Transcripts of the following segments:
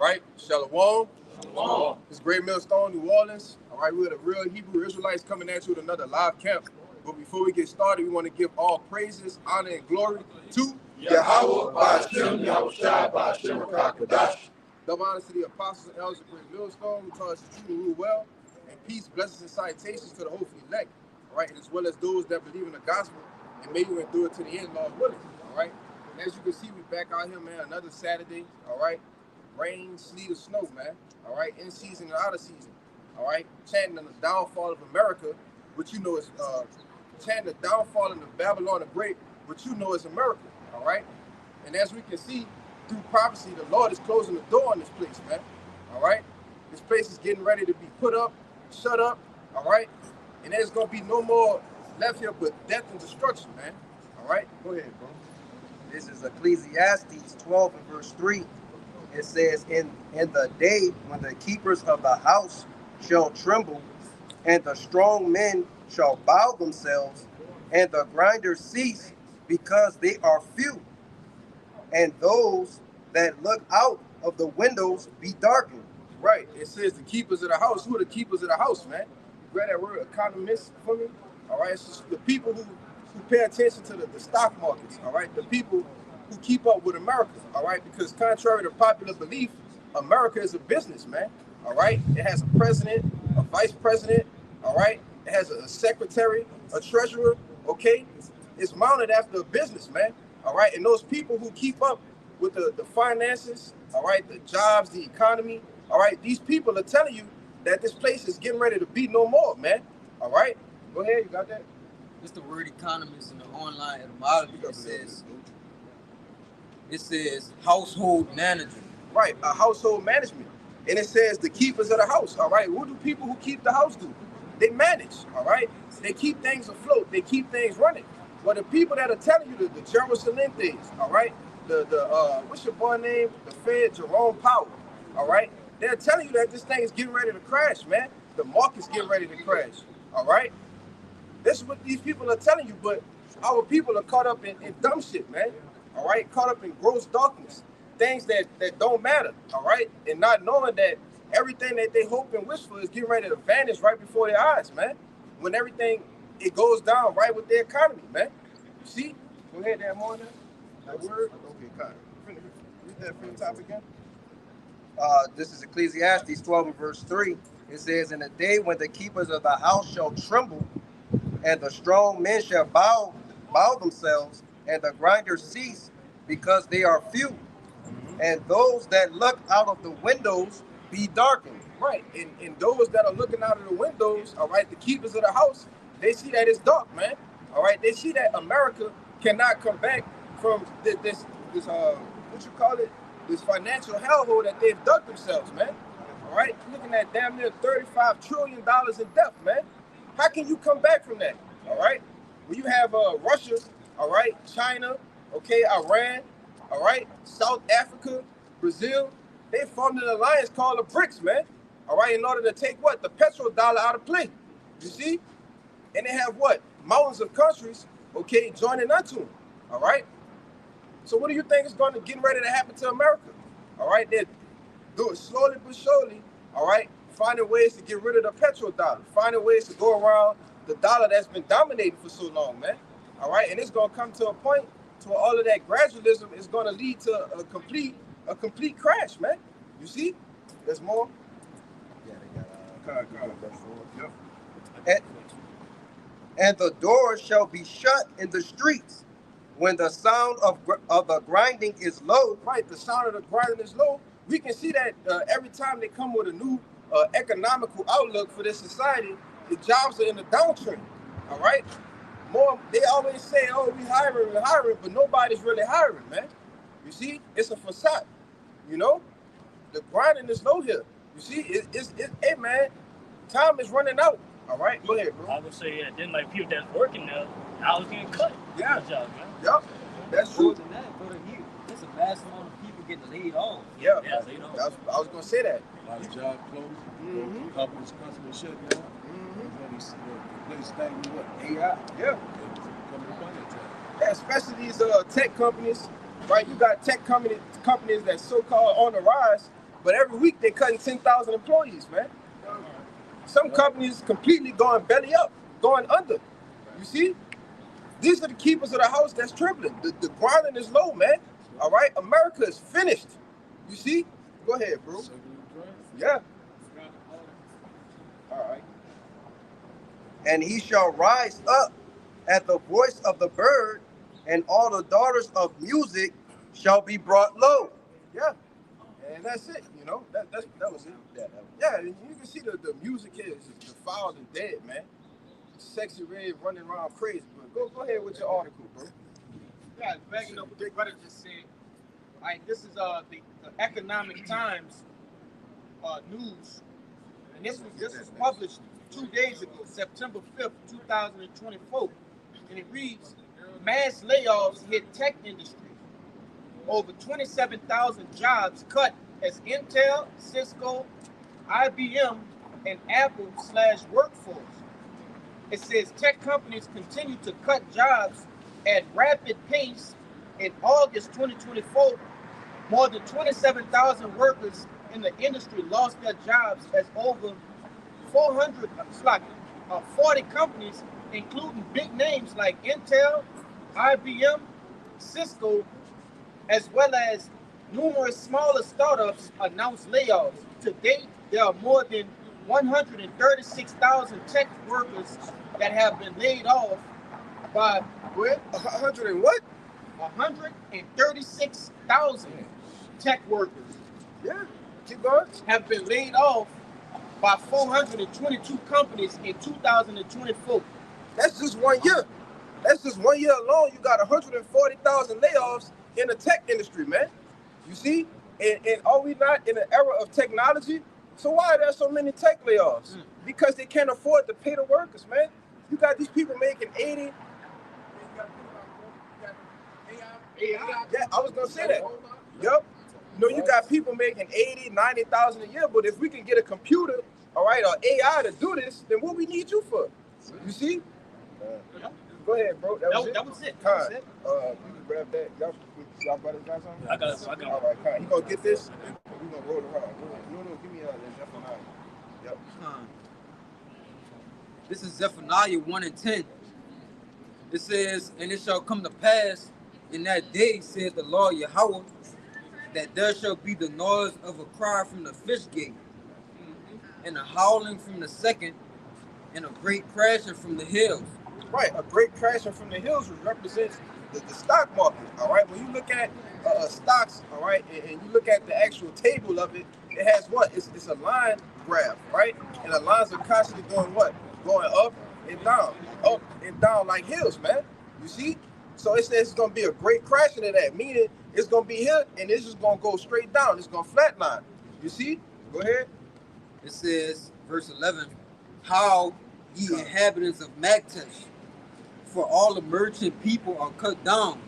right? Shalom. Shalom. It's Great Millstone, New Orleans. All right, we're the real Hebrew Israelites coming at you with another live camp. But before we get started, we want to give all praises, honor, and glory to Yahweh, Ba'ashem, Yahushua, Ba'ashem, Rakakadash. Double honors to the apostles and elders of Great Millstone who taught us the truth and rule well. And peace, blessings, and salutations to the hopefully elect. All right, and as well as those that believe in the gospel and may you endure to the end, Lord willing. All right. And as you can see, we back out here, man. Another Saturday. All right. Rain, sleet, or snow, man. All right. In season and out of season. All right. Chanting on the downfall of America, which you know is chanting the downfall of the Babylon the Great, which you know is America. All right. And as we can see through prophecy, the Lord is closing the door on this place, man. All right. This place is getting ready to be put up, shut up. All right. And there's gonna be no more left here but death and destruction, man. All right. Go ahead, bro. This is Ecclesiastes 12 and verse 3. It says, in the day when the keepers of the house shall tremble, and the strong men shall bow themselves, and the grinders cease, because they are few, and those that look out of the windows be darkened. Right. It says the keepers of the house. Who are the keepers of the house, man? You grab that word economist for me? All right. It's just the people who pay attention to the stock markets. All right. The people who keep up with America. All right. Because contrary to popular belief, America is a business, man. All right. It has a president, a vice president. All right. It has a secretary, a treasurer. Okay. It's mounted after a business, man. All right. And those people who keep up with the finances, all right, the jobs, the economy, all right, these people are telling you that this place is getting ready to be no more, man. All right. Go ahead. You got that? It's the word economist in the online etymology. It says household manager. Right, a household management. And it says the keepers of the house. All right. What do people who keep the house do? They manage. All right. They keep things afloat. They keep things running. Well, the people that are telling you the Jerusalem things, all right, the what's your boy name? The Fed, Jerome Powell. All right. They're telling you that this thing is getting ready to crash, man. The market's getting ready to crash. All right. This is what these people are telling you, but our people are caught up in dumb shit, man. All right, caught up in gross darkness, things that don't matter. All right, and not knowing that everything that they hope and wish for is getting ready to vanish right before their eyes, man. When everything it goes down right with their economy, man. You see? Go ahead, there, more than that word. Okay, got it. Read that from the top again. This is Ecclesiastes 12 and verse 3. It says, in the day when the keepers of the house shall tremble, and the strong men shall bow themselves, and the grinders cease, because they are few, and those that look out of the windows be darkened. Right, and those that are looking out of the windows, all right, the keepers of the house, they see that it's dark, man. All right, they see that America cannot come back from this what you call it, this financial hellhole that they've dug themselves, man. All right, looking at damn near $35 trillion in debt, man. How can you come back from that? All right. When you have Russia, all right, China, okay, Iran, all right, South Africa, Brazil, they formed an alliance called the BRICS, man. All right, in order to take what? The petrodollar out of play. You see? And they have what? Mountains of countries, okay, joining unto them. All right. So what do you think is going to get ready to happen to America? All right, they're doing slowly but surely, all right, finding ways to get rid of the petrodollar, finding ways to go around the dollar that's been dominating for so long, man. All right, and it's gonna come to a point to where all of that gradualism is gonna lead to a complete crash, man. You see? There's more. Yeah, they got and the doors shall be shut in the streets when the sound of the grinding is low. Right, the sound of the grinding is low. We can see that every time they come with a new economical outlook for this society, the jobs are in the downtrend. All right. They always say, "Oh, we're hiring," but nobody's really hiring, man. You see, it's a facade. You know, the grinding is low here. You see, hey, man, time is running out. All right, go ahead, bro. I would say, then like people that's working now, I was getting cut. Yeah, job, man. Yep, that's true. More than that, go to you. There's a vast amount of people getting laid off. Yeah, laid off. I was gonna say that. A lot of job closing, companies constantly shut down. These places think what AI. Yeah. Yeah, especially these tech companies, right? You got tech companies that's so-called on the rise, but every week they're cutting 10,000 employees, man. Some companies completely going belly up, going under. You see? These are the keepers of the house that's trembling. The grinding is low, man. All right? America is finished. You see? Go ahead, bro. Yeah. All right. And he shall rise up at the voice of the bird, and all the daughters of music shall be brought low. Yeah. And that's it, you know. That was it. Yeah, and you can see the music here is defiled and dead, man. Sexy Red running around crazy. But go ahead with your article, bro. Yeah, backing up what the brother just said. All right, this is the Economic Times news, and this was published 2 days ago, September 5th, 2024, and it reads: mass layoffs hit tech industry. Over 27,000 jobs cut as Intel, Cisco, IBM, and Apple / workforce. It says tech companies continue to cut jobs at rapid pace. In August 2024, more than 27,000 workers in the industry lost their jobs as over 40 companies, including big names like Intel, IBM, Cisco, as well as numerous smaller startups, announced layoffs. To date, there are more than 136,000 tech workers that have been laid off by What? 100 and what? 136,000 tech workers Yeah. Keep going. have been laid off by 422 companies in 2024. That's just 1 year. That's just 1 year alone. You got 140,000 layoffs in the tech industry, man. You see? And are we not in an era of technology? So why are there so many tech layoffs? Because they can't afford to pay the workers, man. You got these people making 80. Yeah, I was gonna say that. Yep. You know, you got people making 80, 90,000 a year, but if we can get a computer, all right, or AI to do this, then what we need you for? You see? Go ahead, bro. That was it. That was it. You can grab that. Y'all brothers got something? I got it. All right, Kyle. You gonna get this? And we gonna roll it around. Go ahead. No, give me that Zephaniah. Yep. This is Zephaniah 1 and 10. It says, and it shall come to pass in that day, saith the Lord Yahweh, that there shall be the noise of a cry from the fish gate, and a howling from the second, and a great crashing from the hills. Right, a great crashing from the hills, which represents the stock market. All right, when you look at stocks, all right, and you look at the actual table of it, it has what? It's a line graph, right? And the lines are constantly going what? Going up and down like hills, man. You see? So it says it's gonna be a great crashing of that, meaning it's gonna be here and it's just gonna go straight down. It's gonna flatline. You see? Go ahead. It says, verse 11, how ye inhabitants of Magtesh, for all the merchant people are cut down,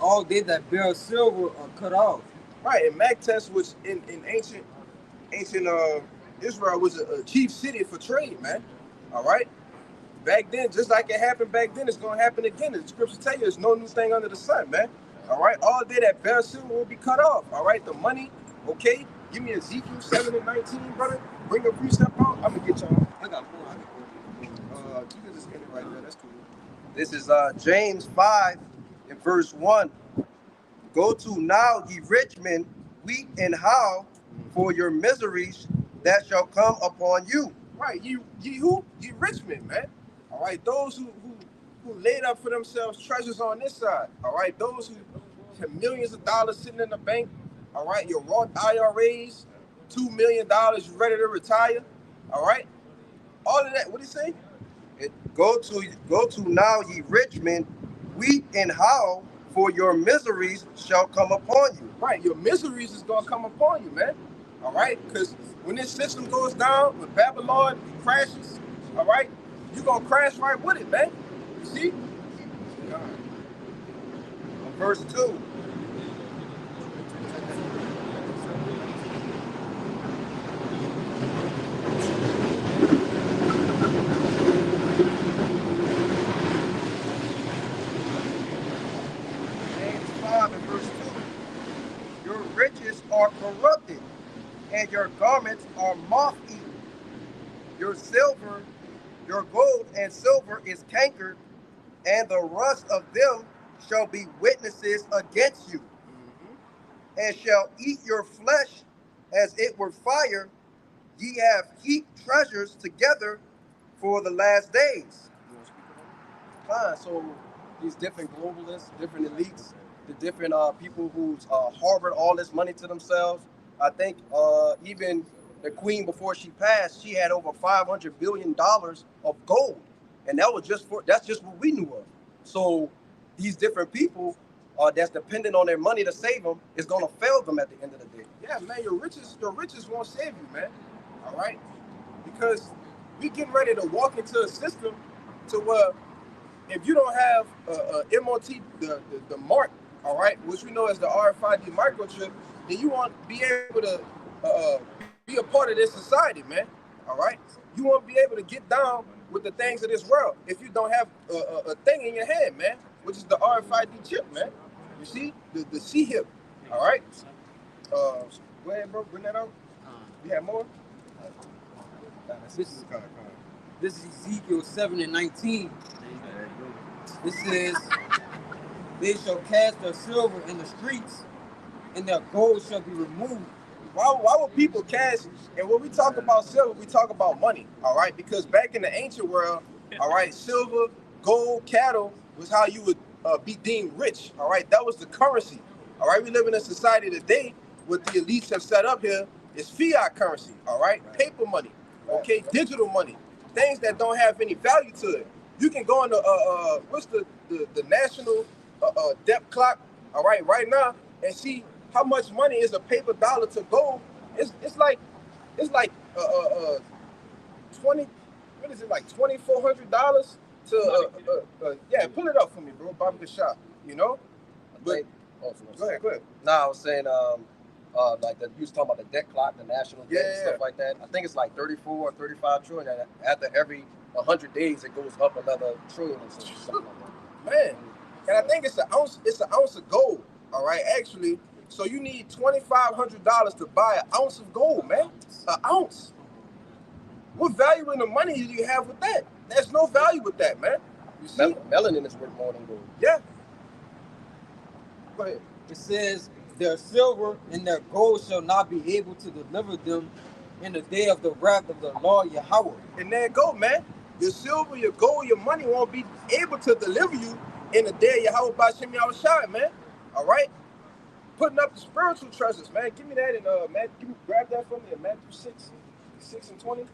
all they that bear silver are cut off. Right, and Magtesh was in ancient Israel was a chief city for trade, man. All right. Back then, just like it happened back then, it's gonna happen again. The scriptures tell you there's no new thing under the sun, man. All right, all day that bear silver will be cut off. All right, the money, okay. Give me Ezekiel 7 and 19, brother. Bring a precept out. I'm gonna get y'all. I got more. You can just get it right there. That's cool. This is James 5 and verse 1. Go to now, ye rich men, weep and howl for your miseries that shall come upon you. Right, ye who? Ye rich men, man. All right, those who laid up for themselves treasures on this side. All right, those who have millions of dollars sitting in the bank. All right, your Roth IRAs, $2 million, you ready to retire. All right, all of that. What did he say? Go to now, ye rich men, weep and howl, for your miseries shall come upon you. Right, your miseries is gonna come upon you, man. All right, because when this system goes down, when Babylon crashes, all right, you're gonna crash right with it, man. You see? Verse 2. James 5 and verse 2. Your riches are corrupted, and your garments are moth-eaten. Your silver, your gold and silver is cankered, and the rust of them shall be witnesses against you, and shall eat your flesh as it were fire. Ye have heaped treasures together for the last days. Fine. So these different globalists, different elites, the different people who's harbored all this money to themselves. I think even the queen before she passed, she had over $500 billion of gold, and that's just what we knew of. So these different people that's dependent on their money to save them is gonna fail them at the end of the day. Yeah, man, your riches won't save you, man. All right, because we getting ready to walk into a system to where if you don't have a MOT, the mark, all right, which we know as the RFID microchip, then you won't be able to be a part of this society, man. All right, you won't be able to get down with the things of this world if you don't have a thing in your hand, man, which is the RFID chip, man. You see, the C hip. All right. Go ahead, bro. Bring that out. You have more? This is Ezekiel 7:19. It says, they shall cast their silver in the streets, and their gold shall be removed. Why would people cash? And when we talk about silver, we talk about money, all right? Because back in the ancient world, all right, silver, gold, cattle was how you would be deemed rich, all right? That was the currency, all right? We live in a society today, what the elites have set up here is fiat currency, all right? Paper money, okay? Digital money, things that don't have any value to it. You can go on the, what's the national debt clock, all right now, and see how much money is a paper dollar to gold. It's like 20, what is it, like $2,400 to yeah, pull it up for me, bro. Bobby the shop, you know. But go ahead. No, I was saying like you was talking about the debt clock, the national debt, and stuff like that. I think it's like 34 or 35 trillion. And after every 100 days, it goes up another trillion or something like that. Man, and I think it's an ounce of gold. All right, actually. So you need $2,500 to buy an ounce of gold, man. An ounce. What value in the money do you have with that? There's no value with that, man. You see? Melanin is worth more than gold. Yeah. Go ahead. It says, their silver and their gold shall not be able to deliver them in the day of the wrath of the Lord Yahweh. And there you go, man. Your silver, your gold, your money won't be able to deliver you in the day of Yahweh B'Shem Yahushua, man. All right? Putting up the spiritual treasures, man. Give me that and grab that from me in Matthew 6:20.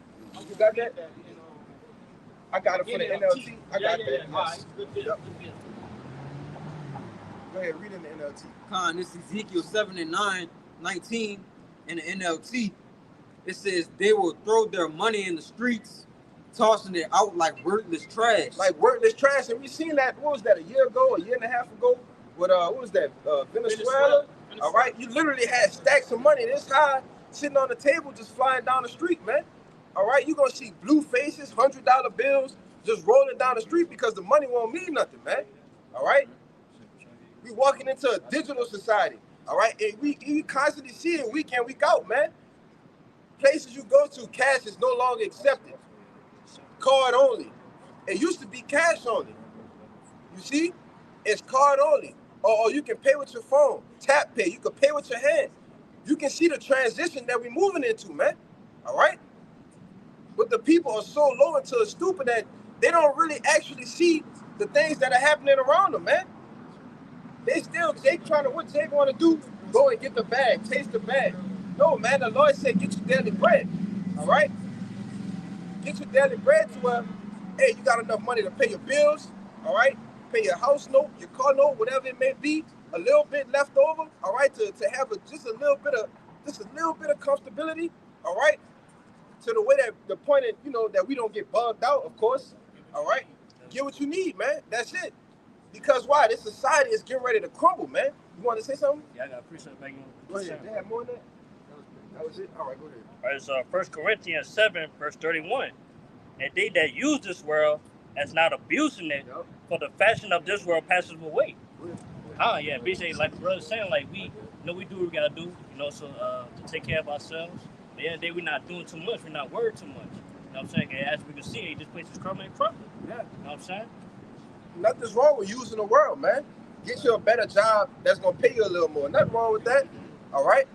You got that? I got it for the NLT. I got that. Yes. Yep. Go ahead, read in the NLT. Con, this is Ezekiel 7:19 in the NLT. It says, they will throw their money in the streets, tossing it out like worthless trash. Like worthless trash. And we seen that, what was that, a year and a half ago? With, what was that, Venezuela? All right, you literally had stacks of money this high sitting on the table just flying down the street, man. All right, you're going to see blue faces, $100 bills just rolling down the street because the money won't mean nothing, man. All right? We walking into a digital society, all right? And we constantly see it week in, week out, man. Places you go to, cash is no longer accepted. Card only. It used to be cash only. You see? It's card only. Or you can pay with your phone, tap pay. You can pay with your hand. You can see the transition that we're moving into, man. All right? But the people are so low into a stupid that they don't really actually see the things that are happening around them, man. They trying to, what they want to do, go and get the bag, taste the bag. No, man, the Lord said, get your daily bread, all right? Get your daily bread to where, hey, you got enough money to pay your bills, all right? Pay your house note, your car note, whatever it may be, a little bit left over, all right, to have just a little bit of comfortability, all right? To the way that the point of, that we don't get bugged out, of course, all right? Get what you need, man. That's it. Because why? This society is getting ready to crumble, man. You want to say something? Yeah, I got appreciate back in. Go ahead. They have more than that? That was it? All right, go ahead. All right, so 1 Corinthians 7, verse 31. And they that use this world as not abusing it, for the fashion of this world passes away. Yeah, basically, like the brother's saying, like we do what we gotta do. You know, so to take care of ourselves. At the end of the day, we're not doing too much. We're not worried too much. You know what I'm saying? And as we can see, this place is crumbling and crumbling. Yeah. You know what I'm saying? Nothing's wrong with using the world, man. Get you a better job that's gonna pay you a little more. Nothing wrong with that. All right.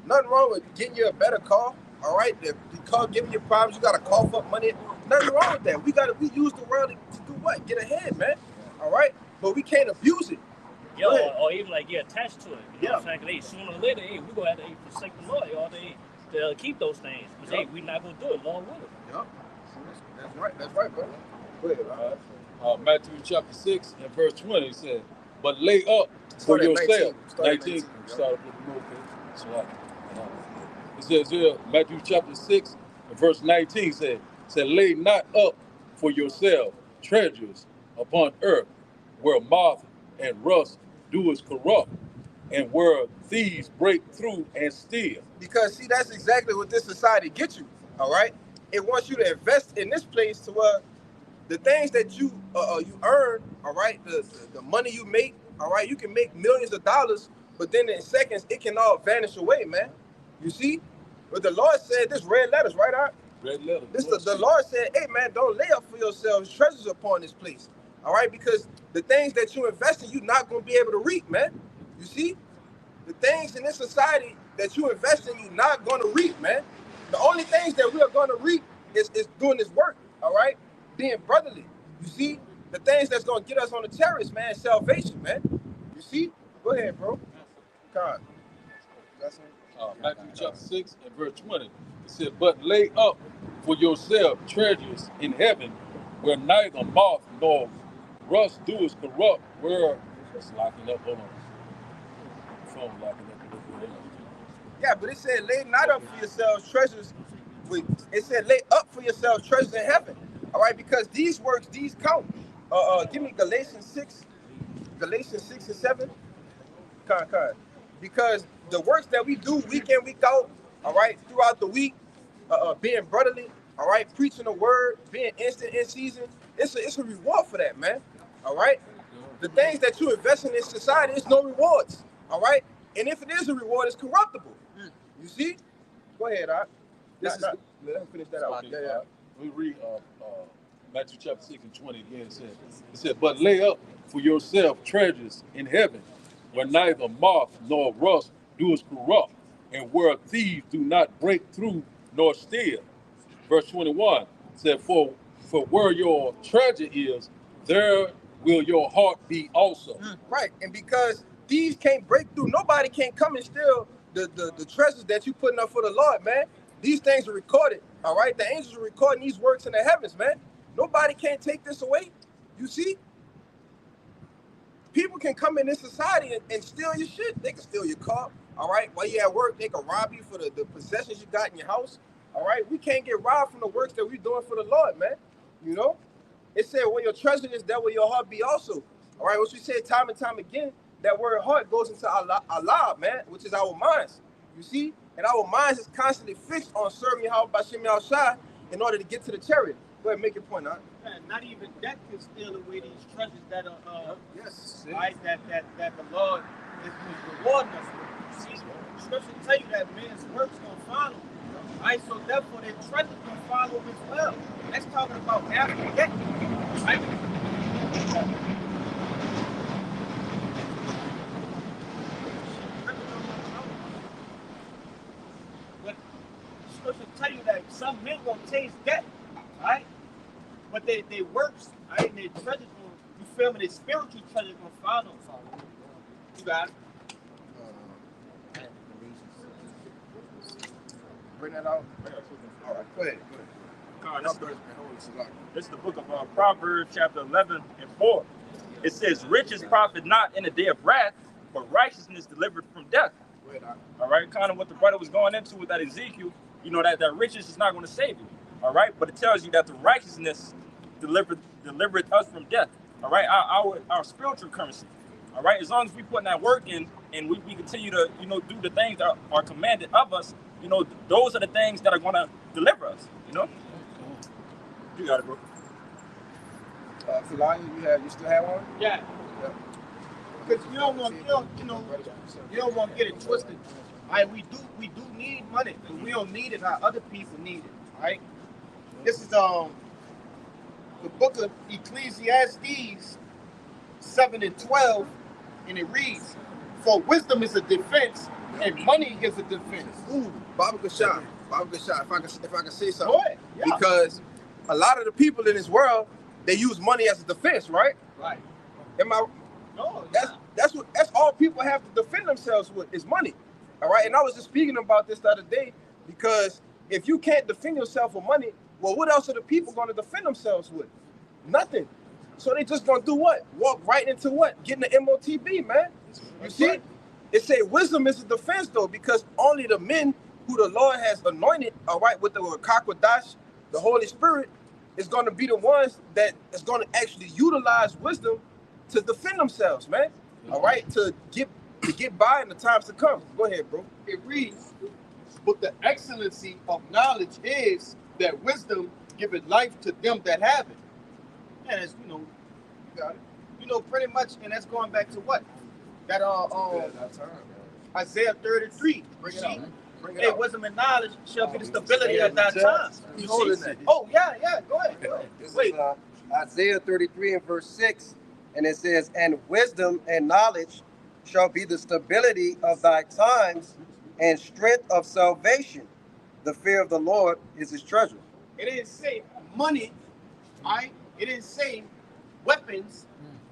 Nothing wrong with getting you a better car. All right. The car giving you problems, you gotta cough up money. Nothing wrong with that. We use the world to do what? Get ahead, man. All right. But we can't abuse it. Yeah, or even like get attached to it. You know what I'm saying? 'Cause, hey, sooner or later, hey, we're gonna have to forsake the Lord, y'all. To keep those things. Because hey, we're not gonna do it. Lord will. Yep. That's right. That's right, bro. Go ahead. Matthew chapter 6 and verse 20 it said, but lay up for yourself. 19. Start with the move. So it says here, Matthew chapter 6 and verse 19 said, lay not up for yourself treasures upon earth, where moth and rust doeth corrupt, and where thieves break through and steal. Because see, that's exactly what this society gets you. All right, it wants you to invest in this place to where the things that you earn, all right, the money you make, all right, you can make millions of dollars, but then in seconds it can all vanish away, man. You see, but the Lord said this red letters, right, Art? Red letters. This the Lord said, hey man, don't lay up for yourselves treasures upon this place. All right, because the things that you invest in, you're not gonna be able to reap, man. You see, the things in this society that you invest in, you're not gonna reap, man. The only things that we are gonna reap is doing this work, all right? Being brotherly. You see, the things that's gonna get us on the terrace, man, salvation, man. You see? Go ahead, bro. God. Matthew chapter 6 and verse 20. It said, but lay up for yourself treasures in heaven, where neither moth nor rust doeth corrupt, where it's locking up. Hold on. The phone locking up a little bit. Yeah, but it said lay not up for yourselves treasures. It said lay up for yourselves treasures in heaven. All right, because these works, these count. Give me Galatians 6 and 7. Because the works that we do week in, week out, all right, throughout the week, being brotherly, all right, preaching the word, being instant in season, it's a reward for that, man. All right? The things that you invest in this society, it's no rewards. All right? And if it is a reward, it's corruptible. You see? Go ahead, Art. Let him finish that out. Okay, yeah. We read Matthew chapter 6 and 20 again. It said, but lay up for yourself treasures in heaven, where neither moth nor rust doeth corrupt, and where thieves do not break through nor steal. Verse 21 said, for where your treasure is, there will your heart be also. Right, and because thieves can't break through, nobody can come and steal the treasures that you putting up for the Lord, man. These things are recorded, all right? The angels are recording these works in the heavens, man. Nobody can take this away. You see? People can come in this society and steal your shit. They can steal your car, all right? While you're at work, they can rob you for the possessions you got in your house, all right? We can't get robbed from the works that we're doing for the Lord, man. You know? It said, where your treasure is, that will your heart be also. All right, which we say time and time again, that word heart goes into Allah, man, which is our minds. You see? And our minds is constantly fixed on serving Yahweh Bashim Yahushua in order to get to the chariot. Go ahead, make your point, huh? Man, not even that can steal away these treasures that are, yes, right, that the Lord is rewarding us with. See, Scripture tell you that man's works gonna follow. Right, so therefore their treasures gonna follow as well. That's talking about after death, right? But Scripture tell you that some men gonna taste death, right? But they works, right? And their treasures gonna, you feel me? Their spiritual treasures gonna follow. You got it. Bring that out. All right, go ahead. This is the book of Proverbs, chapter 11 and 4. It says, riches profit not in the day of wrath, but righteousness delivered from death. All right, kind of what the brother was going into with that Ezekiel, you know, that riches is not going to save you. All right, but it tells you that the righteousness delivered us from death. All right, our spiritual currency. All right, as long as we put in that work in and we continue to, you know, do the things that are commanded of us, you know, those are the things that are going to deliver us, you know? You got it, bro. Kalani, you still have one? Yeah. Because you don't want to get it twisted. We do need money, but we don't need it how other people need it. All right. This is the book of Ecclesiastes 7:12, and it reads, "For wisdom is a defense, and money is a defense." Ooh, Baba Gashan. Baba Gashan. If I can say something. Go ahead. Yeah. Because a lot of the people in this world, they use money as a defense, right? Right. Am I? No. That's all people have to defend themselves with is money. All right. And I was just speaking about this the other day, because if you can't defend yourself with money, well, what else are the people going to defend themselves with? Nothing. So they just gonna do what? Walk right into what? Getting the MOTB, man. You see? It say wisdom is a defense though, because only the men who the Lord has anointed, all right, with the Kakwadash, the Holy Spirit, is gonna be the ones that is gonna actually utilize wisdom to defend themselves, man. All right, to get by in the times to come. Go ahead, bro. It reads, "But the excellency of knowledge is that wisdom giveth life to them that have it." And it's, you got it. Pretty much, and that's going back to what? That Isaiah 33. Bring it out. Bring it Hey, out. wisdom and knowledge shall be the stability of that time. He's holding that. Oh, yeah, go ahead. This Wait. is Isaiah 33 and verse 6, and it says, "And wisdom and knowledge shall be the stability of thy times and strength of salvation. The fear of the Lord is his treasure." It didn't say money, all right? It didn't say weapons.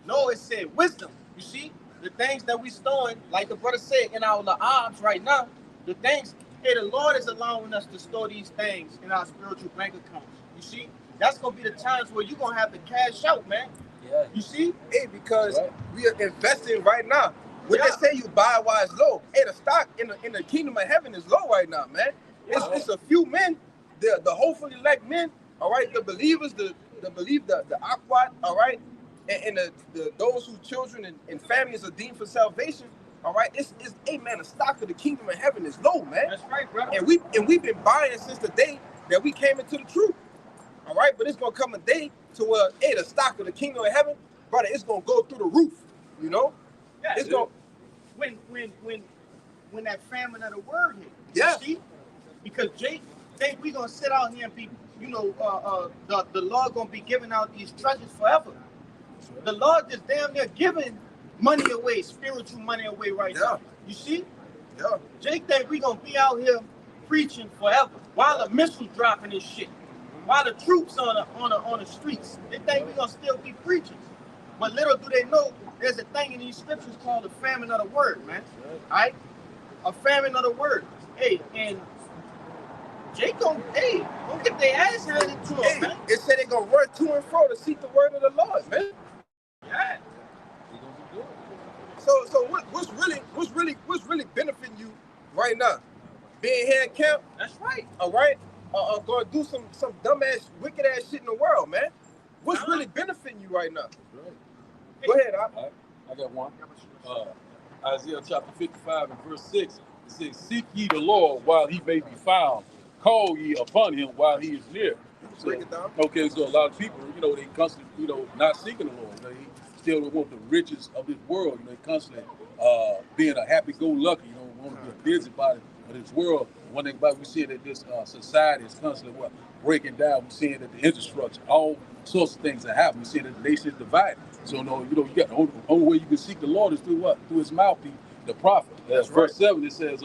No, it said wisdom. You see, the things that we storing, like the brother said, in our arms right now, the things, hey, the Lord is allowing us to store these things in our spiritual bank accounts. You see, that's going to be the times where you're going to have to cash out, man. Yeah. You see? Hey, because we are investing right now. When they say you buy while it's low, hey, the stock in the kingdom of heaven is low right now, man. It's a few men, the hopefully elect men, all right, the believers, the believe the Akwat, all right, and the those whose children and families are deemed for salvation, all right. It's hey man, the stock of the kingdom of heaven is low, man. That's right, brother. And we've been buying since the day that we came into the truth. All right, but it's gonna come a day to where hey, the stock of the kingdom of heaven, brother, it's gonna go through the roof, Yeah, it's gonna when that famine of the word hit. Yeah. You see? Because Jake, we gonna sit out here and be, the Lord gonna be giving out these treasures forever. The Lord is damn near giving money away, spiritual money away right now. You see? Yeah. Jake think we gonna be out here preaching forever while the missiles dropping this shit, while the troops on the streets. They think we gonna still be preaching, but little do they know there's a thing in these scriptures called the famine of the word, man. All right, a famine of the word. Hey, and Jake gonna get their ass handed to him, man. It said they gonna run to and fro to seek the word of the Lord, man. Yeah. So what's really benefiting you right now? Being here in camp, That's right. all right? Going to do some dumbass, wicked ass shit in the world, man. What's really benefiting you right now? Go ahead, I got one. Isaiah chapter 55 and verse 6. It says, "Seek ye the Lord while he may be found. Call ye upon him while he is near." So, Break it down. okay, so a lot of people, they constantly, not seeking the Lord. They still want the riches of this world. They constantly being a happy-go-lucky. Want to be a busybody of this world. One thing about we see that this society is constantly breaking down. We're seeing that the infrastructure, all sorts of things are happening. We're seeing that the nation is divided. So you got the only way you can seek the Lord is through what? Through his mouthpiece, the prophet. That's verse 7. It says,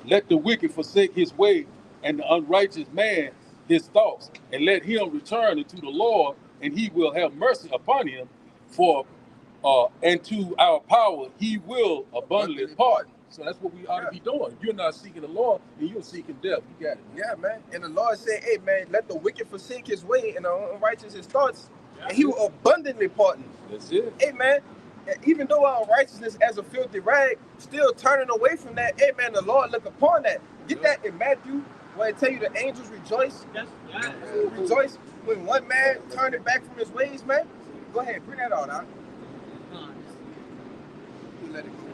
"Let the wicked forsake his way, and the unrighteous man his thoughts, and let him return unto the Lord, and he will have mercy upon him. And to our power he will abundantly pardon." So that's what we ought to be doing. If you're not seeking the Lord, and you're seeking death. You got it. Yeah, man. And the Lord said, hey, man, let the wicked forsake his way and the unrighteous his thoughts, and he will abundantly pardon. That's it. Hey, man, even though our righteousness as a filthy rag, still turning away from that, hey, man, the Lord look upon that. Get that in Matthew, where it tell you the angels rejoice. Rejoice when one man turned it back from his ways, man. Go ahead, bring that on out. You let it go.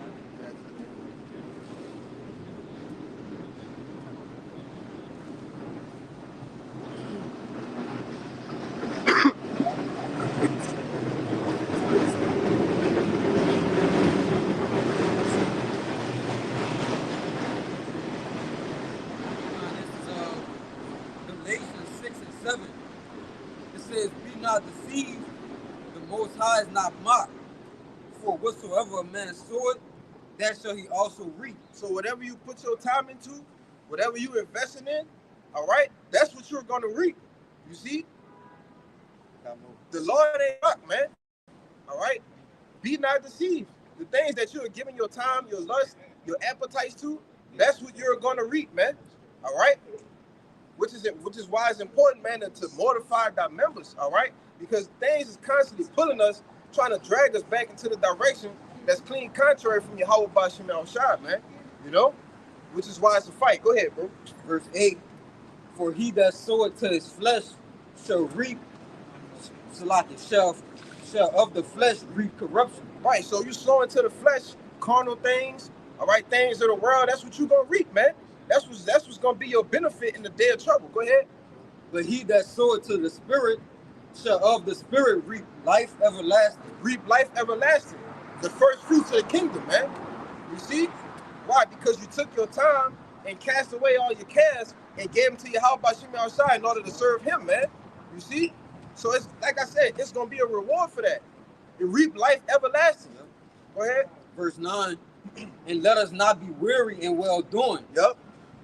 Most High is not mocked. For whatsoever a man soweth, that shall he also reap. So whatever you put your time into, whatever you investing in, all right, that's what you're gonna reap. You see, the Lord ain't mocked, man. All right, be not deceived. The things that you're giving your time, your lust, your appetites to, that's what you're gonna reap, man. All right, which is why it's important, man, to mortify thy members. All right, because things is constantly pulling us, trying to drag us back into the direction that's clean contrary from Yahweh Ba'Shem Al-Shad, man. You know, which is why it's a fight. Go ahead, bro. Verse 8, for he that soweth to his flesh shall reap, shall of the flesh reap corruption. Right, so you sow into the flesh, carnal things, all right, things of the world, that's what you're going to reap, man. That's what's going to be your benefit in the day of trouble. Go ahead. But he that soweth to the spirit shall of the spirit reap life everlasting. Reap life everlasting. The first fruits of the kingdom, man. You see? Why? Because you took your time and cast away all your cares and gave them to Yahweh Ba'Shem Al-Shad in order to serve him, man. You see? So it's like I said, it's going to be a reward for that. You reap life everlasting. Go ahead. Verse 9, and let us not be weary in well-doing. Yep.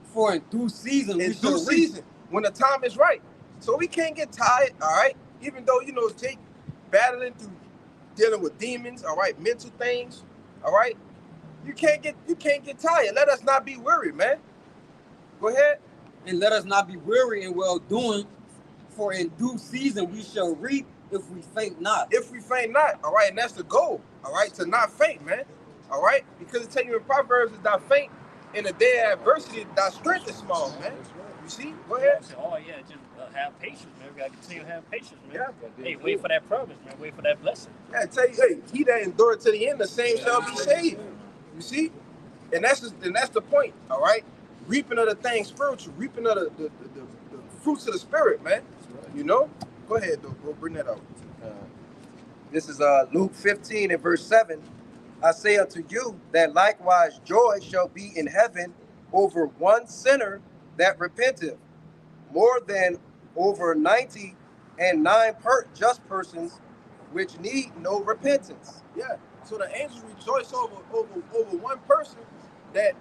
For in due season in due season, when the time is right. So we can't get tired, all right? Even though, you know, Jake battling through dealing with demons, all right, mental things, all right? You can't get tired. Let us not be weary, man. Go ahead. And let us not be weary in well-doing, for in due season we shall reap if we faint not. If we faint not, all right, and that's the goal, all right, to not faint, man, all right? Because it tells you in Proverbs, is thou faint in the day of adversity, thy strength is small, man. You see? Go ahead. Oh, yeah, just have patience, man. We got to continue to have patience, man. Yeah. Hey, wait for that promise, man. Wait for that blessing. Yeah, I tell you, hey, he that endured to the end, the same shall be saved. You see? And that's the point, all right? Reaping of the things spiritual, reaping of the fruits of the spirit, man. You know? Go ahead, though, bro. Bring that out. This is Luke 15 and verse 7. I say unto you that likewise joy shall be in heaven over one sinner that repenteth, more than over 99 just persons which need no repentance. Yeah. So the angels rejoice over one person, that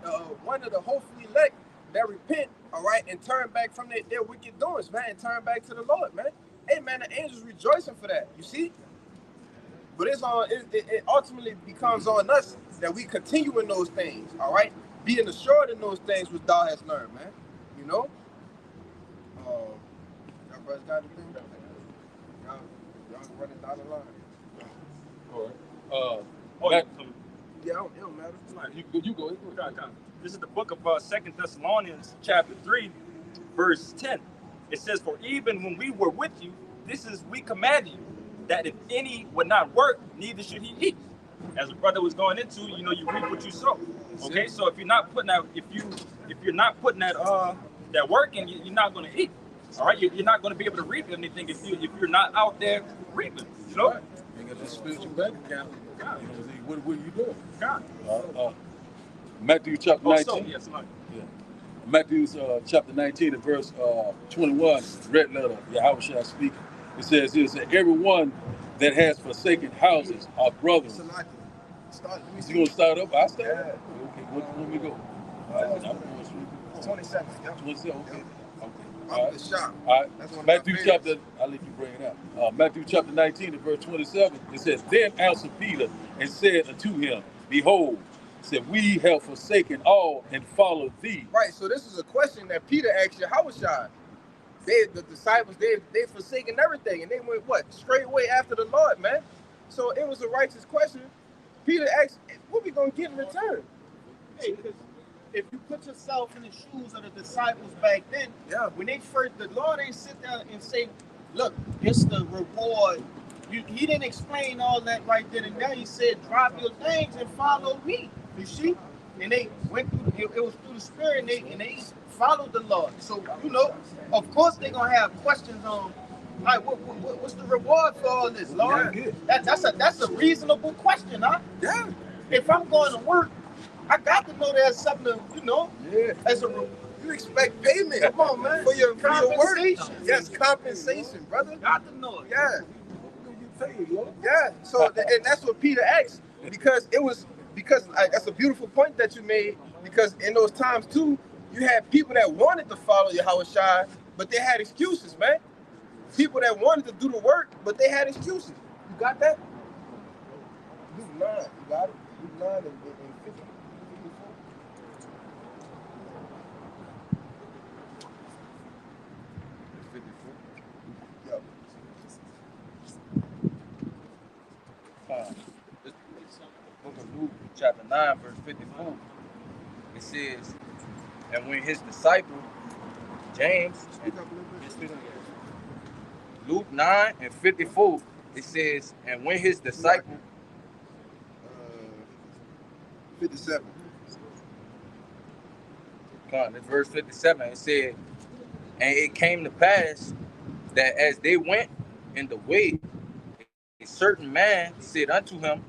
one of the hopefully elect that repent, all right, and turn back from their wicked doings, man, and turn back to the Lord, man. Hey, man, the angels rejoicing for that. You see? But it ultimately becomes on us that we continue in those things, all right? Being assured in those things which thou hast learned, man. You know? Y'all brothers got anything? Y'all running down the line. All right. Yeah, it don't matter. You go. This is the book of 2 Thessalonians chapter 3, verse 10. It says, for even when we were with you, this is we command you, that if any would not work, neither should he eat. As a brother was going into, you know, you reap what you sow. Okay, so if you're not putting that, if you're not putting that that work in, you're not going to eat. All right, you're not going to be able to reap anything if you're not out there reaping. You know, you got that spiritual bank account. What are you doing? God. Matthew chapter 19. Yes, Matthew chapter 19 and verse 21, red letter, Yahweh shall speak. It says here, everyone that has forsaken houses are brothers. You going to start up? I start? Yeah. Okay, when we go? 27. Yep. 27, okay. I'm the shop. All right. Matthew chapter, I'll let you bring it out. Matthew chapter 19 and verse 27, it says, then answered Peter and said unto him, behold, said, we have forsaken all and followed thee. Right, so this is a question that Peter asked Yahushua. The disciples, they forsaken everything, and they went what? Straight away after the Lord, man. So it was a righteous question. Peter asked, what we gonna get in return? Hey, because if you put yourself in the shoes of the disciples back then, yeah, when they first, the Lord ain't sit down and say, look, it's the reward. He didn't explain all that right then and there. He said, drop your things and follow me. You see? And they went through, it was through the Spirit, and they followed the Lord. So, you know, of course they're going to have questions on, like, what's the reward for all this, Lord? Yeah, that's a reasonable question, huh? Yeah. If I'm going to work, I got to know there's something to, you know, as a you expect payment. Come on, man. For your work. Yes, compensation, brother. Got to know it. Yeah. You pay you, Lord. Yeah. So and that's what Peter asked because that's a beautiful point that you made because in those times too, you had people that wanted to follow Yahweh Shai, but they had excuses, man. People that wanted to do the work, but they had excuses. You got that? Luke 9, you got it? Luke 9 and 50. This book of Luke, chapter 9, verse 54. It says, and when his disciple, James, Luke 9 and 54, it says, and when his disciple, 57. It's verse 57, it said, and it came to pass that as they went in the way, a certain man said unto him,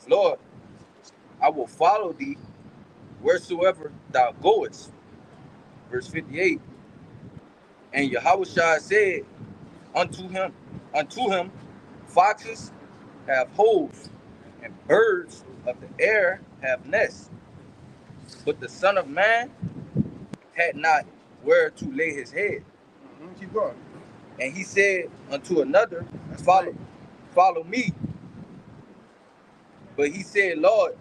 Lord, I will follow thee wheresoever thou goest. Verse 58. And Yahushua said unto him, foxes have holes, and birds of the air have nests, but the Son of Man had not where to lay his head. Keep going. And he said unto another, follow me. But he said, Lord,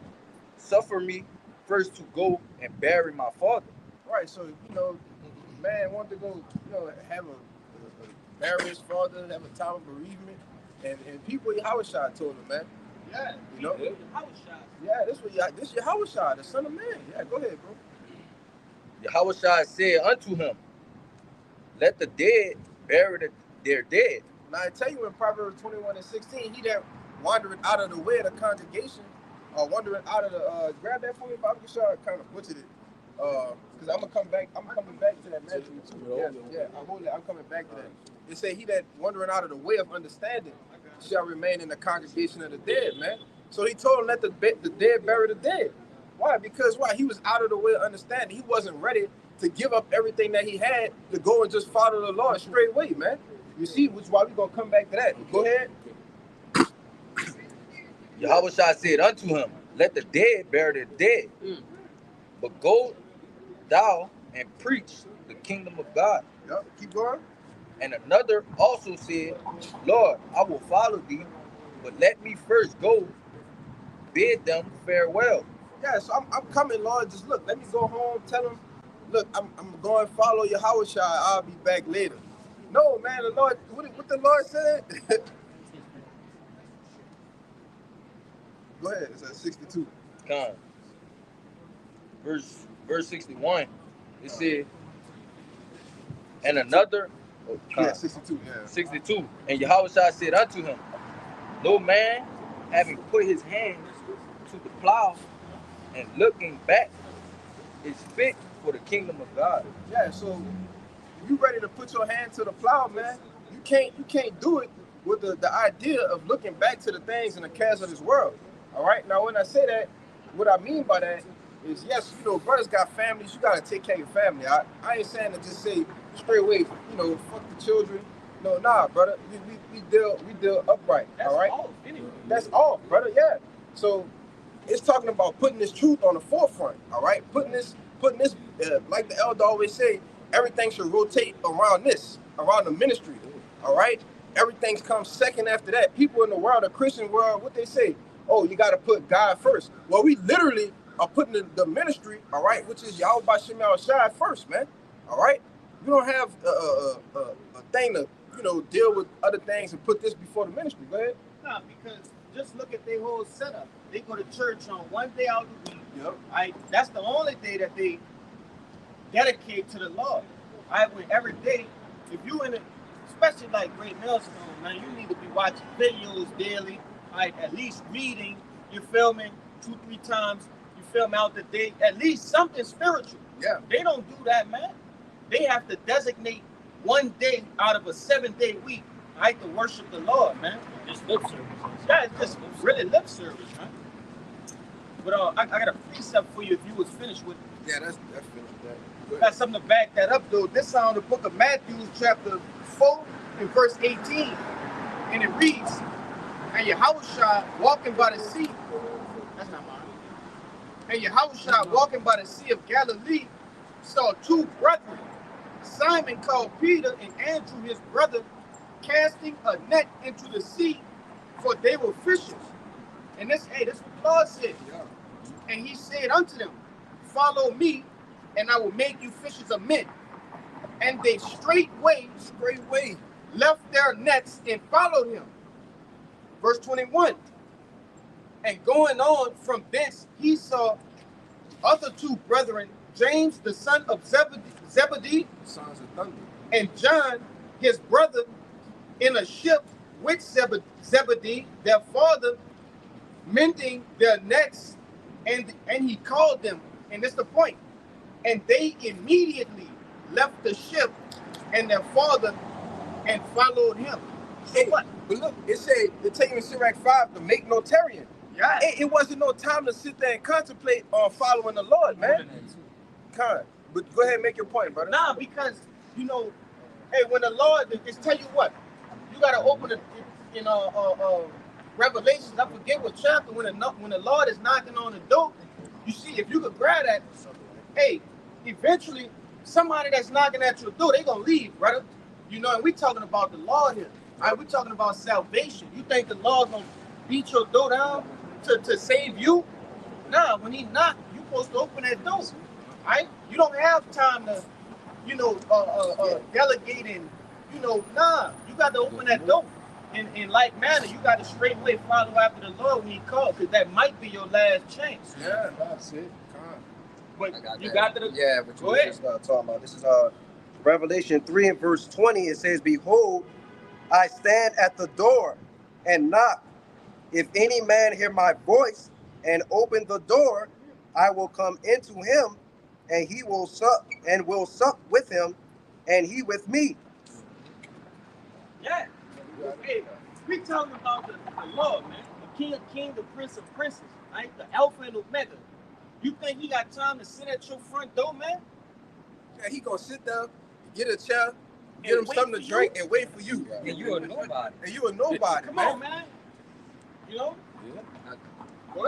suffer me first to go and bury my father. Right, so, man wanted to go, have a bury his father, have a time of bereavement, and people, Yahushua told him, man. Yeah, Yahushua. Yeah, this Yahushua, the Son of Man. Yeah, go ahead, bro. Yahushua said unto him, let the dead bury their dead. Now I tell you in Proverbs 21 and 16, he that wandering out of the way of the congregation, or wandering out of the grab that for me, Bobby Shaw kind of butchered it. Because I'm coming back to that Matthew too. Yeah, I'm coming back to that. It say he that wandering out of the way of understanding shall remain in the congregation of the dead, man. So he told him let the dead bury the dead. Why? Because he was out of the way of understanding. He wasn't ready to give up everything that he had to go and just follow the Lord straight away, man. You see, which is why we're going to come back to that. Go ahead. Yahushua said unto him, let the dead bury their dead, but go thou and preach the kingdom of God. Yep, keep going. And another also said, Lord, I will follow thee, but let me first go bid them farewell. Yeah, so I'm coming, Lord. Just look, let me go home, tell them, look, I'm going to follow Yahushua. I'll be back later. No, man, the Lord, what the Lord said? Go ahead, it's at 62. Come. Verse 61, it said, and another, 62, yeah. 62, and Yahushua said unto him, no man having put his hand to the plow and looking back is fit for the kingdom of God. Yeah, so if you ready to put your hand to the plow, man, you can't do it with the idea of looking back to the things and the cares of this world. All right. Now, when I say that, what I mean by that is, yes, brothers got families. You got to take care of your family. I ain't saying to just say straight away, fuck the children. No, nah, brother. We deal upright. That's all right. Off, anyway. That's all, brother. Yeah. So it's talking about putting this truth on the forefront. All right. Putting this, like the elder always say, everything should rotate around the ministry. All right. Everything comes second after that. People in the world, the Christian world, what they say? Oh, you got to put God first. Well, we literally are putting the ministry, all right, which is Yahweh B'Shem Yahushua first, man. All right. You don't have a thing to, deal with other things and put this before the ministry. Go ahead. No, because just look at their whole setup. They go to church on one day out of the week. Yep. That's the only day that they dedicate to the Lord. When every day, if you in it, especially like Great Millstone, man, you need to be watching videos daily. At least reading, you're filming 2-3 times, you film out the day, at least something spiritual. Yeah. They don't do that, man. They have to designate one day out of a 7-day week, to worship the Lord, man. Just lip service. Yeah, it's just really lip service, man. But I got a precept for you if you was finished with it. Yeah, that's finished. Got something to back that up, though. This is on the book of Matthew, chapter 4, and verse 18. And it reads, and And Yahushua walking by the sea, that's not mine. And Yahushua walking by the sea of Galilee saw two brethren, Simon called Peter and Andrew his brother, casting a net into the sea, for they were fishers. And this what the Lord said. And he said unto them, follow me, and I will make you fishers of men. And they straightway left their nets and followed him. Verse 21. And going on from thence, he saw other two brethren, James the son of Zebedee, Sons of thunder. and John his brother, in a ship with Zebedee, their father, mending their nets, and he called them. And this is the point. And they immediately left the ship and their father and followed him. So Hey, what? but look, it said, they tell you in Sirach 5 to make no tarrying. Yeah. It wasn't no time to sit there and contemplate on following the Lord, man. But go ahead and make your point, brother. Nah, because, hey, when the Lord, it's tell you what, you got to open it in Revelations, I forget what chapter, when the Lord is knocking on the door, you see, if you could grab that, hey, eventually, somebody that's knocking at your door, they going to leave, brother. And we talking about the Lord here. All right, we talking about salvation. You think the Lord's going to beat your door down to save you? Nah, when he knock, you supposed to open that door. All right? You don't have time to, delegate and, nah, you got to open that door. In like manner, you got to straightway follow after the Lord when he calls, because that might be your last chance. Yeah, that's it. But you got to... Yeah, but you were just talking about. This is Revelation 3 and verse 20. It says, behold, I stand at the door and knock. If any man hear my voice and open the door, I will come into him, and he will sup with him, and he with me. Yeah. Hey, we talking about the Lord, man. The King of Kings, the Prince of Princes, right? The Alpha and Omega. You think he got time to sit at your front door, man? Yeah, he gonna sit down, get a chair, get him something to drink, and wait for you. And you are nobody. And you a nobody. Come on, man. Yeah.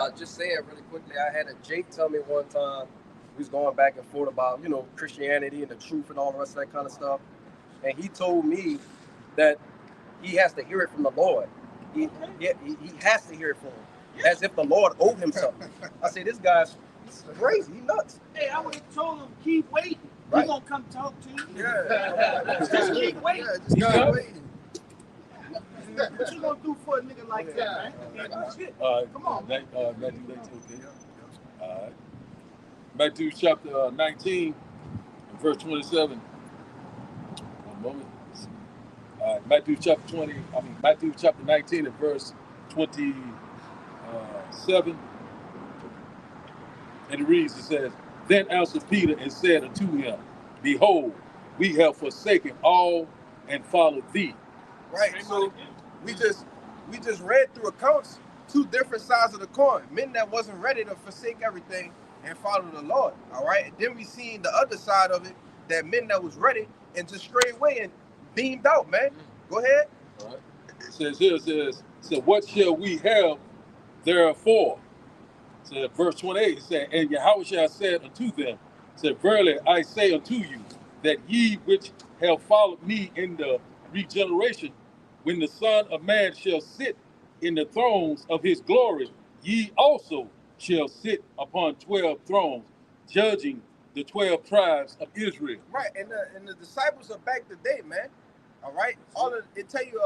I'll just say it really quickly. I had a Jake tell me one time, we was going back and forth about, Christianity and the truth and all the rest of that kind of stuff. And he told me that he has to hear it from the Lord. He has to hear it from him, as if the Lord owed him something. I say, this guy's crazy. He nuts. Hey, I would have told him, keep waiting. Right. He's going to come talk to you. Yeah. Just keep waiting. Yeah, just keep waiting. What you going to do for a nigga like that, man? Can't do shit. Come on. Matthew 18, okay. All right. Matthew chapter 19, and verse 27. One moment. All right. Matthew chapter 19 and verse 27. And it reads, it says, then answered Peter and said unto him, behold, we have forsaken all and followed thee. Right. So we just read through accounts, two different sides of the coin. Men that wasn't ready to forsake everything and follow the Lord. All right. And then we seen the other side of it, that men that was ready and just strayed away and beamed out, man. Go ahead. All right. It says here, it says, what shall we have therefore? So verse 28, it said, and Yahushua said unto them, said, verily I say unto you, that ye which have followed me in the regeneration, when the Son of Man shall sit in the thrones of his glory, ye also shall sit upon 12 thrones, judging the 12 tribes of Israel. Right, and the disciples are back today, man. All right, it tell you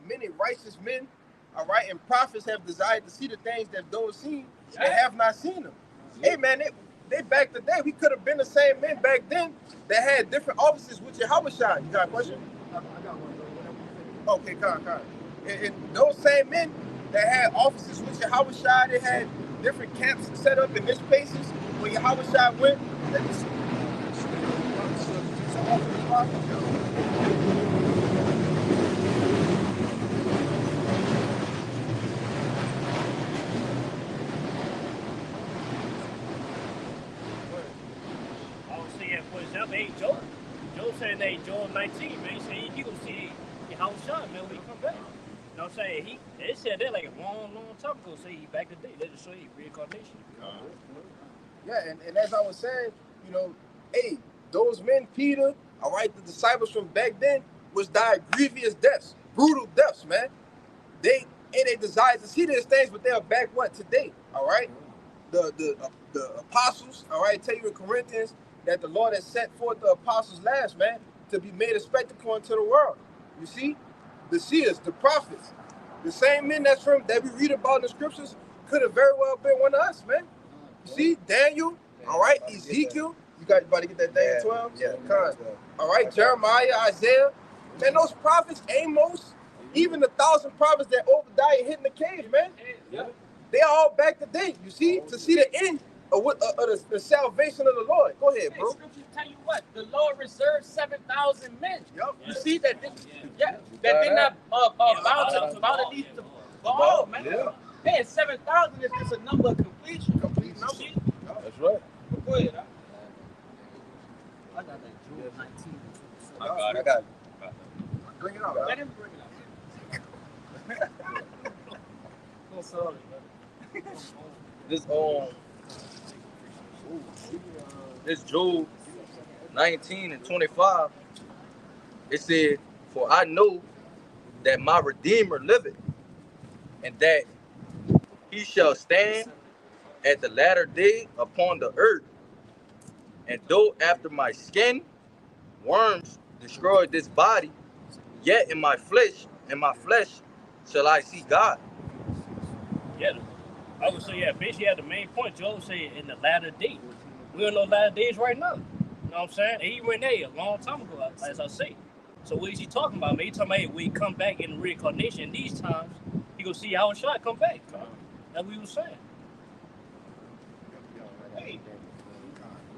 many righteous men, all right, and prophets have desired to see the things that those seen and have not seen them. Hey, man, they back today. We could have been the same men back then that had different offices with Yahushua. You got a question? I got one. Okay, come on. And those same men that had offices with Yahushua, they had different camps set up in this places where Yahushua went. I was saying, for example, hey, Joe saying that Joel 19, man, he said he gonna see Yahushua, man, when he come back. know what I'm saying? They said that like a long time ago. Say he back today. They just show you reincarnation. Yeah, and as I was saying, you know, hey, those men, Peter, all right, the disciples from back then, was died grievous deaths, brutal deaths, man. They desire to see these things, but they are back what today, all right? The apostles, all right, tell you in Corinthians that the Lord has set forth the apostles last, man, to be made a spectacle unto the world. You see, the seers, the prophets, the same men that we read about in the scriptures could have very well been one of us, man. You see, Daniel, all right, Ezekiel, you about to get that Daniel 12? Yeah. All right, Jeremiah, Isaiah, man, those prophets, Amos, even the 1,000 prophets that Obadiah hid in the cave, man. Yeah. They are all back today, you see, to see the end of the salvation of the Lord. Go ahead, bro. Scriptures tell you what? The Lord reserved 7,000 men. Yep. You see that? That did not bow to these to Baal, man. Yeah. Man, 7,000 is just a number of completion. Complete number. See? That's right. Go ahead. I got that Job 19. I got it. Bring it out. Let him bring it out. Oh, sorry. This Job 19 and 25, it said, "For I know that my Redeemer liveth, and that he shall stand at the latter day upon the earth. And though after my skin worms destroy this body, yet in my flesh shall I see God." Yeah, I would say, yeah, basically, the main point, Job said, in the latter days. We're in those latter days right now. You know what I'm saying? And he went there a long time ago, as I say. So what is he talking about, man? He talking about, hey, when he come back in reincarnation, in these times, he gonna see how shall come back. That's what he was saying. Hey.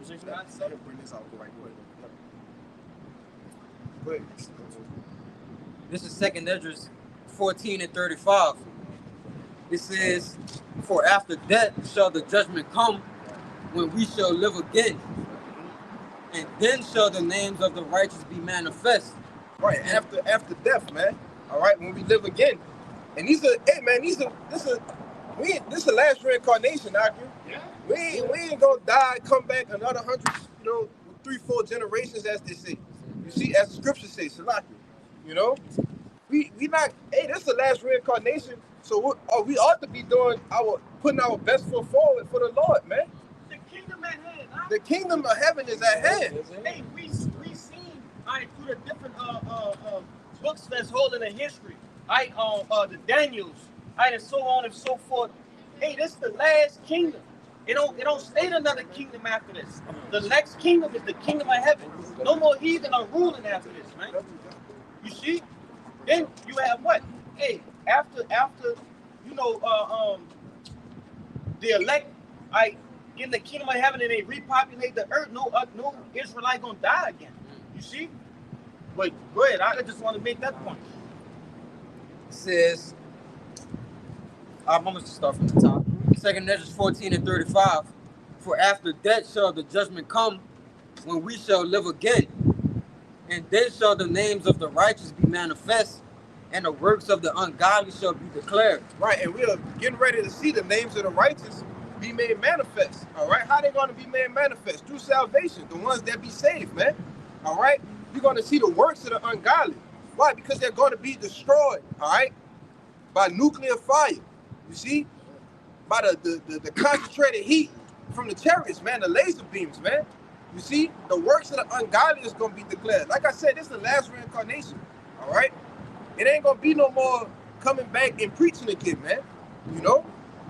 Bring this out right quick. This is 2nd Esdras 14 and 35. It says, "For after death shall the judgment come, when we shall live again. And then shall the names of the righteous be manifest." Right, after death, man. All right, when we live again. And this is the last reincarnation, Aku. Yeah. We ain't gonna die, come back another 100, 3-4 generations, as they say. You see, as the scriptures say, Salaki. You know, we not. Hey, this is the last reincarnation, so we ought to be putting our best foot forward for the Lord, man. The kingdom at hand. Huh? The kingdom of heaven is at hand. Hey, we seen through the different books that's holding the history. The Daniels, and so on and so forth. Hey, this is the last kingdom. It don't state another kingdom after this. The next kingdom is the kingdom of heaven. No more heathen are ruling after this, man. You see? Then you have what? Hey, after the elect in the kingdom of heaven and they repopulate the earth, no Israelite gonna die again. You see? But go ahead, I just want to make that point. It says, I'm going to start from the top. 2nd Esdras 14 and 35. "For after death shall the judgment come, when we shall live again. And then shall the names of the righteous be manifest, and the works of the ungodly shall be declared." Right, and we are getting ready to see the names of the righteous be made manifest. All right, how they going to be made manifest? Through salvation, the ones that be saved, man. All right, you're going to see the works of the ungodly. Why? Because they're going to be destroyed. All right, by nuclear fire. You see, by the concentrated heat from the chariots, man, the laser beams, man. You see, the works of the ungodly is going to be declared. Like I said, this is the last reincarnation. All right, it ain't going to be no more coming back and preaching again, man. You know.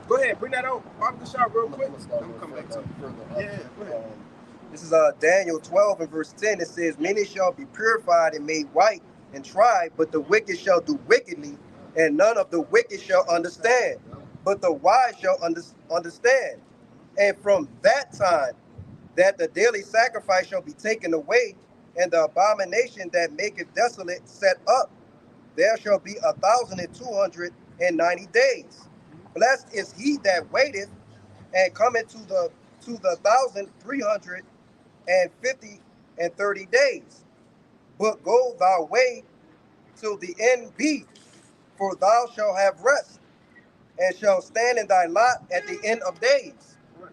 Go ahead, bring that out. Pop the shot real quick. I'm come back to it. Yeah, go ahead. This is Daniel 12 and verse 10. It says, "Many shall be purified and made white and tried, but the wicked shall do wickedly, and none of the wicked shall understand, but the wise shall understand. And from that time that the daily sacrifice shall be taken away, and the abomination that maketh desolate set up, there shall be 1,290 days. Blessed is he that waiteth, and cometh to the 1,350 and 30 days. But go thy way till the end be, for thou shalt have rest, and shalt stand in thy lot at the end of days. Right.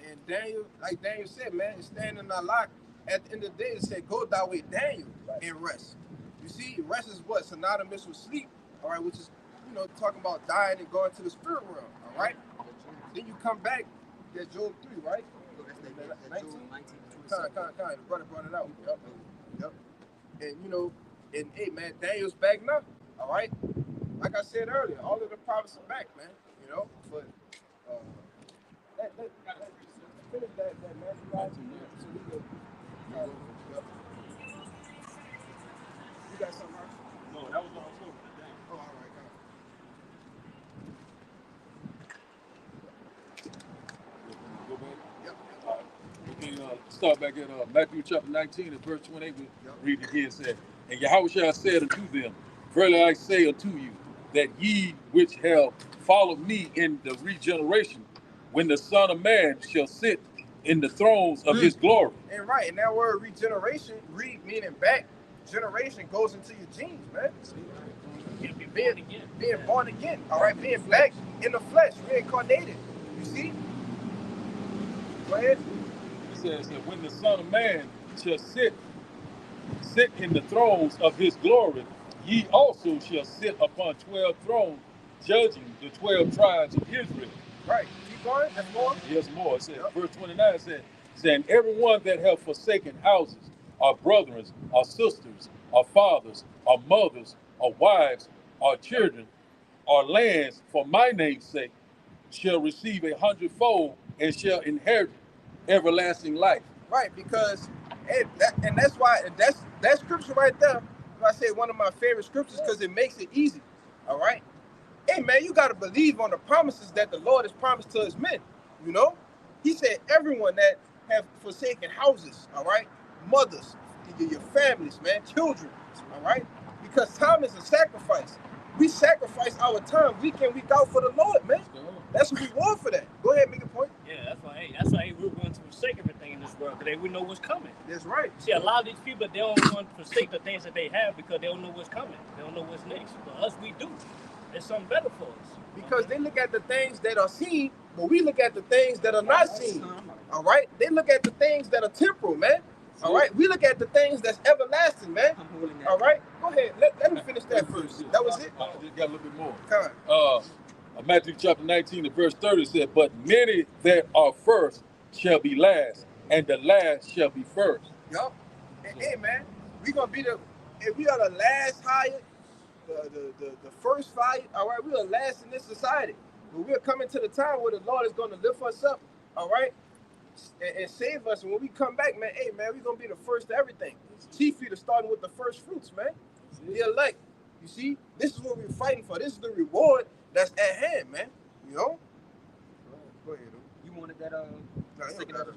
And Daniel, like Daniel said, man, it's standing in thy lot. At the end of the day, it said, go thy way, Daniel, and rest. You see, rest is what? Synonymous with sleep, all right, which is, talking about dying and going to the spirit realm, all right? Then you come back, there's Job 3, right? 19? The brother brought it out. Yep. And hey, man, Daniel's back now, all right? Like I said earlier, all of the prophets are back, man, but finish that Matthew 19, so we go. You got something, Mark? No, that was all over. Oh, all right, Go back. Yep. We can start back at Matthew chapter 19 and verse 28. We read it again. Said, and Yahushua said unto them, verily I say unto you, that ye which have followed me in the regeneration, when the Son of Man shall sit in the thrones of his glory. And right, and that word regeneration, meaning back, generation goes into your genes, man. Being born again, all right, being back in the flesh, reincarnated. You see? Go ahead. It says that when the Son of Man shall sit in the thrones of his glory, ye also shall sit upon 12 thrones, judging the 12 tribes of Israel. Right. Keep going. There's more. Yes, more. It says, verse 29 says, and everyone that have forsaken houses, or brethren, or sisters, or fathers, or mothers, or wives, or children, or lands for my name's sake, shall receive 100-fold and shall inherit everlasting life. Right, because that's why that scripture right there. I say one of my favorite scriptures because it makes it easy. All right. Hey man, you gotta believe on the promises that the Lord has promised to his men. He said everyone that have forsaken houses, all right, mothers, your families, man, children, all right, because time is a sacrifice. We sacrifice our time week in, week out for the Lord, man. That's what we want for that. Go ahead, make a point. Yeah, that's why we're going to forsake everything in this world, because we know what's coming. That's right. See, a lot of these people, they don't want to forsake the things that they have because they don't know what's coming. They don't know what's next. For us, we do. There's something better for us. Because they look at the things that are seen, but we look at the things that are not seen. All right? They look at the things that are temporal, man. All right? We look at the things that's everlasting, man. All right? Go ahead. Let me finish that first. That was it? Just got a little bit more. Come on. Matthew chapter 19 and verse 30 said, but many that are first shall be last, and the last shall be first. Yup. Hey, man, we are the last hired, the first fired, all right? We are last in this society. But we're coming to the time where the Lord is going to lift us up, all right? And save us. And when we come back, man, hey, man, we're going to be the first to everything. Chiefly to starting with the first fruits, man. The elect. You see, this is what we're fighting for. This is the reward that's at hand, man. Go ahead, You wanted that second other.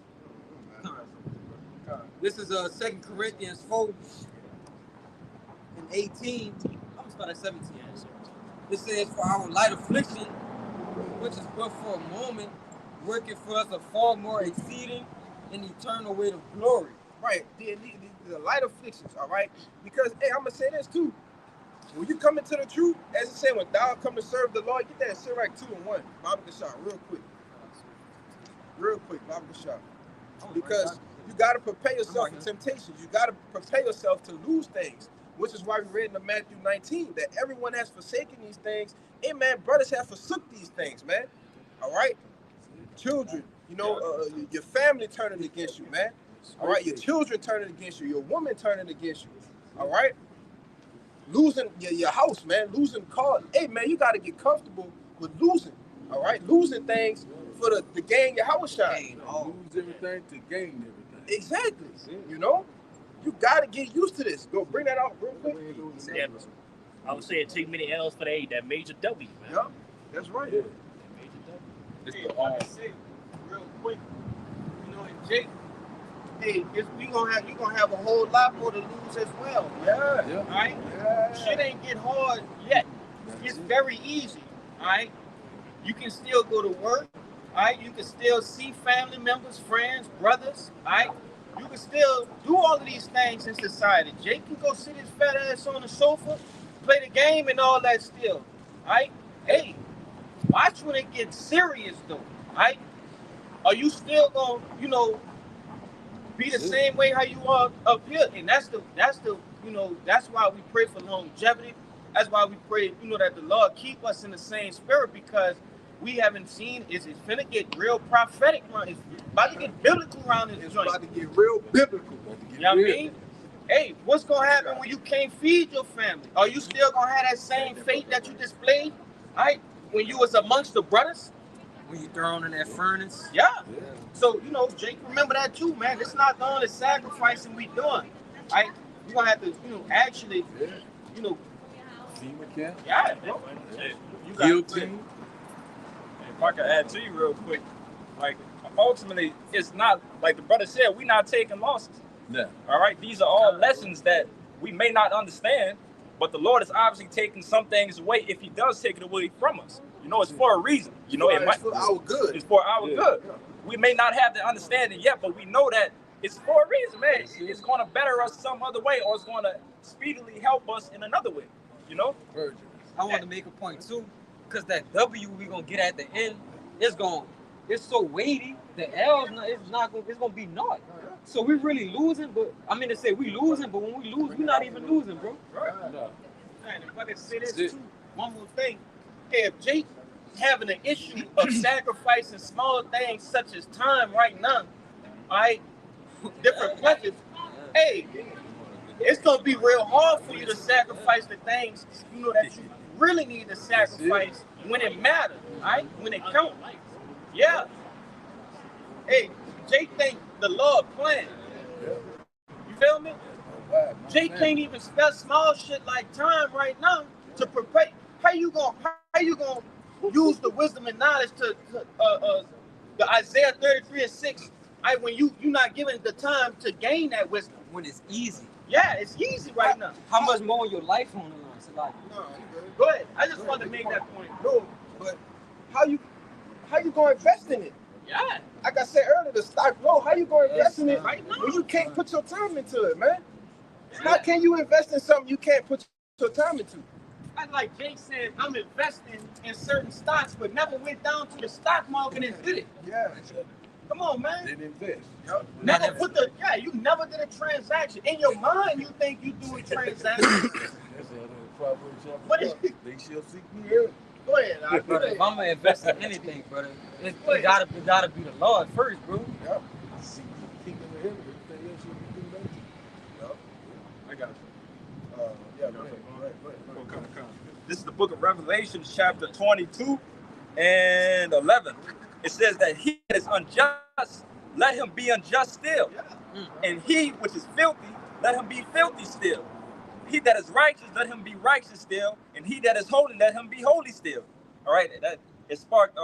This is 2 Corinthians 4 and 18. I'm gonna start at 17. It says, for our light affliction, which is but for a moment, working for us a far more exceeding and eternal weight of glory. Right, the light afflictions, all right? Because, hey, I'm gonna say this too. When you come into the truth, as it said, when thou come to serve the Lord, get that in Sirach 2 and 1, Baba Gashar, real quick, Baba Gashar. Because you got to prepare yourself for temptations. You got to prepare yourself to lose things, which is why we read in Matthew 19 that everyone has forsaken these things. Hey, man, brothers have forsook these things, man. All right? Children, your family turning against you, man. All right? Your children turning against you. Your woman turning against you. All right? Losing your house, man. Losing cars. Hey, man, you got to get comfortable with losing. All right? Losing things for the gain your house shot. Lose everything to gain everything. Exactly. You got to get used to this. Go bring that out real quick. Yeah, I would say it take many L's for that major W, man. Yeah, that's right. That major W. Hey, like I said, real quick, and Jake, hey, you're gonna have a whole lot more to lose as well. Yeah. All right? Yeah. Shit ain't get hard yet. It's very easy. All right? You can still go to work. All right? You can still see family members, friends, brothers. All right? You can still do all of these things in society. Jake can go sit his fat ass on the sofa play the game and all that still, right? Hey, watch when it gets serious though, right? Are you still gonna, be the same way how you are up here? And that's the, that's why we pray for longevity. That's why we pray, that the Lord keep us in the same spirit, because we haven't seen, it's finna get real prophetic around, it's about to get biblical around this joint. It's about to get real biblical. You know what I mean? Hey, what's gonna happen when you can't feed your family? Are you still gonna have that same faith that you displayed, right? When you was amongst the brothers? When you thrown in that furnace. Yeah. So, Jake, remember that too, man. It's not the only sacrificing we doing, right? You're gonna have to, actually, FEMA camp. yeah, bro. You Guilty. If I can add to you real quick, like ultimately, it's not like the brother said. We're not taking losses. Yeah. All right, these are all lessons that we may not understand, but the Lord is obviously taking some things away. If He does take it away from us, it's for a reason. It's for our good. It's for our good. We may not have the understanding yet, but we know that it's for a reason, man. It's going to better us some other way, or it's going to speedily help us in another way. I want to make a point too, because that W we gonna get at the end, it's so weighty. The L's it's gonna be naught. So we really losing, but I mean to say we losing, but when we lose, we're not even losing, bro. Right. No. Man, if I can say this too, one more thing. Hey, if Jake having an issue of sacrificing small things such as time right now, all right, different pleasures, hey, it's gonna be real hard for you to sacrifice the things that you really need to sacrifice when it matters, right? When it counts. Yeah. Hey, Jake think the Lord planned. You feel me? Jake can't even spell small shit like time right now to prepare. How you gonna use the wisdom and knowledge to the Isaiah 33:6? When you're not given the time to gain that wisdom. When it's easy. Yeah, it's easy right now. How much more in your life on the line? So like, no, go ahead. I just wanted to make that point. No, but how you gonna invest in it? Yeah. Like I said earlier, the stock low. How you gonna invest in it right now when you can't put your time into it, man? How can you invest in something you can't put your time into? Like Jake said, I'm investing in certain stocks, but never went down to the stock market and did it. Yeah. Come on, man. Didn't invest. Never you never did a transaction. In your mind, you think you do a transaction. That's Proverbs chapter 12. They shall seek me early. Go ahead, brother, if I'm gonna invest in anything, brother, it gotta be the Lord first, bro. Yeah. Seek the kingdom of heaven. Everything else will be given unto you. I got you. Yeah, go ahead. This is the book of Revelation, chapter 22 and 11. It says that he that is unjust, let him be unjust still. And he which is filthy, let him be filthy still. He that is righteous, let him be righteous still. And he that is holy, let him be holy still. All right, that it sparked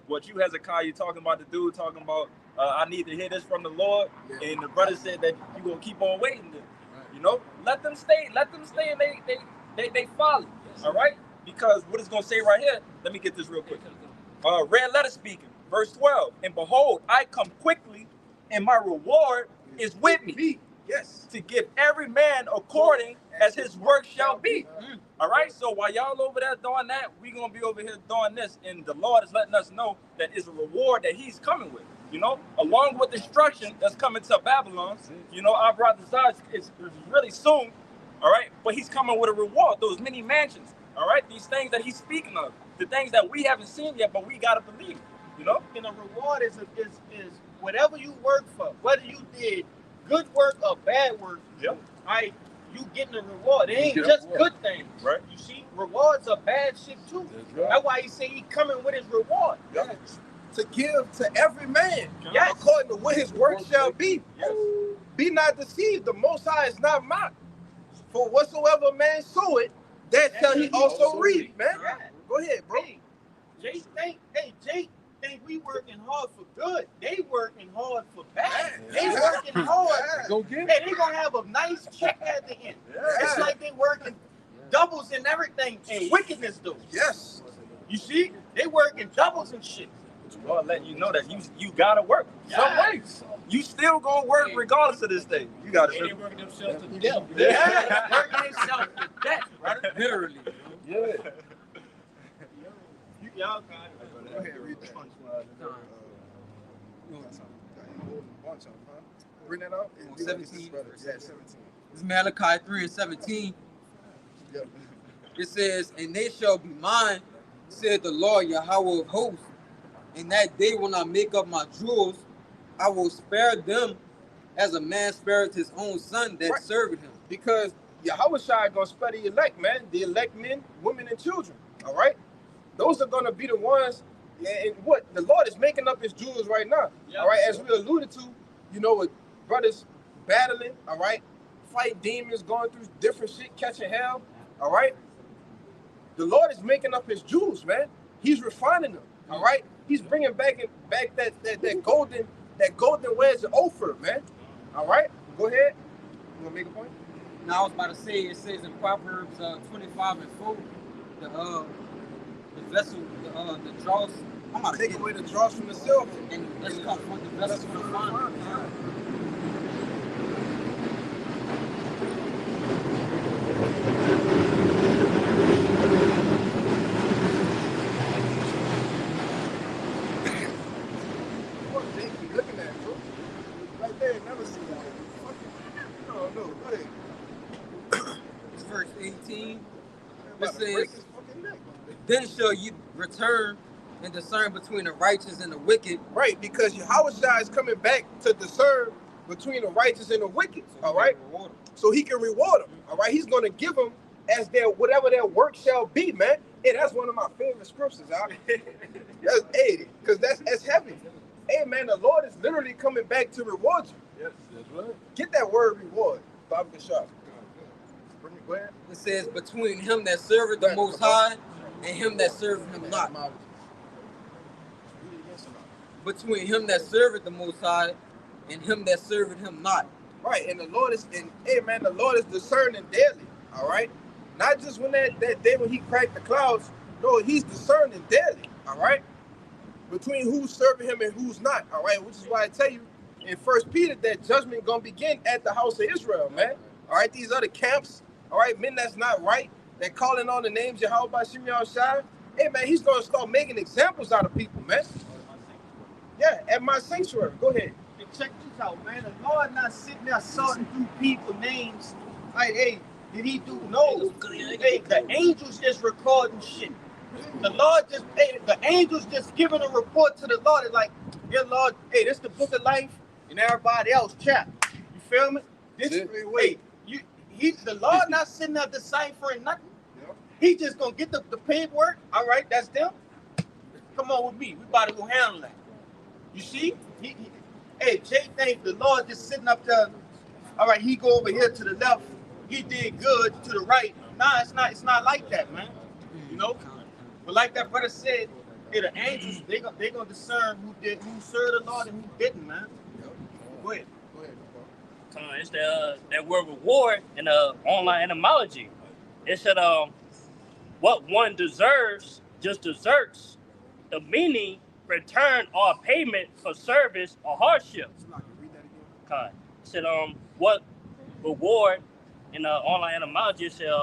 what you, Hezekiah, talking about, the dude talking about, I need to hear this from the Lord. And the brother said that you going to keep on waiting. Let them stay and they follow. All right? Because what it's going to say right here, let me get this real quick. Red letter speaking, verse 12. And behold, I come quickly, and my reward is with me. Yes. To give every man according as his work shall be. All right? So while y'all over there doing that, we're going to be over here doing this. And the Lord is letting us know that it's a reward that he's coming with. Along with destruction that's coming to Babylon. Our brother Zaj is really soon. All right? But he's coming with a reward, those many mansions. All right? These things that he's speaking of. The things that we haven't seen yet, but we got to believe. And a reward is whatever you work for, whether you did good work or bad work. Yep. Right? You getting a reward. It ain't just good things. Right. You see, rewards are bad shit too. That's why he say he coming with his reward. Yes. To give to every man according to what his work shall be. Yes. Be not deceived. The Most High is not mocked. For whatsoever man sow it, that shall he also reap, man. Yeah. Go ahead, bro. Jake think we working hard for good. They working hard for bad. They working hard. Go get it. Hey, they gonna have a nice check at the end. It's like they working doubles and everything and wickedness though. Yes. You see, they working doubles and shit. Lord letting you know that you gotta work some way. You still gonna work regardless of this thing. You gotta. They working themselves to death. Yeah, working themselves to death, brother. Literally. Yeah. Y'all got it. Go ahead, read that. Bring that up. 17. Yeah, 17. It's Malachi 3:17. Yep. It says, and they shall be mine, said the Lord Yahweh of hosts. And that day when I make up my jewels, I will spare them as a man spared his own son that Right. served him. Because Yahweh Shai gonna spare the elect, man. The elect men, women, and children. All right? Those are gonna be the ones, and what the Lord is making up his jewels right now. Yeah. All right, as we alluded to, you know, with brothers battling, all right, fight demons, going through different shit, catching hell, all right. The Lord is making up his jewels, man. He's refining them, all right. He's bringing back that golden wedge of Ophir, man. All right, go ahead. You wanna make a point? Now I was about to say, it says in Proverbs 25:4, the vessel, the dross, I'm about to Take get away the dross from the silver. and let's confront the vessel from the fire. What Jake be looking at, bro? Right there, never see that. No, go ahead. It's verse 18. About to says- break his fucking neck. Then shall you return and discern between the righteous and the wicked. Right, because Yahweh Shai is coming back to discern between the righteous and the wicked. All right, so he can reward them. All right, he's going to give them as their whatever their work shall be, man. Hey, that's one of my favorite scriptures, out. Because that's heavy. Hey, man, the Lord is literally coming back to reward you. Yes, that's right. Get that word reward, Bob Bishop. Bring me, go ahead. It says, between him that serveth the Most High and him that serveth him not. Between him that serveth the Most High and him that serveth him not. Right, and the Lord is, and hey, man, the Lord is discerning daily. All right, not just when that day when he cracked the clouds. No, he's discerning daily. All right, between who's serving him and who's not. All right, which is why I tell you in 1 Peter that judgment gonna begin at the house of Israel, man. All right, these other camps. All right, men that's not right. They're calling on the names of Yahweh Shem Shai. Hey, man, he's gonna start making examples out of people, man. Yeah, at my sanctuary. Go ahead. Hey, check this out, man. The Lord not sitting there sorting through people names. Like, hey, did he do? No. Hey, the angels just recording shit. The Lord just, hey, the angels just giving a report to the Lord. It's like, yeah, Lord, hey, this the book of life, and everybody else chap. You feel me? This, hey, the Lord not sitting there deciphering nothing. Yep. He just gonna get the paperwork. All right, that's them. Come on with me. We about to go handle that. You see? Hey, Jay thinks the Lord just sitting up there. All right, he go over here to the left. He did good to the right. Nah, it's not like that, man. You know? But like that brother said, hey, the angels, they gonna discern who served the Lord and who didn't, man. Go ahead. It's that word reward in the online etymology. It said, what one deserves just deserts. The meaning, return or payment for service or hardship. It said, what reward in the online etymology said,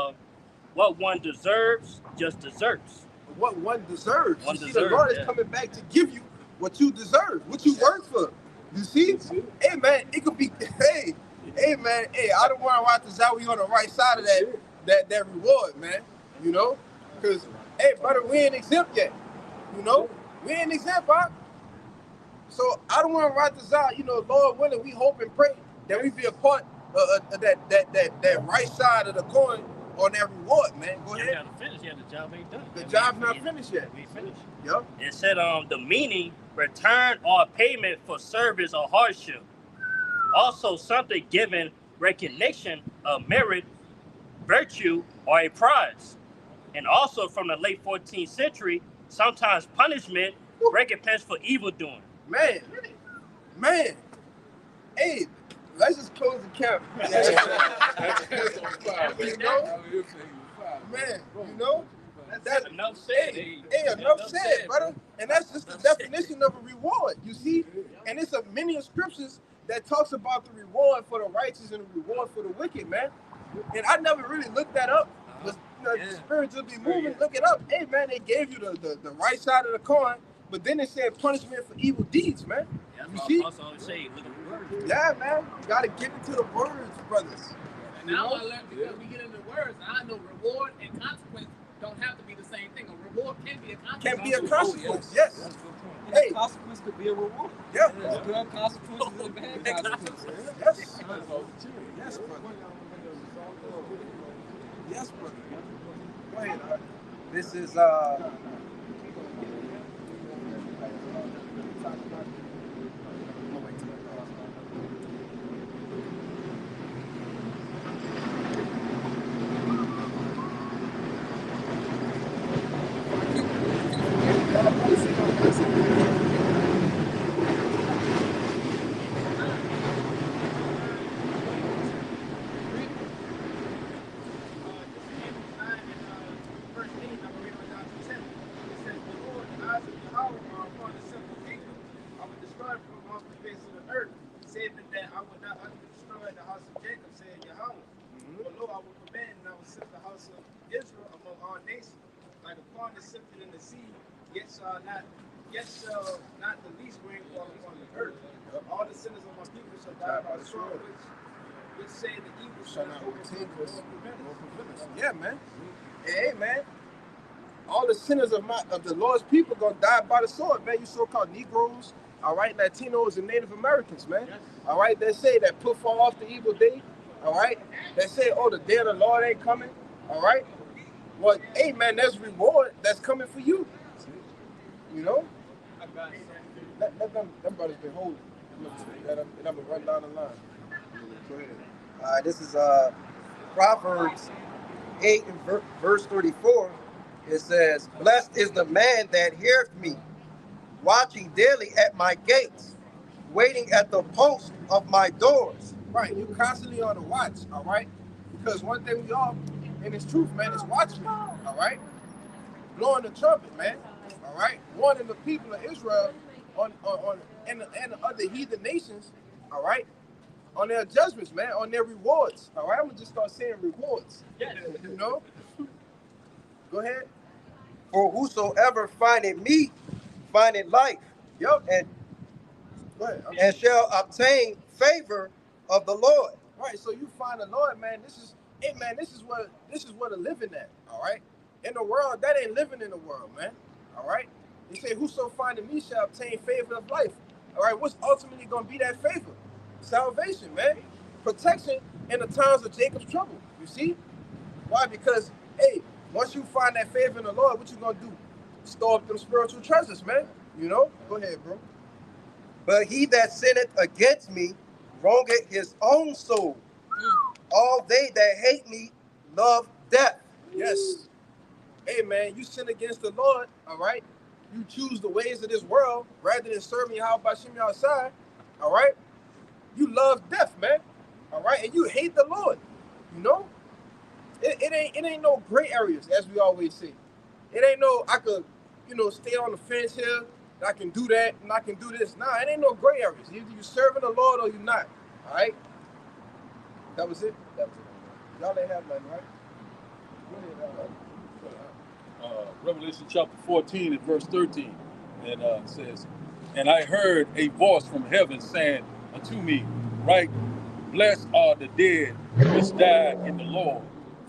what one deserves just deserts. What one deserves. One you see, deserves, the Lord is yeah. coming back to give you what you deserve, what you work for. You see? Hey, man, it could be, hey, man, hey, I don't want to watch the Zowie on the right side of that reward, man. You know? Because, hey, brother, we ain't exempt yet. You know? We ain't exempt, huh? So I don't want to ride the Zowie, you know, Lord willing, we hope and pray that we be a part of that right side of the coin on that reward, man. Go You ahead. gotta finish. Yeah, the job ain't done. The job's not finished yet. We finished. Yep. It said the meaning, return or payment for service or hardship. Also something given recognition of merit, virtue, or a prize. And also from the late 14th century, sometimes punishment, recompense for evildoing. Man. Hey, let's just close the camp. You know? Man, you know? That's enough said. Hey, enough said, brother. And that's just the definition scriptures that talks about the reward for the righteous and the reward for the wicked, man. And I never really looked that up. But the spirit just be moving. Look it up. Hey, man, they gave you the right side of the coin, but then they said punishment for evil deeds, man. You see? Say, look at the words. Yeah, man. You gotta get into the words, brothers. Now I learned because we get into words, and I know reward and consequence don't have to be the same thing. A reward can be a consequence. Can be a consequence, yes. Hey, consequence could be a reward. Yeah. There's good consequences and bad consequences. Yes. Yes, brother. Yes, brother. Go ahead. This is not the least rain fall upon the earth. All the sinners of my people shall die by the sword, which say the evil shall not overtake us. Yeah, man. Hey, man. All the sinners of the Lord's people gonna die by the sword, man. You so-called Negroes, all right, Latinos and Native Americans, man. All right, they say that put far off the evil day. All right, they say, oh, the day of the Lord ain't coming. All right. Well, hey, man, there's reward that's coming for you. You know? Let them brothers been holding. And I'm gonna run down the line. Go ahead. This is Proverbs 8 and verse 34. It says, "Blessed is the man that heareth me, watching daily at my gates, waiting at the post of my doors." Right, you constantly on the watch, all right? Because one thing we all, and it's truth, man, is watchmen, all right? Blowing the trumpet, man, all right? Warning the people of Israel and the other heathen nations, all right? On their judgments, man, on their rewards, all right? I'm gonna just start saying rewards, you know? Go ahead. "For whosoever findeth me, findeth life, Yep. and Go ahead. and shall obtain favor of the Lord." Right, so you find the Lord, man. This is what a living at, all right? In the world, that ain't living in the world, man. All right? He say, "Whoso findeth me shall obtain favor of life." All right, what's ultimately gonna be that favor? Salvation, man. Protection in the times of Jacob's trouble. You see? Why? Because, hey, once you find that favor in the Lord, what you gonna do? Store up them spiritual treasures, man. You know? Go ahead, bro. "But he that sinneth against me wrongeth his own soul. All they that hate me love death." Yes. Hey, man, you sin against the Lord, all right? You choose the ways of this world rather than serving Yahweh Shem outside, all right? You love death, man, all right? And you hate the Lord, you know? It ain't no gray areas, as we always say. It ain't no, I could, stay on the fence here, I can do that, and I can do this. Nah, it ain't no gray areas. Either you serving the Lord or you not, all right? That was it? That was it. Y'all ain't have nothing, right? Revelation chapter 14 and verse 13, and it says, "And I heard a voice from heaven saying unto me, Right, blessed are the dead which died in the Lord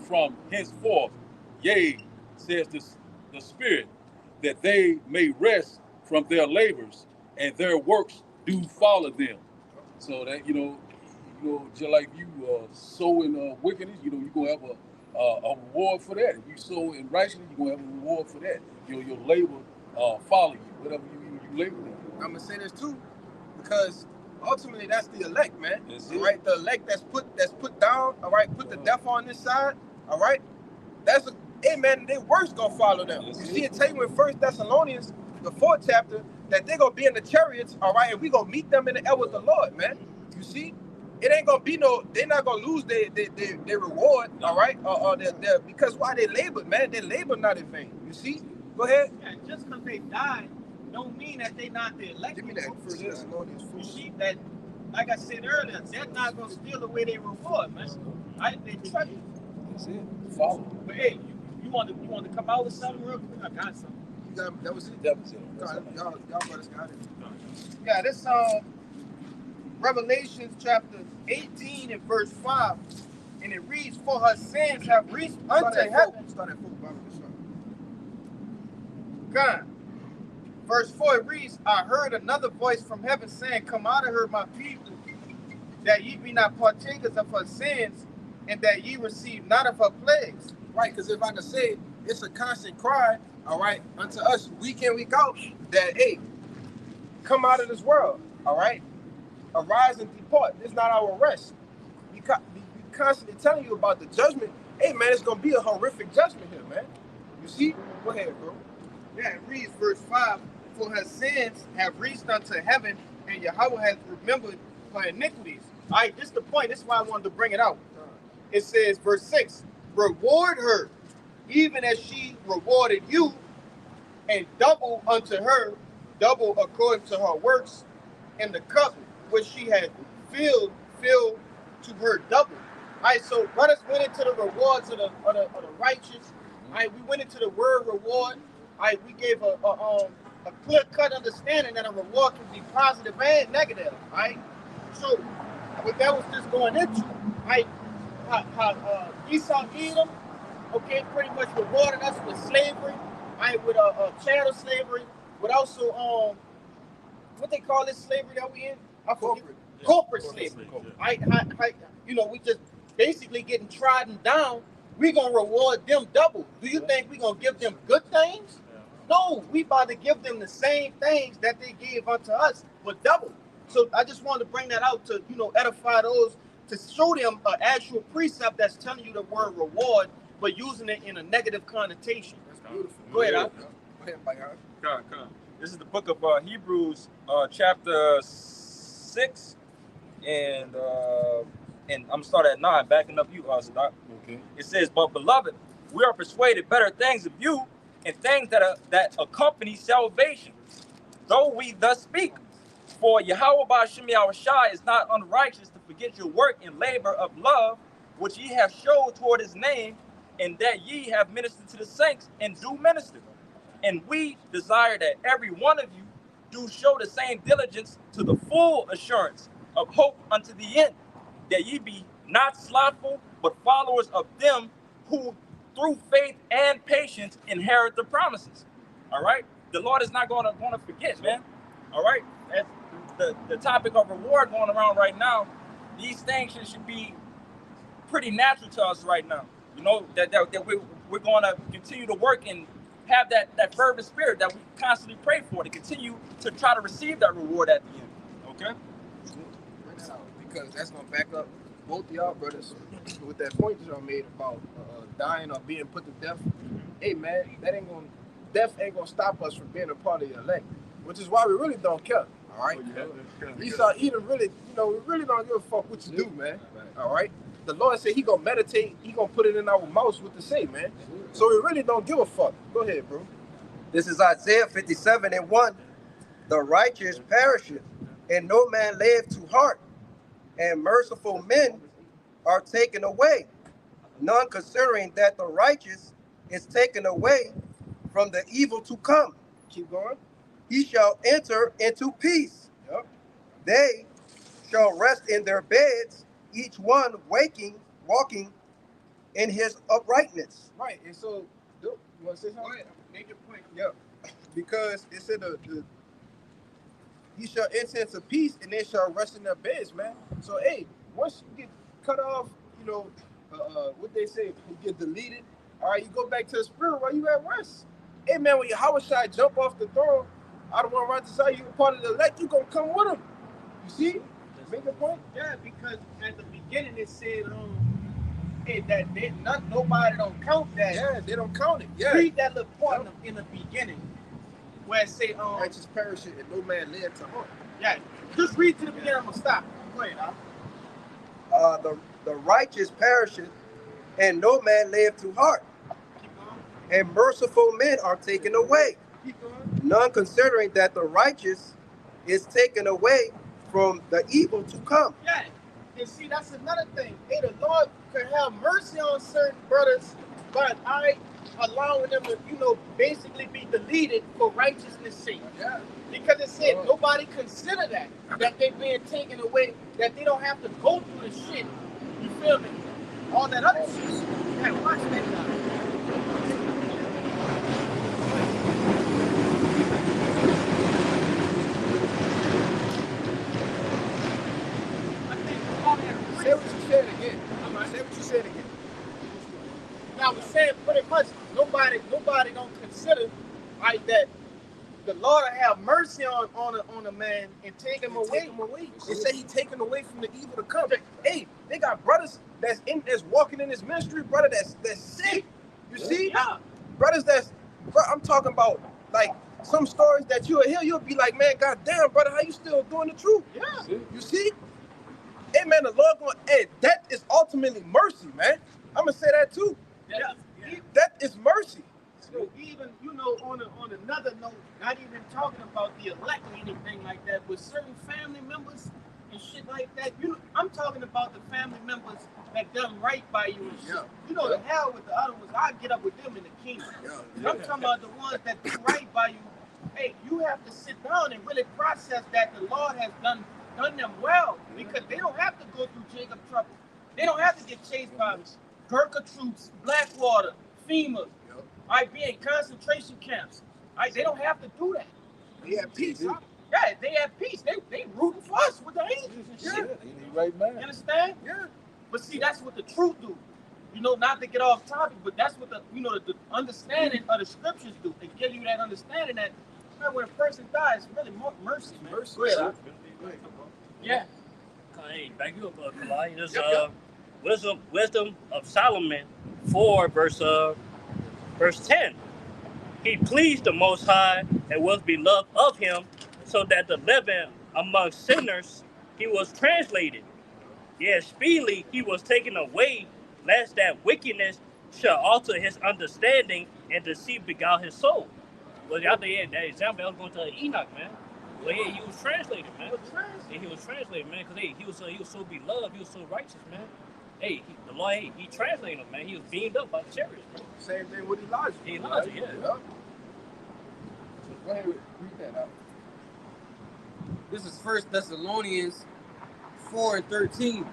from henceforth, yea, says the Spirit, that they may rest from their labors, and their works do follow them." So that just like you sow in wickedness, you're gonna have a reward for that. If you sow in righteousness, you're gonna have a reward for that. Your labor follow you, whatever you labor in. I'm gonna say this too, because ultimately that's the elect, man. That's all it. right, the elect that's put down, all right, put the death on this side, all right. Hey man, their works gonna follow them. That's You it. see it tell you in 1 Thessalonians, the 4th chapter, that they're gonna be in the chariots, all right, and we gonna meet them in the air with the Lord, man. You see? It ain't gonna be they're not gonna lose their reward, all right? Or their because why they labored, man. They labor not in vain. You see? Go ahead. Yeah, just because they died don't mean mean that they not the elect. Give me that First Thessalonians You 4. see that, like I said earlier, they're not gonna steal away their reward, man. They trust you. That's it. Follow. But hey, you want to come out with something real quick? I got something. That was it. That was it. Y'all brothers got it. Yeah, this Revelations chapter 18 and verse 5, and it reads, "For her sins have reached unto heaven." Start at 4, Bible. God. Verse 4 it reads, "I heard another voice from heaven saying, Come out of her, my people, that ye be not partakers of her sins, and that ye receive not of her plagues." Right, because if I can say, it's a constant cry, all right, unto us week in, week out, that, hey, come out of this world, all right? Arise and depart. This is not our rest. We constantly telling you about the judgment. Hey, man, it's going to be a horrific judgment here, man. You see? Go ahead, bro. Yeah, it reads verse 5, "For her sins have reached unto heaven, and Yahweh has remembered her iniquities." All right, this is the point. This is why I wanted to bring it out. It says, verse 6, "Reward her, even as she rewarded you, and double unto her, double according to her works, and the cup which she had filled to her double." All right, so brothers went into the rewards of the righteous. All right, we went into the word reward. All right, we gave a clear-cut understanding that a reward can be positive and negative. All right, so what that was just going into, all right, how Esau Edom, okay, pretty much rewarded us with slavery, all right, with chattel slavery, but also what they call this slavery that we in? Corporate slavery. We just basically getting trodden down. We gonna reward them double. Do you think we gonna give them good things? No, we about to give them the same things that they gave unto us, but double. So I just wanted to bring that out to edify those, to show them an actual precept that's telling you the word reward, but using it in a negative connotation. That's beautiful. Go ahead, Al. Go ahead, Bayan. Come. This is the book of Hebrews, chapter 6, and I'm starting at 9, backing up you, Sadat. Okay. It says, "But beloved, we are persuaded better things of you, and things that accompany salvation, though we thus speak. For Yahweh Ba'ashem Yahushua is not unrighteous to forget your work and labor of love, which ye have showed toward his name, and that ye have ministered to the saints and do minister. And we desire that every one of you do show the same diligence to the full assurance of hope unto the end, that ye be not slothful, but followers of them who through faith and patience inherit the promises." All right, the Lord is not going to forget, man. All right, that's the topic of reward going around right now. These things should be pretty natural to us right now. That we're going to continue to work and have that fervent spirit that we constantly pray for, to continue to try to receive that reward at the end. Okay. Bring that out, because that's gonna back up both of y'all brothers with that point that y'all made about dying or being put to death. Hey man, death ain't gonna stop us from being a part of the elect, which is why we really don't care. All right. Esau Edom really, we really don't give a fuck what you do, man. All right. The Lord said he gonna meditate, he gonna put it in our mouths what to say, man. So we really don't give a fuck. Go ahead, bro. This is Isaiah 57 and 1. "The righteous perisheth, and no man layeth to heart, and merciful men are taken away, none considering that the righteous is taken away from the evil to come. Keep going. He shall enter into peace. Yep. They shall rest in their beds, each one walking in his uprightness." Right, and so, you want to say something? Go ahead, make your point. Yeah, because it said he shall enter into peace, and they shall rest in their beds, man. So, hey, once you get cut off, what they say, you get deleted. All right, you go back to the spirit while you at rest. Hey, man, when Yahweh Shai jump off the throne, I don't want to right to say you a part of the elect, you gonna come with him. You see? Make a point. Yeah, because at the beginning it said that nobody don't count that. Yeah, they don't count it. Yeah. Read that little part in the beginning where it say righteous perisheth and no man led to harm. Yeah, just read to the beginning. I'm gonna stop. Go ahead, Al. The righteous perisheth, and no man layeth to heart, Keep going. and merciful men are taken away. Keep going. none considering that the righteous is taken away from the evil to come. Yeah. And see, that's another thing. Hey, the Lord can have mercy on certain brothers, but allowing them to, basically be deleted for righteousness' sake. Yeah. Because it said nobody consider that they being taken away, that they don't have to go through the shit. You feel me? All that other shit. Yeah, watch that now. Say what you said again. Say what you said again. Now, I was saying pretty much nobody don't consider like that. The Lord will have mercy on a man and take him away. They say he taken away from the evil to come. Hey, they got brothers that's walking in this ministry, brother that's sick. You see? Yeah. Brothers I'm talking about like some stories that you'll hear, you'll be like, man, goddamn, brother, how you still doing the truth? Yeah. You see? Hey man, the Lord that is ultimately mercy, man. I'm gonna say that too. Yeah. That is mercy. So even, on another note, not even talking about the elect or anything like that, but certain family members and shit like that, I'm talking about the family members that done right by you and shit. Yeah. The hell with the other ones, I get up with them in the kingdom. Yeah. I'm talking about the ones that do right by you. Hey, you have to sit down and really process that the Lord has done them well, because they don't have to go through Jacob trouble. They don't have to get chased by Gurkha troops, Blackwater, FEMA, be in concentration camps. They don't have to do that. They have peace, huh? Yeah, they have peace. They rooting for us with the angels and shit. Right, man. You understand? Yeah. But see, that's what the truth do. Not to get off topic, but that's what the understanding of the scriptures do. They give you that understanding that, man, when a person dies, it's really more mercy, man. Mercy. Go ahead. Yeah. Hey, back you up, Kalai. This wisdom of Solomon 4 verse 10. He pleased the Most High and was beloved of him, so that the living among sinners he was translated. Yet speedily he was taken away, lest that wickedness shall alter his understanding and deceit beguile his soul. Well, out there, that example, I was going to Enoch, man. Well, yeah, he was translated, man. Yeah, he was translated, man, because he was so beloved, he was so righteous, man. Hey, the Lord, he translated him, man. He was beamed up by the chariots, man. Same thing with Elijah. Elijah, yeah. So go ahead, read that out. This is 1 Thessalonians 4:13.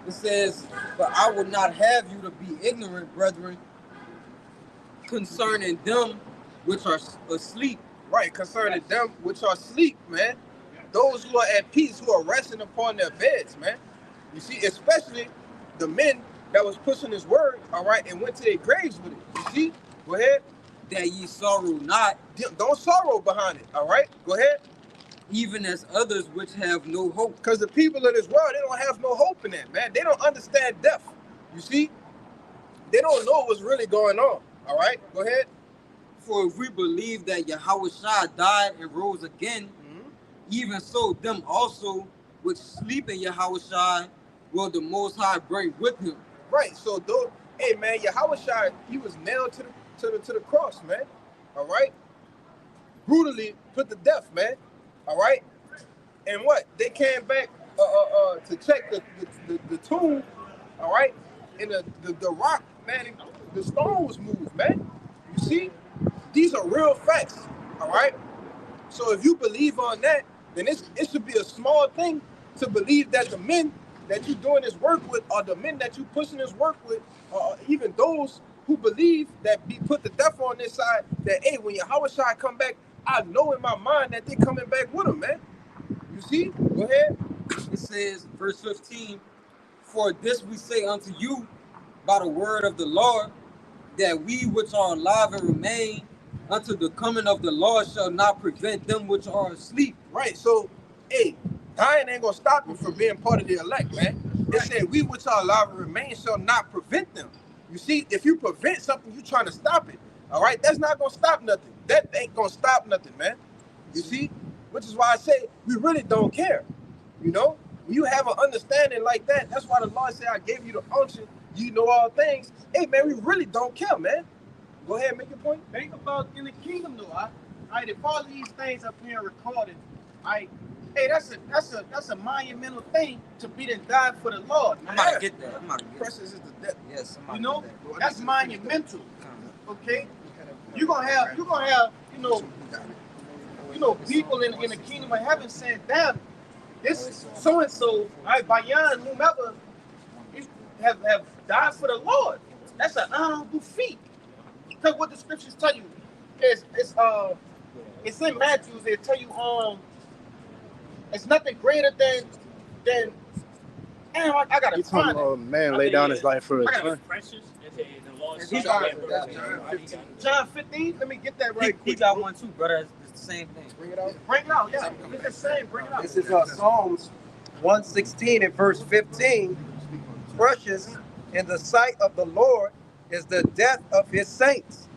It says, "But I would not have you to be ignorant, brethren, concerning them which are asleep." Right, concerning them which are asleep, man. Those who are at peace, who are resting upon their beds, man. You see, especially the men that was pushing his word, all right, and went to their graves with it. You see? Go ahead. That ye sorrow not, Don't sorrow behind it, all right? Go ahead. even as others which have no hope. Because the people of this world, they don't have no hope in that, man. They don't understand death. You see? They don't know what's really going on, all right? Go ahead. For if we believe that Yahushua died and rose again, even so them also which sleep in Yahushua will the Most High bring with him. Right, so though, hey man, Yahushua, he was nailed to the cross, man. All right? Brutally put to death, man. All right? And what? They came back to check the tomb, all right? And the rock, man, the stone was moved, man. You see? These are real facts, all right? So if you believe on that, then it should be a small thing to believe that the men that you're doing this work with, or the men that you pushing this work with, or even those who believe that be put to death on this side, that, hey, when Yahushua come back, I know in my mind that they coming back with him, man. You see? Go ahead. It says, verse 15, "For this we say unto you by the word of the Lord, that we which are alive and remain unto the coming of the Lord shall not prevent them which are asleep." Right, so, hey, dying ain't gonna stop you from being part of the elect, man. It said, we which are alive and remain shall not prevent them. You see, if you prevent something, you trying to stop it. All right, that's not gonna stop nothing. That ain't gonna stop nothing, man. You see, which is why I say we really don't care. You know, when you have an understanding like that, that's why the Lord said, I gave you the unction, you know all things. Hey, man, we really don't care, man. Go ahead, make your point. Think about in the kingdom, though. If all of these things are being recorded, hey, that's a monumental thing to be to die for the Lord. I'm about to get that. I'm about to get that. Precious is the death. Yes, You know, that's monumental. Okay, you're gonna have, people in the kingdom of heaven saying, "Damn, this so and so, Bayan, whomever, have died for the Lord." That's an honorable feat. Because what the scriptures tell you is it's in Matthew. They tell you it's nothing greater than damn, I gotta find it. Man lay down his life for his friend. John 15. Let me get that right. He got one too, brother. It's the same thing. Bring it out. Bring it out. Yeah, it's the same. Bring it out. This is Psalms 116 and verse 15. Precious in the sight of the Lord is the death of his saints.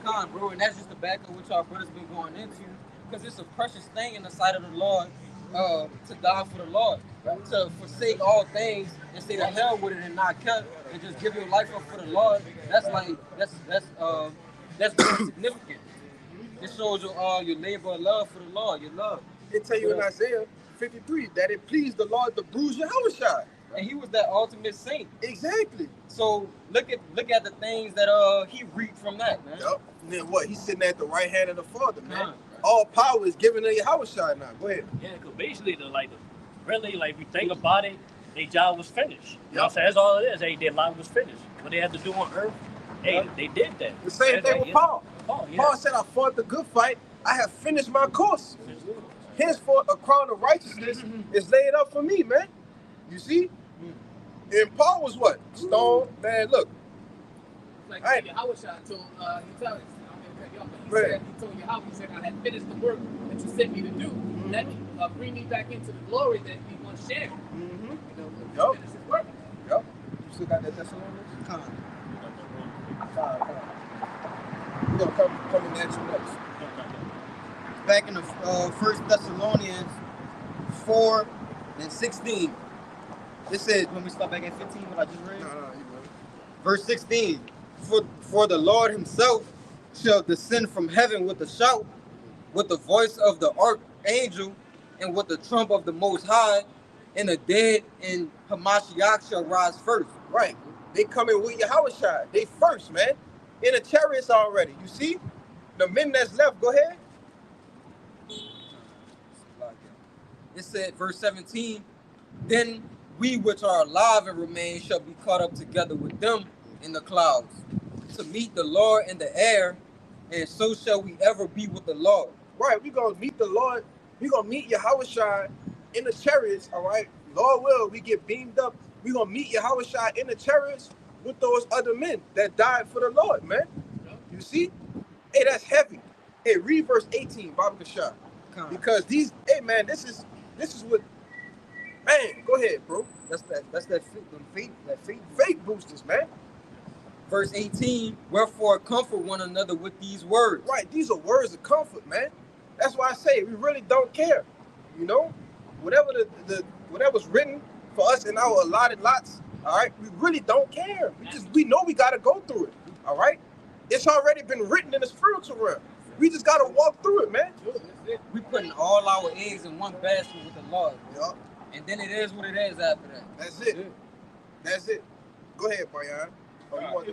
Come on, bro, and that's just the back of what y'all brothers been going into, because it's a precious thing in the sight of the Lord to die for the Lord, to forsake all things and say to hell with it and not cut and just give your life up for the Lord. That's very significant. It shows your labor of love for the Lord, your love. They tell you in Isaiah 53 that it pleased the Lord to bruise your Yahushua. And he was that ultimate saint. Exactly. So look at the things that he reaped from that, man. Yep. And then what? He's sitting at the right hand of the Father, man. All power is given to Yahushua now. Go ahead. Yeah, because basically, really, if you think about it, their job was finished. You know what I'm saying? That's all it is. Their life was finished. What they had to do on earth, they did that. The same thing with Paul. Paul said, I fought the good fight. I have finished my course. Henceforth, a crown of righteousness is laid up for me, man. You see? And Paul was what? Stone, man, look. Like Yahushua told, he told Yahweh, he said, I had finished the work that you sent me to do. Let me bring me back into the glory that we once shared. Finish his work. Yep. You still got that Thessalonians? Come. We're going to come in at you next. Back in the 1 Thessalonians 4 and 16. It says, when we start back at 15, what I just read? No, Verse 16. For the Lord himself shall descend from heaven with a shout, with the voice of the archangel, and with the trump of the Most High, and the dead in Hamashiach shall rise first. Right. They coming with Yahushua. They first, man. In the chariots already. You see? The men that's left, go ahead. It said, verse 17, then we which are alive and remain shall be caught up together with them in the clouds to meet the Lord in the air, and so shall we ever be with the Lord. Right, we're going to meet the Lord. We're going to meet Yahushua in the chariots, all right? Lord will, we get beamed up. We're going to meet Yahushua in the chariots with those other men that died for the Lord, man. You see? Hey, that's heavy. Hey, read verse 18, Baba Kashah. Because these, hey, man, this is what, man, go ahead, bro. That's that Faith boosters, man. Verse 18, wherefore comfort one another with these words. Right, these are words of comfort, man. That's why I say we really don't care. You know, whatever whatever's written for us in our allotted lots, all right, we really don't care. We know we gotta go through it. All right? It's already been written in the spiritual realm. We just gotta walk through it, man. We putting all our eggs in one basket with the Lord. Yep. And then it is what it is after that. That's it. That's it. Go ahead, Brian. Why would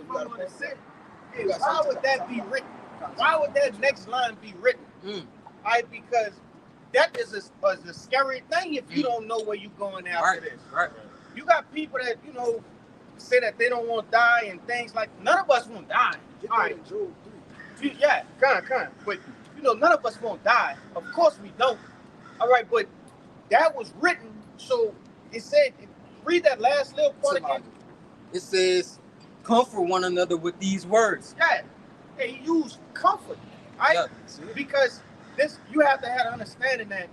that be written? Why would that next line be written? Because that is a scary thing if you don't know where you're going after this. Right. You got people that, say that they don't want to die and things like, none of us want to die. All right. Yeah, kind of. But, none of us won't die. Of course we don't. All right, but that was written, so it said, read that last little part again. It says, comfort one another with these words. Yeah, he used comfort, right? Yeah. Because this, you have to have an understanding that,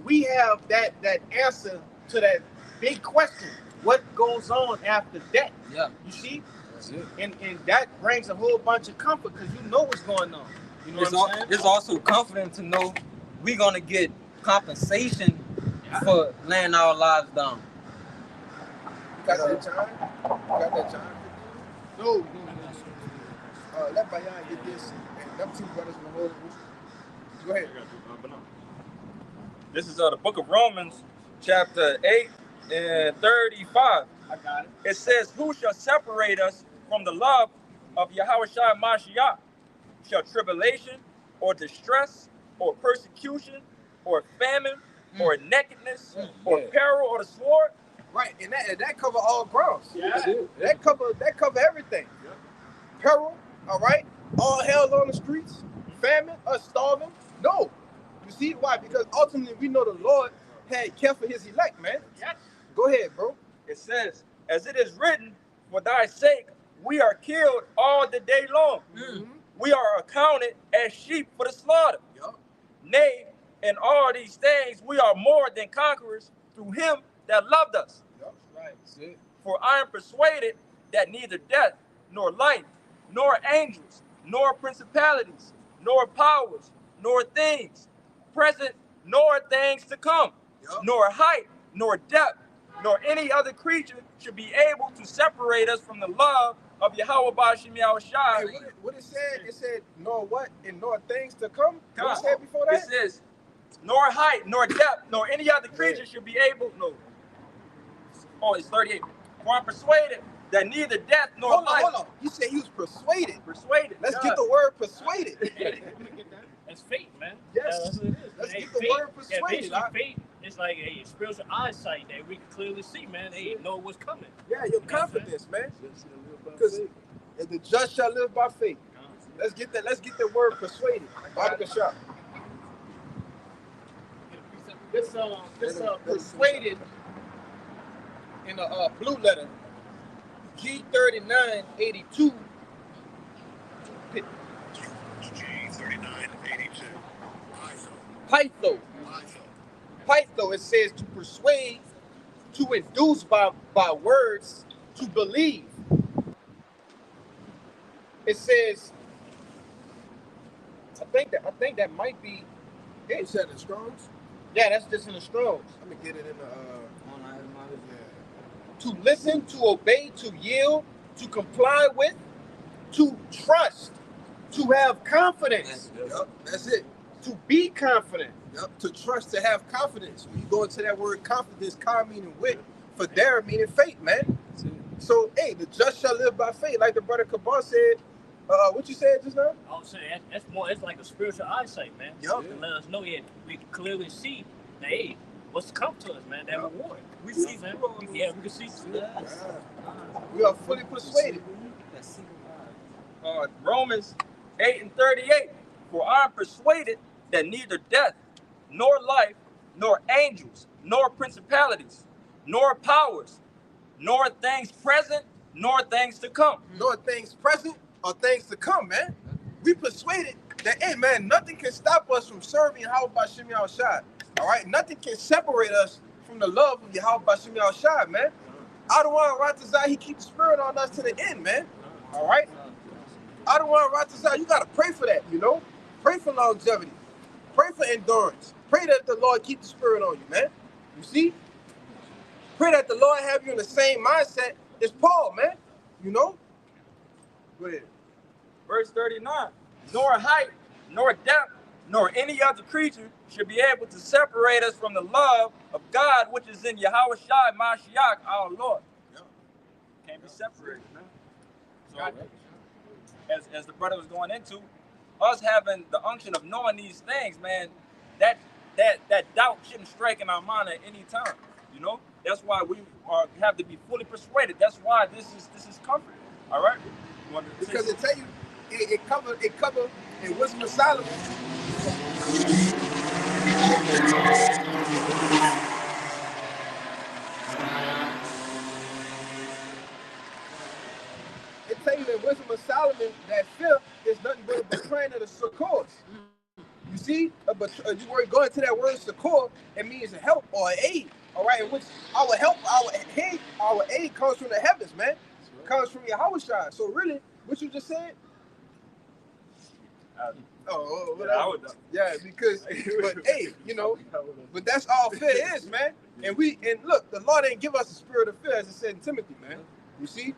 we have that answer to that big question: what goes on after death? Yeah, you see, that's it. And that brings a whole bunch of comfort because you know what's going on. You know what I'm saying? It's also comforting to know we're gonna get compensation for laying our lives down. You got that time? No. Let Bayan get this. And them two brothers will hold it. Go ahead. This is the book of Romans, chapter 8 and 35. I got it. It says, who shall separate us from the love of Yahushua Mashiach? Shall tribulation, or distress, or persecution, or famine, or nakedness, or peril, or the sword? Right, and that cover all grounds. Yeah. That cover everything. Yeah. Peril, all right? All hell on the streets, famine, us starving. No. You see why? Because ultimately we know the Lord had care for his elect, man. Yes. Go ahead, bro. It says, as it is written, for thy sake we are killed all the day long. Mm-hmm. We are accounted as sheep for the slaughter. Yep. Nay, in all these things we are more than conquerors through him that loved us. Yep. Right. That's it. For I am persuaded that neither death, nor life, nor angels, nor principalities, nor powers, nor things present, nor things to come, nor height, nor depth, nor any other creature should be able to separate us from the love of Yahweh Bashim Yahushua. Hey, what it said, nor what, and nor things to come. What it said before that? It says, nor height, nor depth, nor any other creature should be able, no. Oh, it's 38. For I'm persuaded that neither death nor life. Hold on. He said he was persuaded. Persuaded. Let's get the word persuaded. That's faith, man. Yes. That's what it is. Let's Hey, get the faith, word persuaded. basically, faith is like a spiritual eyesight that we can clearly see, man. They know what's coming. Yeah, your confidence, man. Because the just shall live by faith. Let's get that word persuaded. Bible shop. This persuaded in the blue letter, G3982. Pytho, it says to persuade, to induce by words, to believe. It says, I think that might be it. You said the Strong's? Yeah, that's just in the Strong's. Let me get it in the To listen, to obey, to yield, to comply with, to trust, to have confidence. Yep, that's it. To be confident. Yep, to trust, to have confidence. When you go into that word confidence, car meaning with, for there meaning faith, man. So, hey, the just shall live by faith, like the brother Kabar said. What you said just now? I was saying that's more. It's like a spiritual eyesight, man. Yup. To let us know we can clearly see that hey, what's come to us, man. That reward. We see, man. We can see. We are fully persuaded. Romans 8 and 38. For I am persuaded that neither death, nor life, nor angels, nor principalities, nor powers, nor things present, nor things to come. Nor things present or things to come, man. We persuaded that, hey, man, nothing can stop us from serving Yahweh Bashim Yahushua. All right? Nothing can separate us from the love of Yahweh Bashim Yahushua, man. Adawan Ratazai, he keeps the spirit on us to the end, man. All right? Adawan Ratazai, you got to pray for that, you know? Pray for longevity. Pray for endurance. Pray that the Lord keep the spirit on you, man. You see? Pray that the Lord have you in the same mindset as Paul, man. You know? Go ahead. Verse 39. Nor height, nor depth, nor any other creature should be able to separate us from the love of God which is in Yahushua Mashiach, our Lord. Can't be separated, man. So, as the brother was going into, us having the unction of knowing these things, man, that doubt shouldn't strike in our mind at any time. You know, that's why we have to be fully persuaded. That's why this is comfort. All right. Because it tell you, it cover in Wisdom of Solomon. It tell you in Wisdom of Solomon that fear is nothing but a betraying of the succors. You see, you were going to that word succor, it means a help or an aid. All right, in which our help, our aid comes from the heavens, man. Comes from Yahushua. So really, what you just said? Whatever. Yeah, because, but hey, you know, but that's all fear is, man. And look, the Lord didn't give us a spirit of fear, as it said in Timothy, man. You see?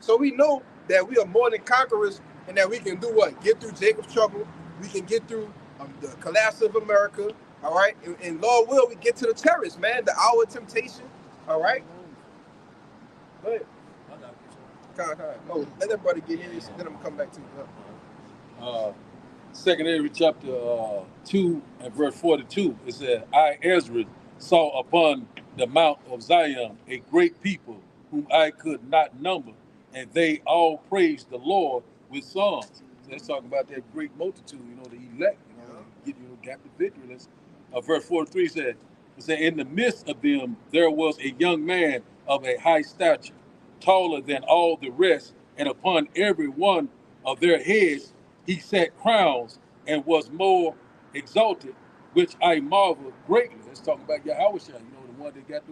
So we know that we are more than conquerors, and that we can do what? Get through Jacob's trouble. We can get through the collapse of America. All right, and Lord will, we get to the terrorists, man. The hour of temptation. All right. Go ahead. Oh, let everybody get in this, then I'm gonna come back to you. Second Ezra chapter 2 and verse 42. It said, I, Ezra, saw upon the mount of Zion a great people whom I could not number, and they all praised the Lord with songs. So let's talk about that great multitude, the elect, got the victory. Let's, verse 43 said, in the midst of them there was a young man of a high stature, taller than all the rest, and upon every one of their heads he set crowns and was more exalted, which I marvel greatly. Let's talk about Yahushua, the one that got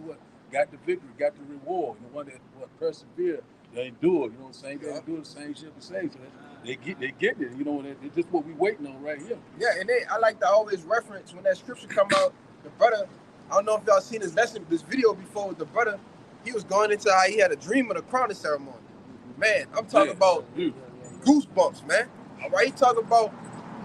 the victory, got the reward, the one that persevered, they endured, They endure the same shit the same. So they get it, it's just what we waiting on right here. Yeah, and I like to always reference when that scripture come out, the brother, I don't know if y'all seen this video before with the brother, he was going into how he had a dream of the crowning ceremony. Man, I'm talking about goosebumps, man. All right, he talking about,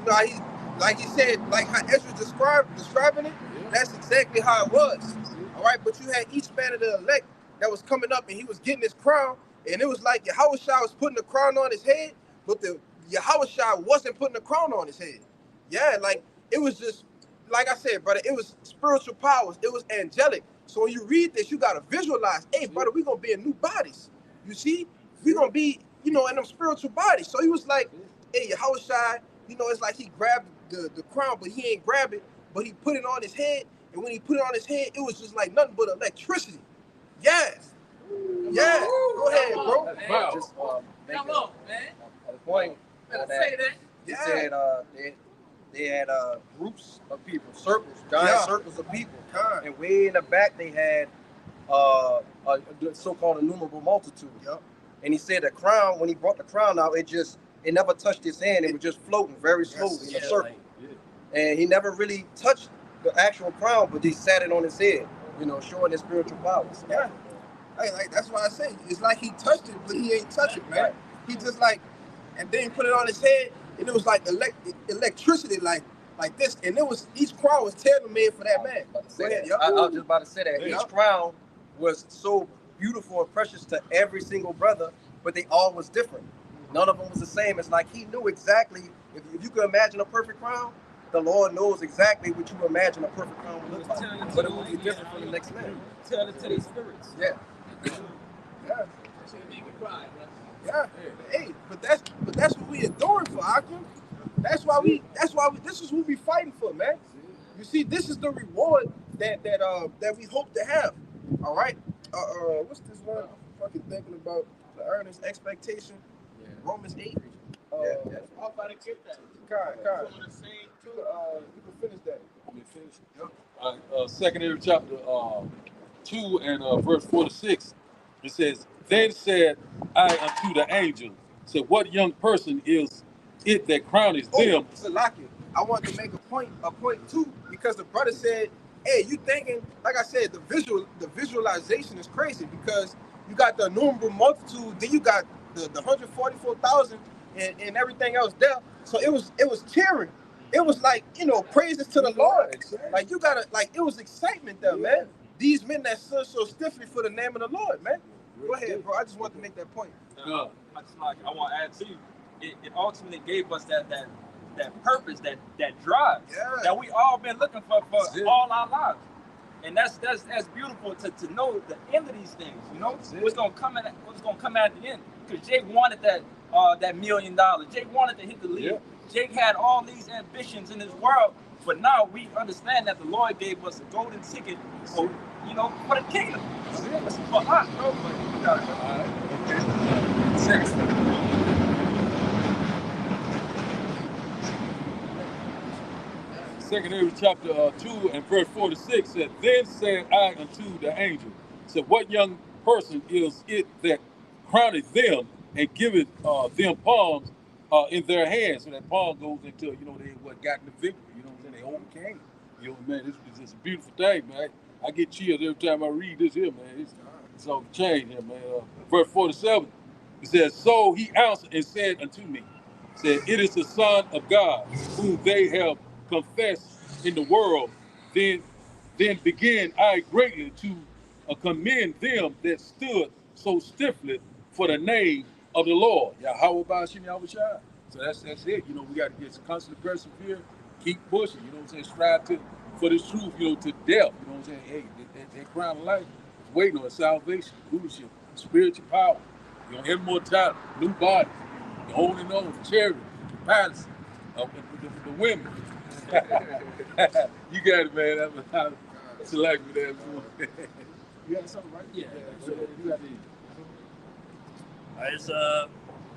how he, like he said, like how Ezra describing it, that's exactly how it was. All right, but you had each man of the elect that was coming up and he was getting his crown, and it was like Yahushua was putting the crown on his head, but the Yahushua wasn't putting the crown on his head. Yeah, like it was just, like I said, brother, it was spiritual powers. It was angelic. So when you read this, you got to visualize, hey, brother, we're going to be in new bodies. You see? We're going to be, in them spiritual bodies. So he was like, hey, Yahushua, it's like he grabbed the crown, but he ain't grab it, but he put it on his head. And when he put it on his head, it was just like nothing but electricity. Yes. Yes. Go ahead, bro. Just Come on, man. A point Better on say that. He said they had groups of people, circles, giant circles of people. And way in the back, they had a so-called innumerable multitude. And he said the crown, when he brought the crown out, it never touched his hand. It was just floating very slowly in a circle. And he never really touched the actual crown, but he sat it on his head, showing his spiritual powers. Yeah. Like that's why I say it's like he touched it, but he ain't touch it, man. He just and then he put it on his head, and it was like electricity, like this, and it was each crown was tailor-made for that man. I was just about to say that each crown was so beautiful and precious to every single brother, but they all was different. None of them was the same. It's like he knew exactly, if you could imagine a perfect crown, the Lord knows exactly what you imagine a perfect crown would look like, but it will be different from the next man. Tell it to these spirits. Yeah. Yeah. Hey, but that's what we adoring for, Akim. That's why this is what we fighting for, man. You see, this is the reward that we hope to have. All right. What's this one? I'm fucking thinking about the earnest expectation. Romans 8. I'm about to get that. Kai. You can finish that. Let me finish. Yep. Second Ezra chapter 2 and verse 46. It says, then said I unto the angel, said, what young person is it that crowneth them? Salaki, I want to make a point too, because the brother said, hey, you thinking, like I said, the visualization is crazy, because you got the innumerable multitude, then you got the 144,000 and everything else there. So it was cheering. It was like, praises to the Lord. Like you gotta, like it was excitement there, man. These men that stood so stiffly for the name of the Lord, man. Go ahead, bro. I just want to make that point. I want to add to you. It ultimately gave us that purpose, that drive that we all been looking for all our lives. And that's beautiful to know the end of these things. What's gonna come at the end. Because Jake wanted that $1 million. Jake wanted to hit the league. Jake had all these ambitions in this world, but now we understand that the Lord gave us a golden ticket for the kingdom. It's for us, bro. But you got it. Okay. Second Ezra chapter 2 and verse 46 said, then said I unto the angel, said, what young person is it that crowneth them and giveth them palms in their hands? So that palm goes into, they got the victory, they overcame. Man, this is just a beautiful thing, man. I get chills every time I read this here, man. It's all change here, man. Verse 47, It says, so he answered and said unto me, said, it is the Son of God, whom they have confessed in the world. Then began I greatly to commend them that stood so stiffly for the name of the Lord. Yahweh Ba'ashim Yahushua. So that's it. You know, we got to get constant persevere, keep pushing, you know what I'm saying? Strive for this truth, you know, to death. You know what I'm saying? Hey, that crown of life is waiting on salvation, rulership, spiritual power, you know, immortality, new bodies, the holding on, charity, palace, the women. You got it, man. That's like me there. You got something, right? Yeah. So you got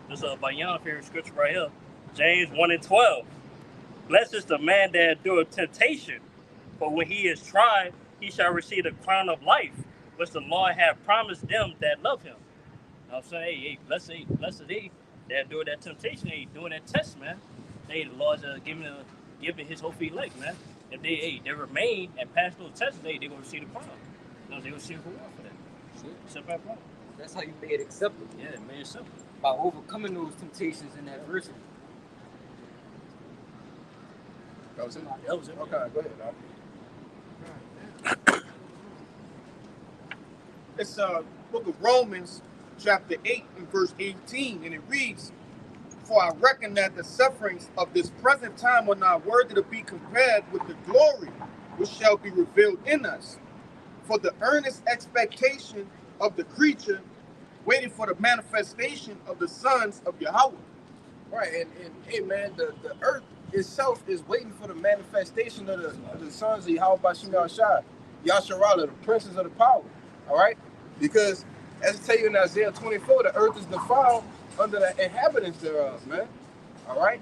This is my young favorite scripture right here. James 1:12. Blessed is the man that endureth temptation, for when he is tried, he shall receive the crown of life, which the Lord hath promised them that love him. You know what I'm saying? Hey, blessed they that endure that temptation, they doing that test, man. Hey, the Lord's giving his whole elect, man. If they remain and pass those tests, they're gonna receive the crown. You know, they're gonna receive the reward for that. Simple as that. That's how you made it acceptable. Yeah, man, it's simple. By overcoming those temptations and adversity. That was it? That was it. Okay, go ahead. It's book of Romans, chapter 8 and verse 18, and it reads, for I reckon that the sufferings of this present time are not worthy to be compared with the glory which shall be revealed in us. For the earnest expectation of the creature waiting for the manifestation of the sons of Yahweh. Right, and hey man, the earth itself is waiting for the manifestation of the sons of Yahweh Ba'ashim Yahushua, Yasharallah, the princes of the power. All right? Because as I tell you in Isaiah 24, the earth is defiled under the inhabitants thereof, man. All right?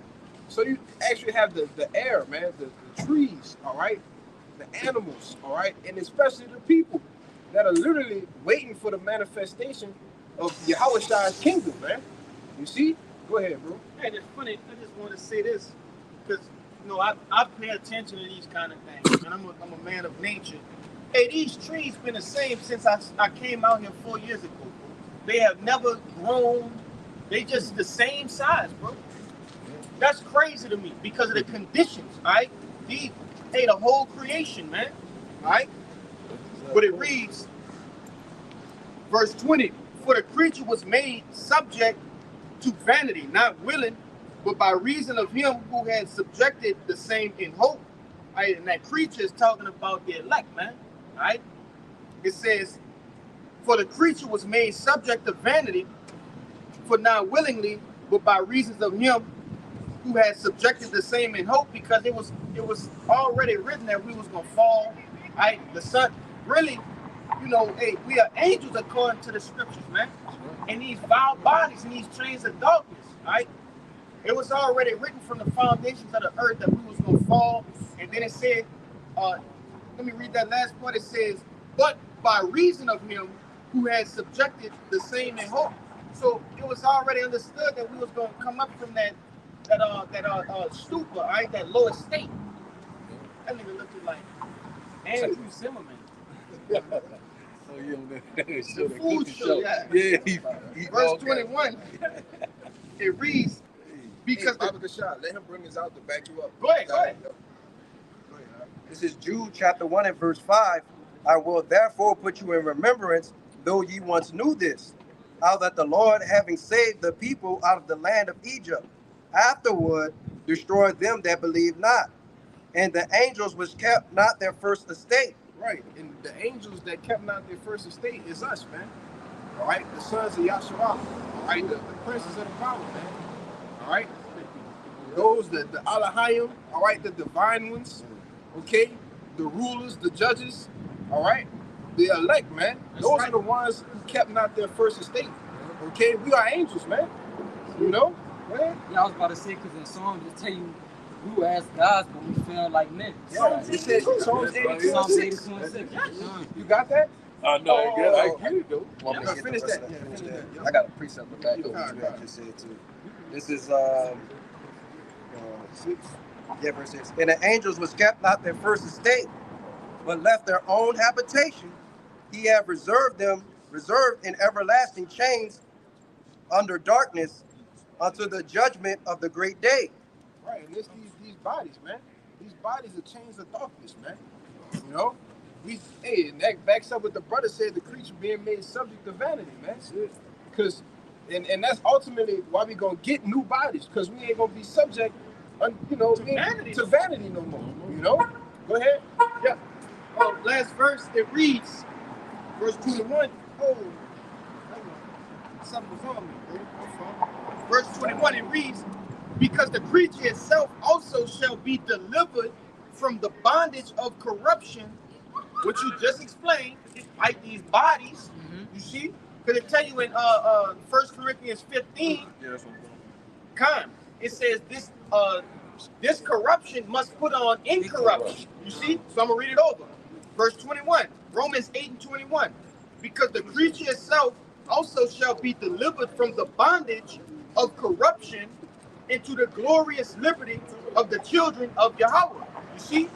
So you actually have the air, man, the trees, all right? The animals, all right? And especially the people that are literally waiting for the manifestation of Yahweh's kingdom, man. You see? Go ahead, bro. Hey, it's funny. I just want to say this because, you know, I pay attention to these kind of things, and I'm a man of nature. Hey, these trees been the same since I came out here 4 years ago, bro. They have never grown. They just the same size, bro. That's crazy to me because of the conditions, all right? These, hey, the whole creation, man, all right? But it reads, verse 20, for the creature was made subject to vanity, not willing, but by reason of him who had subjected the same in hope. Right? And that creature is talking about the elect, man. Right? It says, for the creature was made subject to vanity, for not willingly, but by reasons of him who had subjected the same in hope, because it was already written that we was gonna fall. Right? The sun, really, you know, hey, we are angels according to the scriptures, man. And these vile bodies and these chains of darkness, right? It was already written from the foundations of the earth that we was gonna fall. And then it said, let me read that last part. It says, but by reason of him who had subjected the same in hope. So it was already understood that we was gonna come up from that stupor, right? That lower state. That nigga looked like Andrew Zimmerman. Oh, yeah, the food show, yeah. Verse 21, it reads, because hey, Baba Kashad, let him bring this out to back you up. Go ahead. This is Jude chapter 1 and verse 5. I will therefore put you in remembrance, though ye once knew this, how that the Lord, having saved the people out of the land of Egypt, afterward destroyed them that believed not, and the angels which kept not their first estate. Right, and the angels that kept not their first estate is us, man. All right, the sons of Yahshua. All right, the princes of the power, man. All right, those the Alahayim. All right, the divine ones. Okay, the rulers, the judges. All right, the elect, man. Those are the ones who kept not their first estate. Okay, we are angels, man. You know. Yeah, I was about to say, because in Psalms it tell you we were as gods, but we feel like men. Yeah, it says Psalms 82:6. You got that? No, I get it though. Well, Yeah, finish that. I got a precept to back up what you just said too. This is 6. Yeah, verse 6. And the angels which kept not their first estate, but left their own habitation, he have reserved in everlasting chains under darkness unto the judgment of the great day. Right, and it's these bodies, man. These bodies are chains of darkness, man. You know? And that backs up what the brother said, the creature being made subject to vanity, man. Because, and that's ultimately why we gonna get new bodies, because we ain't gonna be subject, to vanity no more. You know? Go ahead. Yeah. Last verse, it reads, verse 21. Oh, something was on me, bro. Verse 21, it reads, because the creature itself also shall be delivered from the bondage of corruption, which you just explained, like these bodies, you see? Because it tell you in 1 Corinthians 15, it says this corruption must put on incorruption. You see? So I'm going to read it over. Verse 21, Romans 8:21. Because the creature itself also shall be delivered from the bondage of corruption into the glorious liberty of the children of Yahweh. You see?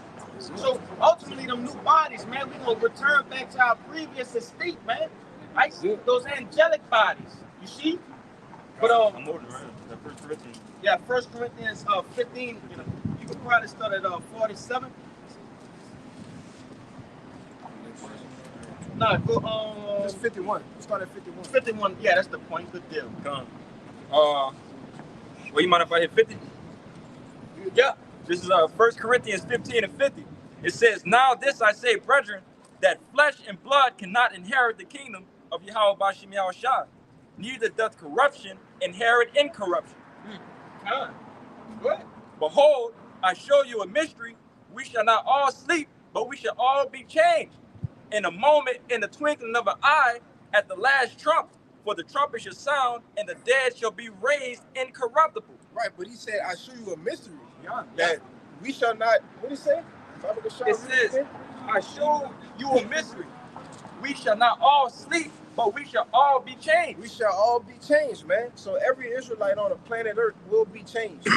So ultimately, them new bodies, man, we're going to return back to our previous estate, man. Right? Those angelic bodies. You see? But I'm more than right. That 1 Corinthians. Yeah, 1 Corinthians 15. You can probably start at 47. No, go It's 51. Start at 51. 51. Yeah, that's the point. Good deal. Come. Well, you mind if I hit 50? Yeah. This is 1 Corinthians 15 and 50. It says, now this I say, brethren, that flesh and blood cannot inherit the kingdom of Yahweh Bashim Yahushua. Neither doth corruption inherit incorruption. Good. Behold, I show you a mystery. We shall not all sleep, but we shall all be changed. In a moment, in the twinkling of an eye, at the last trump. For the trumpet shall sound, and the dead shall be raised incorruptible. Right, but he said, I show you a mystery. That we shall not, what did he say? It says, I show you a mystery. We shall not all sleep, but we shall all be changed. We shall all be changed, man. So every Israelite on the planet Earth will be changed.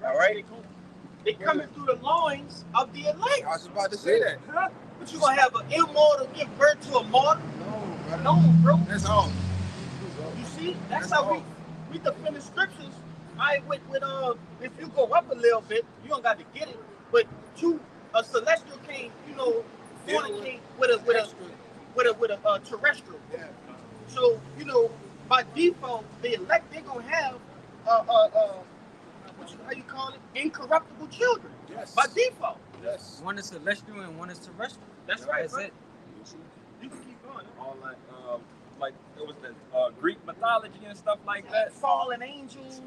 All right? They coming through the loins of the elect. I was about to say that. Huh? But you gonna have an immortal give birth to a mortal? No, brother. No, bro. That's all. You see, that's how we defend the scriptures. With if you go up a little bit, you don't got to get it. But a celestial king, fornicate with a terrestrial. Yeah. So by default, the elect they're gonna have how you call it, incorruptible children. Yes. By default. Yes. One is celestial and one is terrestrial. That's right. That's it. You can keep going. All like it was the Greek mythology and stuff like that. Fallen angels,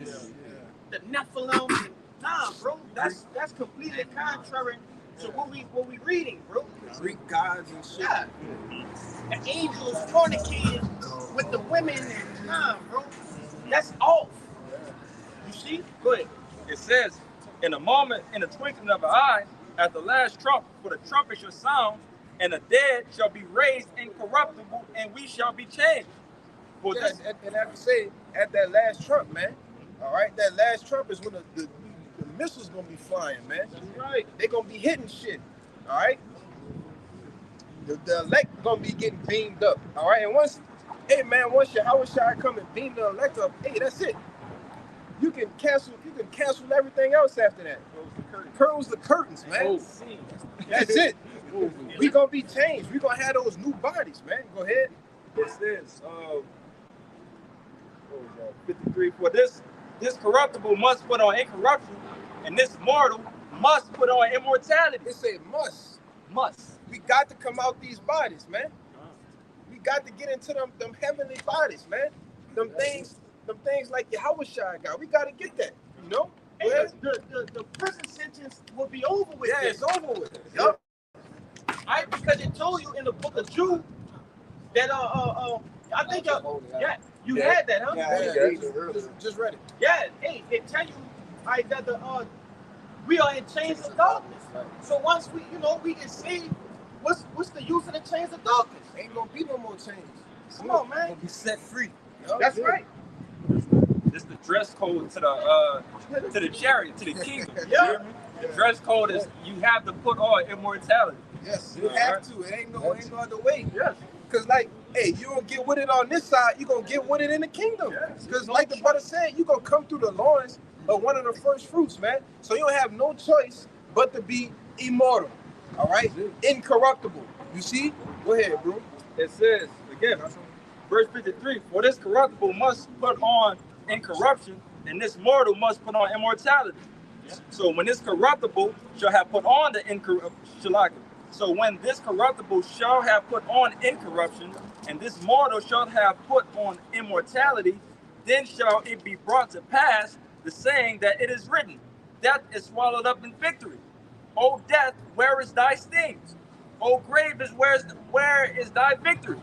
the Nephilim. Nah, bro, that's completely contrary to what we reading, bro. Greek gods and shit. Yeah. The angels fornicated with the women. Nah, bro, that's off. You see? Go ahead. It says, in a moment, in the twinkling of an eye, at the last trump, for the trumpet shall sound, and the dead shall be raised incorruptible, and we shall be changed. For this, and I have to say, at that last trump, man. All right, that last trump is when the missiles gonna be flying, man. That's right. They gonna be hitting shit. All right. The elect gonna be getting beamed up. All right, and once Yahweh come and beam the elect up, hey, that's it. You can cancel everything else after that. Close the curtains, man. That's it. We gonna be changed. We gonna have those new bodies, man. Go ahead. it says, 53, for this corruptible must put on incorruption, and this mortal must put on immortality. It say must. Must. We got to come out these bodies, man. We got to get into them heavenly bodies, man. Them things like Yahweh got. We got to get that, you know? Hey, the prison sentence will be over with. Yeah, this. it's over with. Yup. Because it told you in the book of Jude that I think you had that, huh? Yeah, just read it. Yeah, hey, it tell you that we are in chains of darkness. So once we get saved, what's the use of the chains of darkness? Ain't gonna be no more chains. Come on, man. We'll be set free. That's right. This is the dress code to the chariot, to the kingdom. Yeah. The dress code is you have to put on immortality. Yes, you have to. It ain't no other way. Yes. Cause like hey, you don't get with it on this side, you're gonna get with it in the kingdom. Because like the brother said, you're gonna come through the loins of one of the first fruits, man. So you don't have no choice but to be immortal. All right? Incorruptible. You see? Go ahead, bro. It says, again, verse 53, for this corruptible must put on incorruption, and this mortal must put on immortality. So when this corruptible shall have put on the incorruption, so when this corruptible shall have put on incorruption, and this mortal shall have put on immortality, then shall it be brought to pass the saying that it is written, death is swallowed up in victory. O death, where is thy stings? O grave, where is thy victory?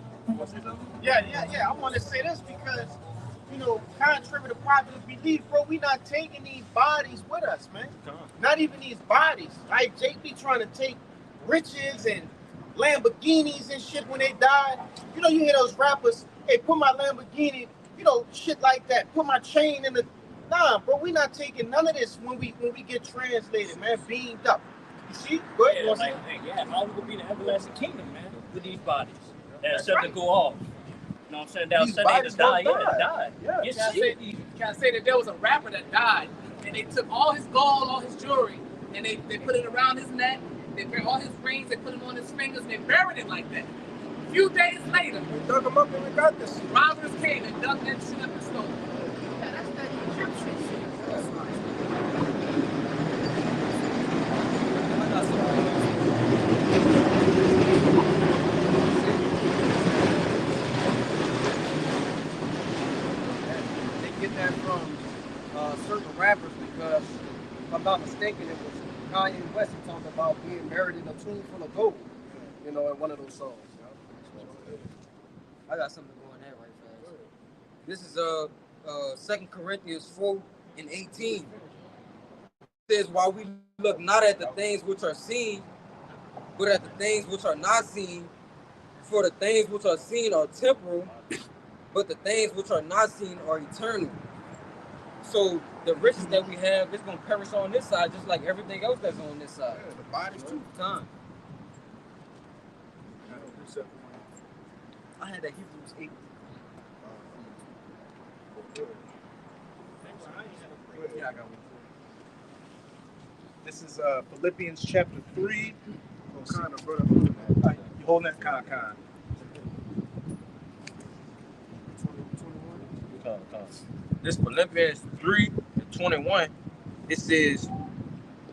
Yeah. I want to say this because, you know, contrary to popular belief, bro, we not taking these bodies with us, man. Not even these bodies. Like JP trying to take riches and Lamborghinis and shit when they die. You know, you hear those rappers, hey, put my Lamborghini, you know, shit like that. Put my chain in the. Nah, bro, we not taking none of this when we get translated, man, beamed up. You see? Go ahead. How we gonna be in the everlasting kingdom, man, with these bodies that set to go off? You know what I'm saying? That was set to die. Yeah, died. Can I say that there was a rapper that died, and they took all his gold, all his jewelry, and they put it around his neck. They put all his rings, they put them on his fingers, and they buried it like that. A few days later, We dug him up and we got this. robbers came and dug that shit up and stole it. Yeah, that's that Egyptian shit. They get that from certain rappers because, if I'm not mistaken, it was Kanye West who talked about being buried in a tomb full of gold, you know, in one of those songs. I got something going there right fast. This is 2 Corinthians 4:18. It says, while we look not at the things which are seen, but at the things which are not seen, for the things which are seen are temporal, but the things which are not seen are eternal. So the riches that we have is going to perish on this side, just like everything else that's on this side. The bodies too. Time. I had that Hebrews 8. Yeah, I got one. This is Philippians chapter 3. Kind of brother. You holding that? Con. This Philippians 3:21, it says,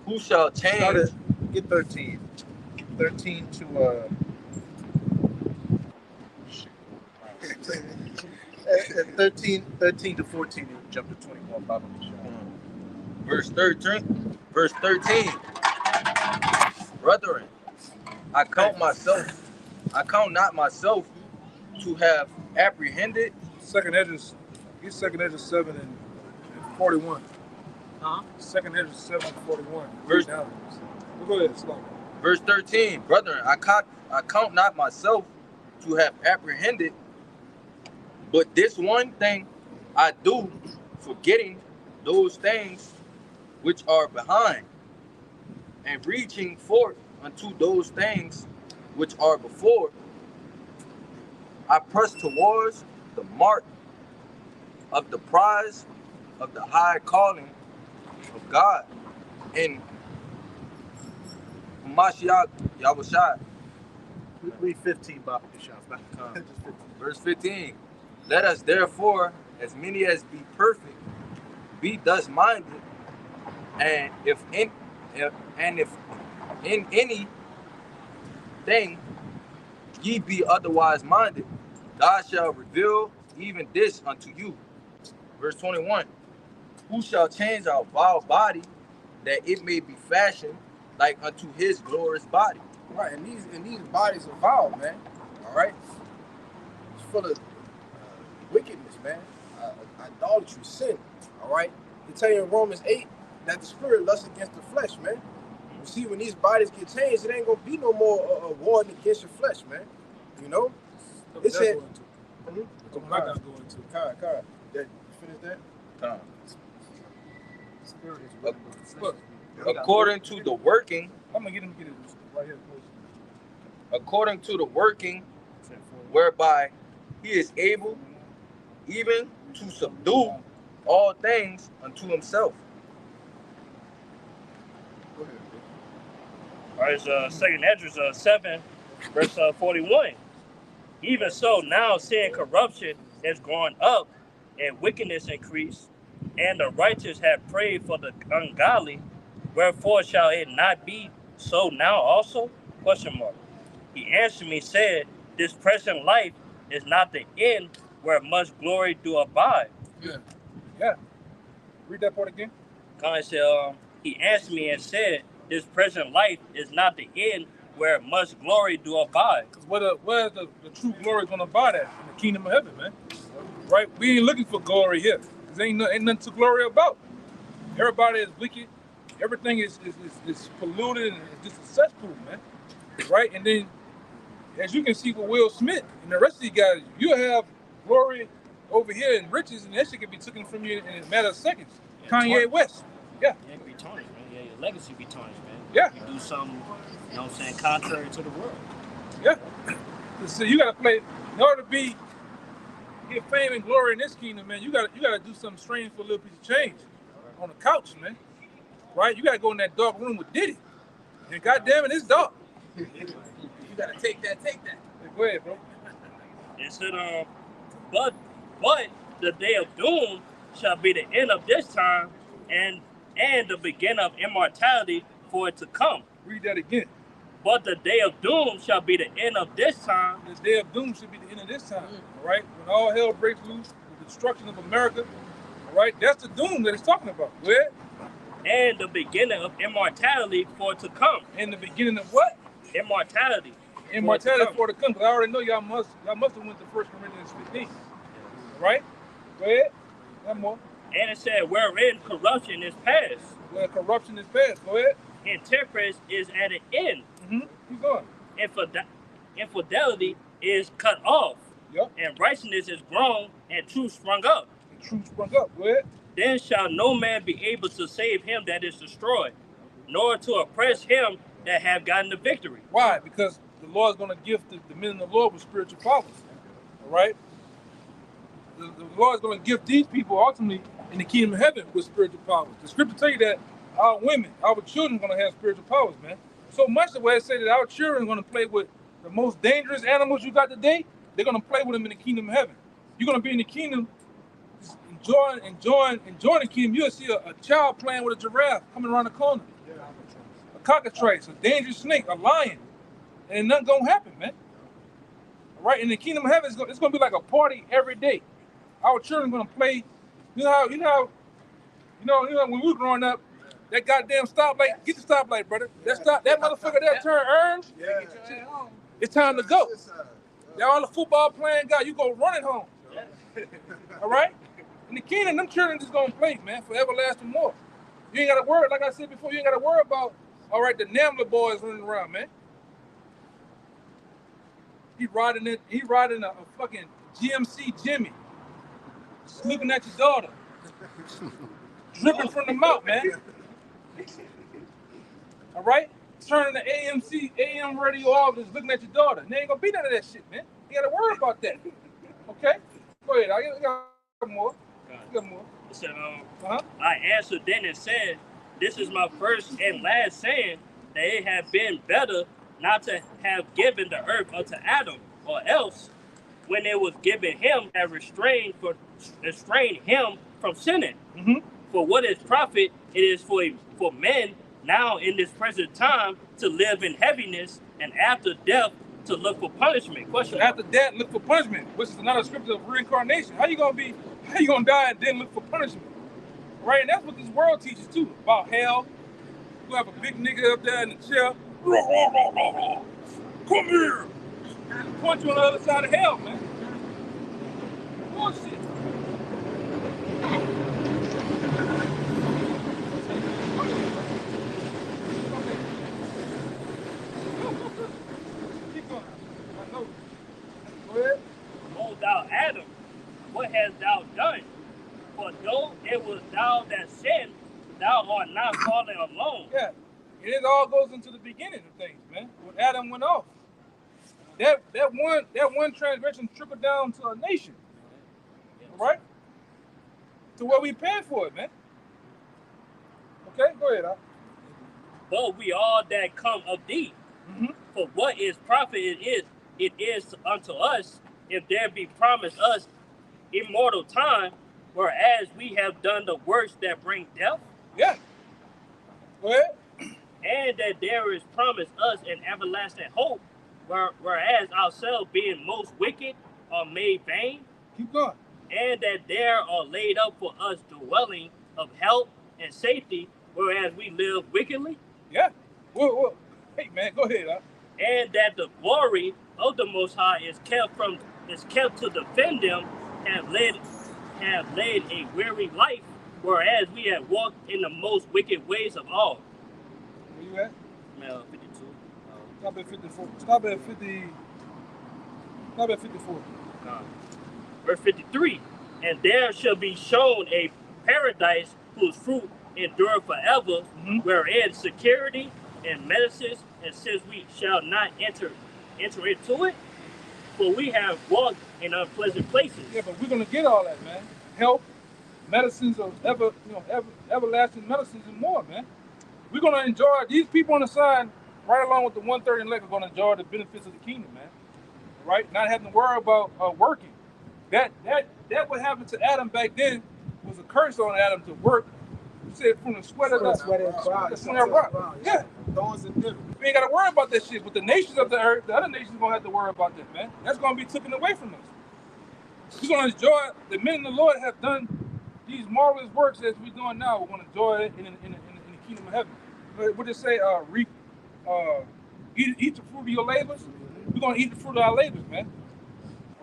who shall change? Get 13. 13 to 13 to 14, you jump to 21. Bottom of the shot. Verse 13. Brethren, I count not myself to have apprehended. Second Ezra 7 and 41. Second Ezra 7 and 41. Verse down. Go ahead, slow. Verse 13. Brethren, I count not myself to have apprehended, but this one thing I do, forgetting those things which are behind, and reaching forth unto those things which are before, I press towards the mark of the prize of the high calling of God in Mashiach Yahushua. Read 15, Baba Kishaf. Verse 15. Let us therefore, as many as be perfect, be thus minded, and if in any thing ye be otherwise minded, God shall reveal even this unto you. Verse 21. Who shall change our vile body, that it may be fashioned like unto his glorious body. Right, and these bodies are vile, man. All right, it's full of wickedness, man. Idolatry, sin. All right, they tell you in Romans 8 that the spirit lusts against the flesh, man. You see, when these bodies get changed, it ain't gonna be no more warring against your flesh, man. You know, it said. Kara, you finish that? According to the working, I'm gonna get him right here. according to the working whereby he is able even to subdue all things unto himself. All right, it's 2 Esdras 7, verse 41. Even so, now seeing corruption is going up and wickedness increased, and the righteous have prayed for the ungodly, wherefore shall it not be so now also? Question mark. He answered me, said, this present life is not the end where much glory do abide. Yeah. Read that part again. God said, he answered me and said, this present life is not the end where much glory do abide. Where the true glory is going to abide at? In the kingdom of heaven, man. Right? We ain't looking for glory here. Because ain't nothing to glory about. Everybody is wicked. Everything is polluted and it's just a cesspool, man. Right? And then, as you can see with Will Smith and the rest of these guys, you have glory over here and riches, and that shit can be taken from you in a matter of seconds. Yeah, Kanye West. Yeah. Yeah, it can be tarnished, man. Yeah, your legacy be tarnished, man. Yeah. You do something, you know what I'm saying, contrary to the world. Yeah. So you gotta play in order to get fame and glory in this kingdom, man. You gotta do something strange for a little piece of change on the couch, man. Right? You gotta go in that dark room with Diddy. And goddamn it, it's dark. You gotta take that. Go ahead, bro. It said, but the day of doom shall be the end of this time, and the beginning of immortality for it to come. Read that again. But the day of doom shall be the end of this time. The day of doom should be the end of this time, all right? When all hell breaks loose, the destruction of America, all right? That's the doom that it's talking about. Go ahead. And the beginning of immortality for it to come. And the beginning of what? Immortality. Immortality for it to come. Because I already know y'all must have went to 1 Corinthians 15, all right? Go ahead. One more. And it said, wherein corruption is past. Where corruption is past. Go ahead. And temperance is at an end. Keep going. Infidelity is cut off. Yep. And righteousness is grown, and truth sprung up. And truth sprung up. Go ahead. Then shall no man be able to save him that is destroyed, nor to oppress him that have gotten the victory. Why? Because the Lord is going to gift the men of the Lord with spiritual powers. All right? The Lord is going to gift these people ultimately in the kingdom of heaven with spiritual powers. The scripture tell you that our women, our children are going to have spiritual powers, man. So much the way it say that our children are going to play with the most dangerous animals you got today, they're going to play with them in the kingdom of heaven. You're going to be in the kingdom, enjoying the kingdom. You'll see a child playing with a giraffe coming around the corner. A cockatrice, a dangerous snake, a lion. And nothing going to happen, man. All right? In the kingdom of heaven, it's going to be like a party every day. Our children are going to play. You know when we were growing up, that goddamn stoplight, get the stoplight, brother. That motherfucker that turn orange. Yeah. It's time to go. Y'all all the football playing guy, you go running home. All right? In the kingdom, them children just gonna play, man, for everlasting more. You ain't gotta worry, like I said before, you ain't gotta worry about, all right, the Namla boys running around, man. He riding a fucking GMC Jimmy. Just looking at your daughter. Dripping from the mouth, man. All right? Turning the AM radio off, just looking at your daughter. And there ain't gonna be none of that shit, man. You gotta worry about that. Okay? Go ahead. I got more. It said, I answered then and said, this is my first and last saying, that it had been better not to have given the earth unto Adam, or else, when it was given him, have restrained him from sinning. For what is profit, it is for men now in this present time to live in heaviness, and after death to look for punishment. Question. After death, look for punishment, which is another scripture of reincarnation. How you gonna die and then look for punishment? Right? And that's what this world teaches too, about hell. You have a big nigga up there in the chair. Come here. Point you on the other side of hell, man. Bullshit. O thou Adam, what hast thou done? For though it was thou that sinned, thou art not fallen alone. Yeah, it all goes into the beginning of things, man. When Adam went off. that one transgression trickled down to a nation, right? To where we pay for it, man. Okay, go ahead. But we all that come of thee. For what is profit it is unto us, if there be promised us immortal time, whereas we have done the works that bring death. Yeah. Go ahead. And that there is promised us an everlasting hope, whereas ourselves being most wicked are made vain. Keep going. And that there are laid up for us dwelling of health and safety, whereas we live wickedly. Yeah. Whoa. Hey man, go ahead. And that the glory of the Most High is kept to defend them, have led a weary life, whereas we have walked in the most wicked ways of all. Where you at? 52. Stop at 54. Stop at 50. Stop at 54. Verse 53. And there shall be shown a paradise whose fruit endure forever, wherein security and medicines, and since we shall not enter into it, for we have walked in unpleasant places. Yeah, but we're gonna get all that, man. Health, medicines of everlasting medicines and more, man. We're gonna enjoy these people on the side, right along with the 130 elect, are gonna enjoy the benefits of the kingdom, man. Right? Not having to worry about working. That what happened to Adam back then was a curse on Adam to work. You said from the sweat of the rock. Yeah. We ain't gotta worry about that shit. But the nations of the earth, the other nations gonna have to worry about that, man. That's gonna be taken away from us. We're gonna enjoy the men of the Lord have done these marvelous works as we're doing now. We're gonna enjoy it in the kingdom of heaven. What it say? Eat the fruit of your labors. We're gonna eat the fruit of our labors, man.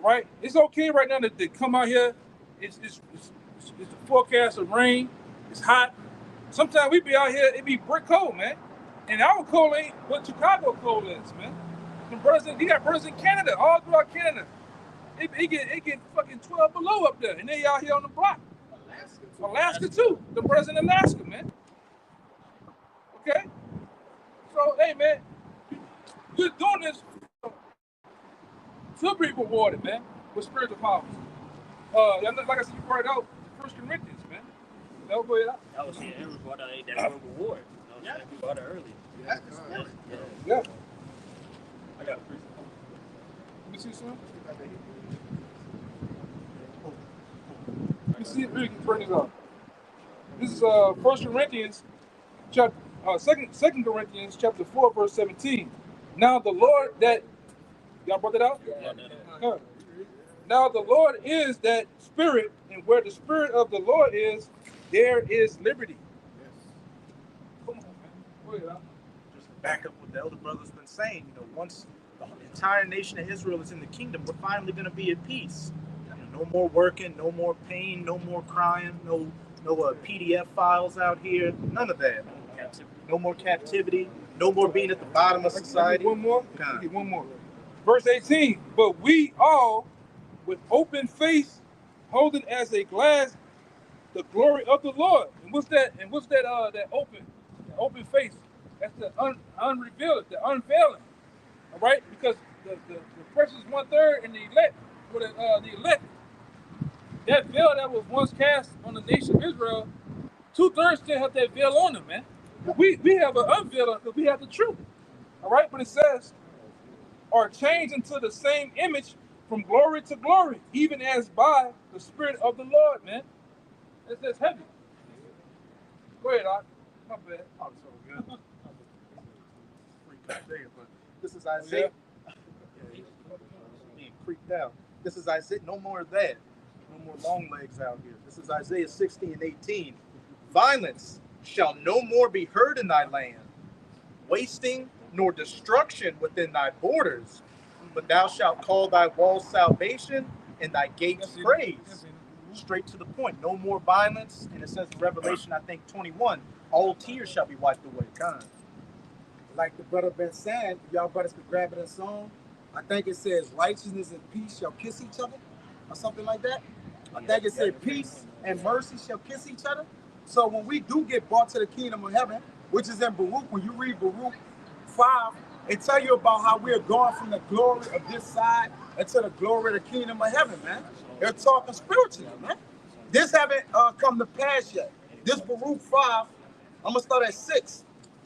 All right? It's okay right now to come out here. It's the forecast of rain. It's hot. Sometimes we be out here, it be brick cold, man. And our cold ain't what Chicago cold is, man. He got brothers in Canada, all throughout Canada. It get fucking 12 below up there, and they out here on the block. Alaska too. The brothers in Alaska, man. Okay? So, hey, man, we're doing this to be rewarded, man, with spiritual powers. Like I said, you brought it out, 1 Corinthians, man. That was I was saying, Aaron brought out that reward. You know, we brought it earlier. Yeah. I got a Let me see some. Let me see if we can bring it up. This is 1 Corinthians, chapter 2 Corinthians, chapter 4, verse 17. Now the Lord that y'all brought that out? Yeah. Now the Lord is that Spirit, and where the Spirit of the Lord is, there is liberty. Come on, man. Go ahead, Just to back up what the elder brother's been saying, once the entire nation of Israel is in the kingdom, we're finally going to be at peace. No more working, no more pain, no more crying, no PDF files out here, none of that. No more captivity, no more being at the bottom of society. One more. Verse 18. But we all, with open face, holding as a glass the glory of the Lord. And what's that? That open face? That's the unrevealed, the unveiling. All right, because the precious 1/3 and the elect, the elect, that veil that was once cast on the nation of Israel, 2/3 still have that veil on them, man. But we have an unveil because we have the truth. All right, but it says, are changed into the same image from glory to glory, even as by the Spirit of the Lord, man. That's heavy. Go ahead, Art. My bad. Oh, it's all good. But this is Isaiah. Being creeped out. This is Isaiah. No more of that. No more long legs out here. This is Isaiah 60 and 18. Violence shall no more be heard in thy land, wasting nor destruction within thy borders. But thou shalt call thy walls salvation and thy gates praise. Straight to the point. No more violence. And it says in Revelation, I think 21, all tears shall be wiped away. God. Like the brother been saying, y'all brothers could grab it in song. I think it says righteousness and peace shall kiss each other, or something like that. I think it said peace and mercy shall kiss each other. So when we do get brought to the kingdom of heaven, which is in Baruch, when you read Baruch 5, it tell you about how we're going from the glory of this side into the glory of the kingdom of heaven, man. They're talking spiritually, man. This haven't come to pass yet. This Baruch 5, I'm gonna start at 6.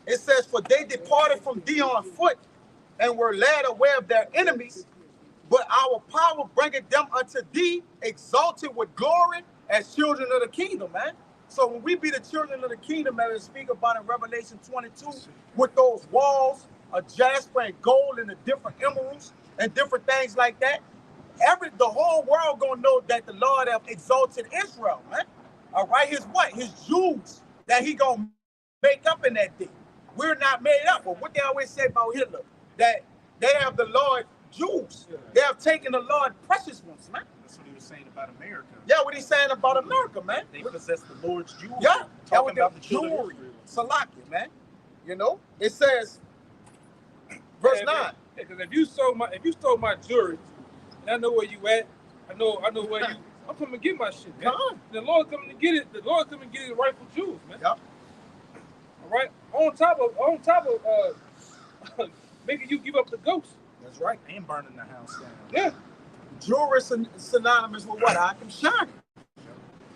It says, for they departed from thee on foot and were led away of their enemies, but our power bringeth them unto thee, exalted with glory as children of the kingdom, man. So when we be the children of the kingdom, as it speak about in Revelation 22, with those walls of jasper and gold and the different emeralds and different things like that, the whole world gonna know that the Lord have exalted Israel, man. All right, his what? His Jews that he gonna make up in that day. We're not made up. But what they always say about Hitler, that they have the Lord Jews. They have taken the Lord precious ones, man. That's what he was saying about America. Yeah, what he's saying about America, man. They possess the Lord's jewels. Yeah, talking about the jewelry. Salakia, man. You know, it says, verse 9. Because if you stole my jewelry, and I know where you at, I know where you. I'm coming to get my shit, man. The Lord coming to get it. The Lord coming to get his rightful jewels, man. Yep. All right. On top of making you give up the ghost. That's right. And burning the house down. Yeah. Jewelry synonymous with what? I can shine.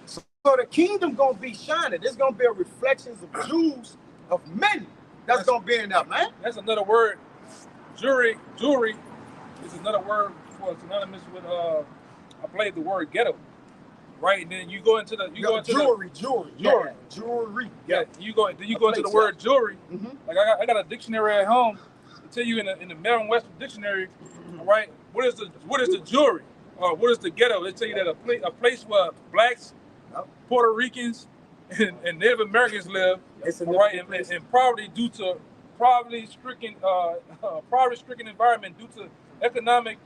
So the kingdom gonna be shining. There's gonna be a reflections of Jews, of men. That's gonna be in there, man. That's another word. Jewelry is another word for synonymous with I believe the word ghetto. Right, and then you go into the jewelry. Yeah, you go into the word jewelry. Mm-hmm. Like I got a dictionary at home to tell you in the Merriam-Webster dictionary. All right, what is the jewelry? Or what is the ghetto? They tell you that a place where blacks, Puerto Ricans, and Native Americans live. All right, and poverty due to poverty-stricken environment due to economic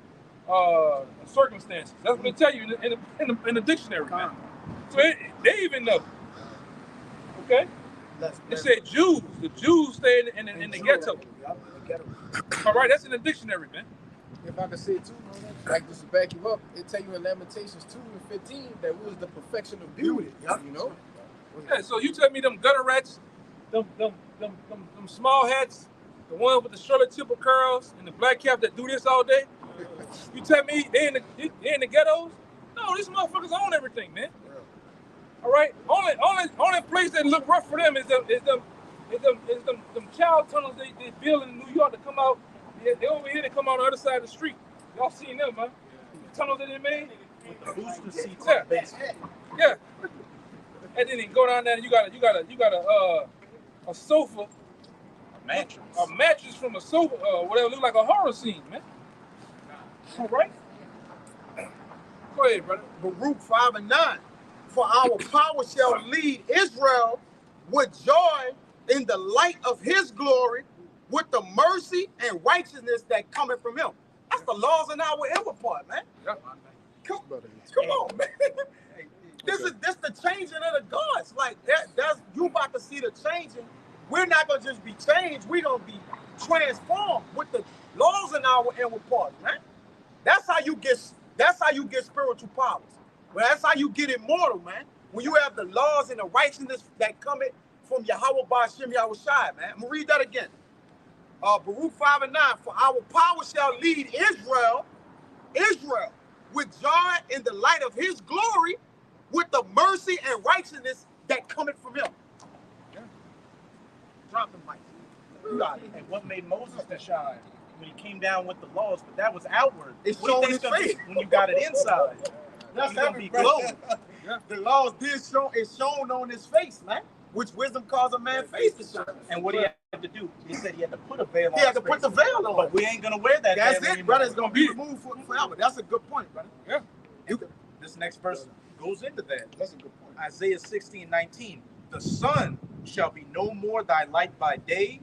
circumstances. That's what they tell you in the dictionary, man. So they even know. Okay? They said Jews. The Jews stay in the ghetto. All right, that's in the dictionary, man. If I could say too, like just to back you up, it tell you in Lamentations 2:15 that we was the perfection of beauty. You know? Yeah, so you tell me them gutter rats, them small hats, the one with the Charlotte Temple curls and the black cap that do this all day. You tell me they in the ghettos? No, these motherfuckers own everything, man. All right, only place that look rough for them is them child tunnels they build in New York to come out. They over here, they come out on the other side of the street. Y'all seen them, man? The tunnels that they made. Booster seats. Yeah. And then you go down there and you got a sofa, a mattress from a sofa, whatever, look like a horror scene, man. All right. Go ahead, brother. Baruch 5 and 9. For our power shall lead Israel with joy in the light of his glory, with the mercy and righteousness that cometh from him. That's the laws in our inward part, man. Yeah. Come on, man. This is the changing of the gods. Like that's you about to see the changing. We're not gonna just be changed. We're gonna be transformed with the laws in our inward part, man. That's how you get spiritual powers. Well, that's how you get immortal, man. When you have the laws and the righteousness that cometh from Yahweh Ba'ashem Yahushai, man. I'm gonna read that again. Baruch 5 and 9. For our power shall lead Israel, with joy in the light of his glory, with the mercy and righteousness that cometh from him. Yeah. Drop the mic. You got it. And what made Moses to shine? When he came down with the laws, but that was outward. It's showing his face. When you got it inside, that's gonna be glowing. Yeah. The laws is shown on his face, man. Which wisdom caused a man's face to shine. And what he had to do, he said he had to put a veil on. He had to put the veil on. But we ain't gonna wear that. That's it, brother. It's gonna be removed forever. That's a good point, brother. Yeah. This next verse goes into that. That's a good point. Isaiah 16:19. The sun shall be no more thy light by day,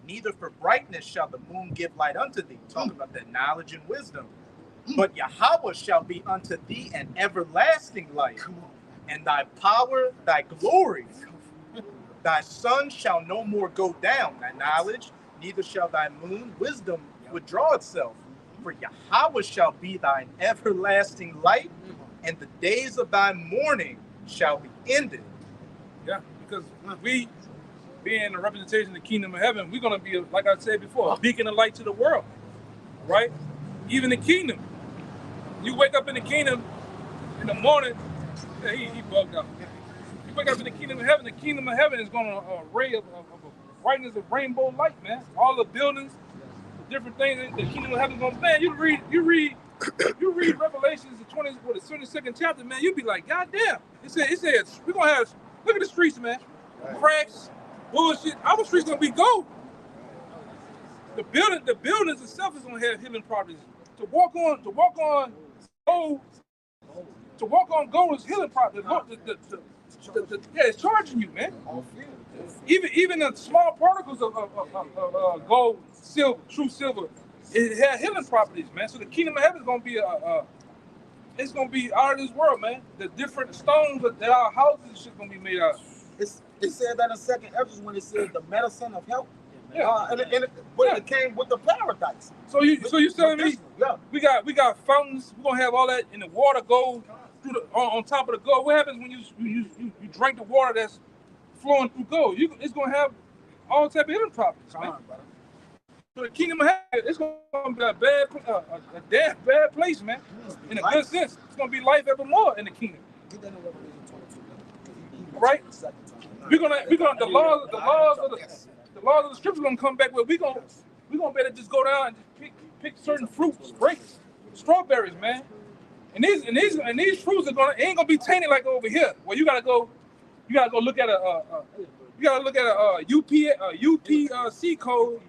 neither for brightness shall the moon give light unto thee. Talking about that knowledge and wisdom. But Yahweh shall be unto thee an everlasting light, and thy power, thy glory. Thy sun shall no more go down, thy knowledge, neither shall thy moon, wisdom, withdraw itself. For Yahweh shall be thine everlasting light, and the days of thy mourning shall be ended. Yeah, because we being a representation of the kingdom of heaven, we're gonna be, like I said before, a beacon of light to the world, right? Even the kingdom. You wake up in the kingdom in the morning. Yeah, he bugged out. You wake up in the kingdom of heaven. The kingdom of heaven is gonna ray of brightness of rainbow light, man. All the buildings, the different things. The kingdom of heaven is gonna, man. You read Revelations, the 22nd chapter, man. You be like, God damn. It says we're gonna have. Look at the streets, man. Cracks, bullshit. Our streets gonna be gold. The buildings itself is gonna have healing properties. To walk on gold is healing properties. Yeah, it's charging you, man. Even the small particles of gold, silver, true silver, it has healing properties, man. So the kingdom of heaven is gonna be it's gonna be out of this world, man. The different stones that our houses and shit gonna be made out of. It said that in Second Ezra when it said the medicine of health. Yeah. It came with the paradise. So you telling me we got fountains, we're gonna have all that in the water gold through on top of the gold. What happens when you drink the water that's flowing through gold? It's gonna have all type of healing properties, man. So the kingdom of heaven, it's gonna be a damn bad place, man. In a good sense. It's gonna be life evermore in the kingdom. Right? We're gonna the laws of the scripture gonna come back where we gonna better just go down and just pick certain fruits, grapes, strawberries, man. And these fruits ain't gonna be tainted like over here, where you gotta go look at a UPC code.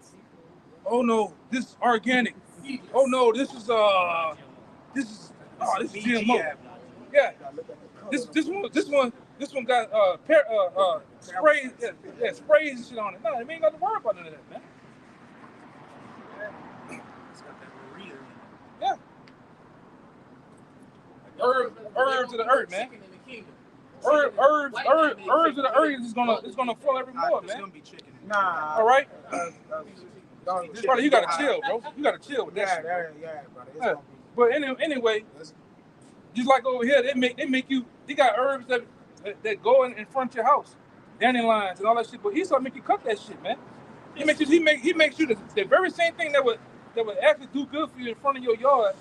Oh no, this is organic. Oh no, this is GMO. Yeah. This one got sprays, sprays and shit on it. No, we ain't got to worry about none of that, man. Yeah. Herbs of the earth, man. Herbs of the earth is gonna fall every more, man. Nah. All right. Brother, you gotta chill, bro. You gotta chill with that shit. Yeah, brother. But anyway, just like over here, they got herbs that go in front of your house, dandelions and all that shit. But Esau make you cut that shit, man. He makes you the very same thing that would actually do good for you in front of your yard.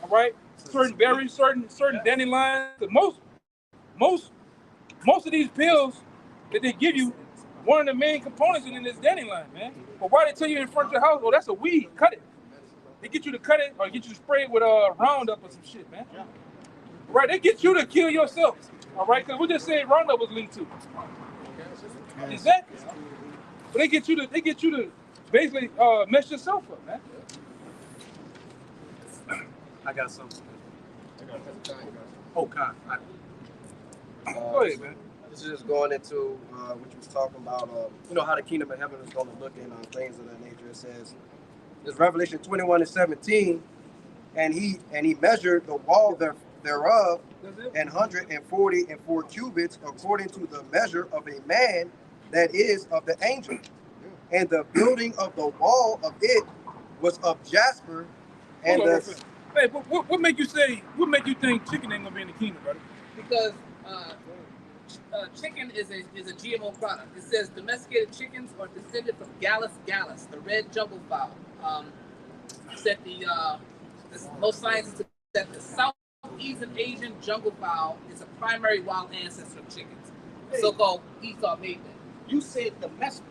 All right, certain berries, certain dandelions. Most of these pills that they give you, one of the main components in this dandelion, man. But why they tell you in front of your house? Oh, that's a weed. Cut it. They get you to cut it or get you to spray it with Roundup or some shit, man. Right? They get you to kill yourself. All right, because we just said Roundup was linked to. Exactly. But they get you to basically mess yourself up, man. I got something. Oh, God. Go ahead, man. This is just going into what you was talking about, how the kingdom of heaven is going to look in things of that nature. It says, it's Revelation 21:17, and he measured the wall thereof 144 cubits according to the measure of a man that is of the angel. And the building of the wall of it was of jasper. And hey, what make you think chicken ain't gonna be in the kingdom, brother? Because chicken is a GMO product. It says domesticated chickens are descended from Gallus gallus, the red jungle fowl. Said most scientists that the Southeast Asian jungle fowl is a primary wild ancestor of chickens. So-called Esau made that. You said domestic,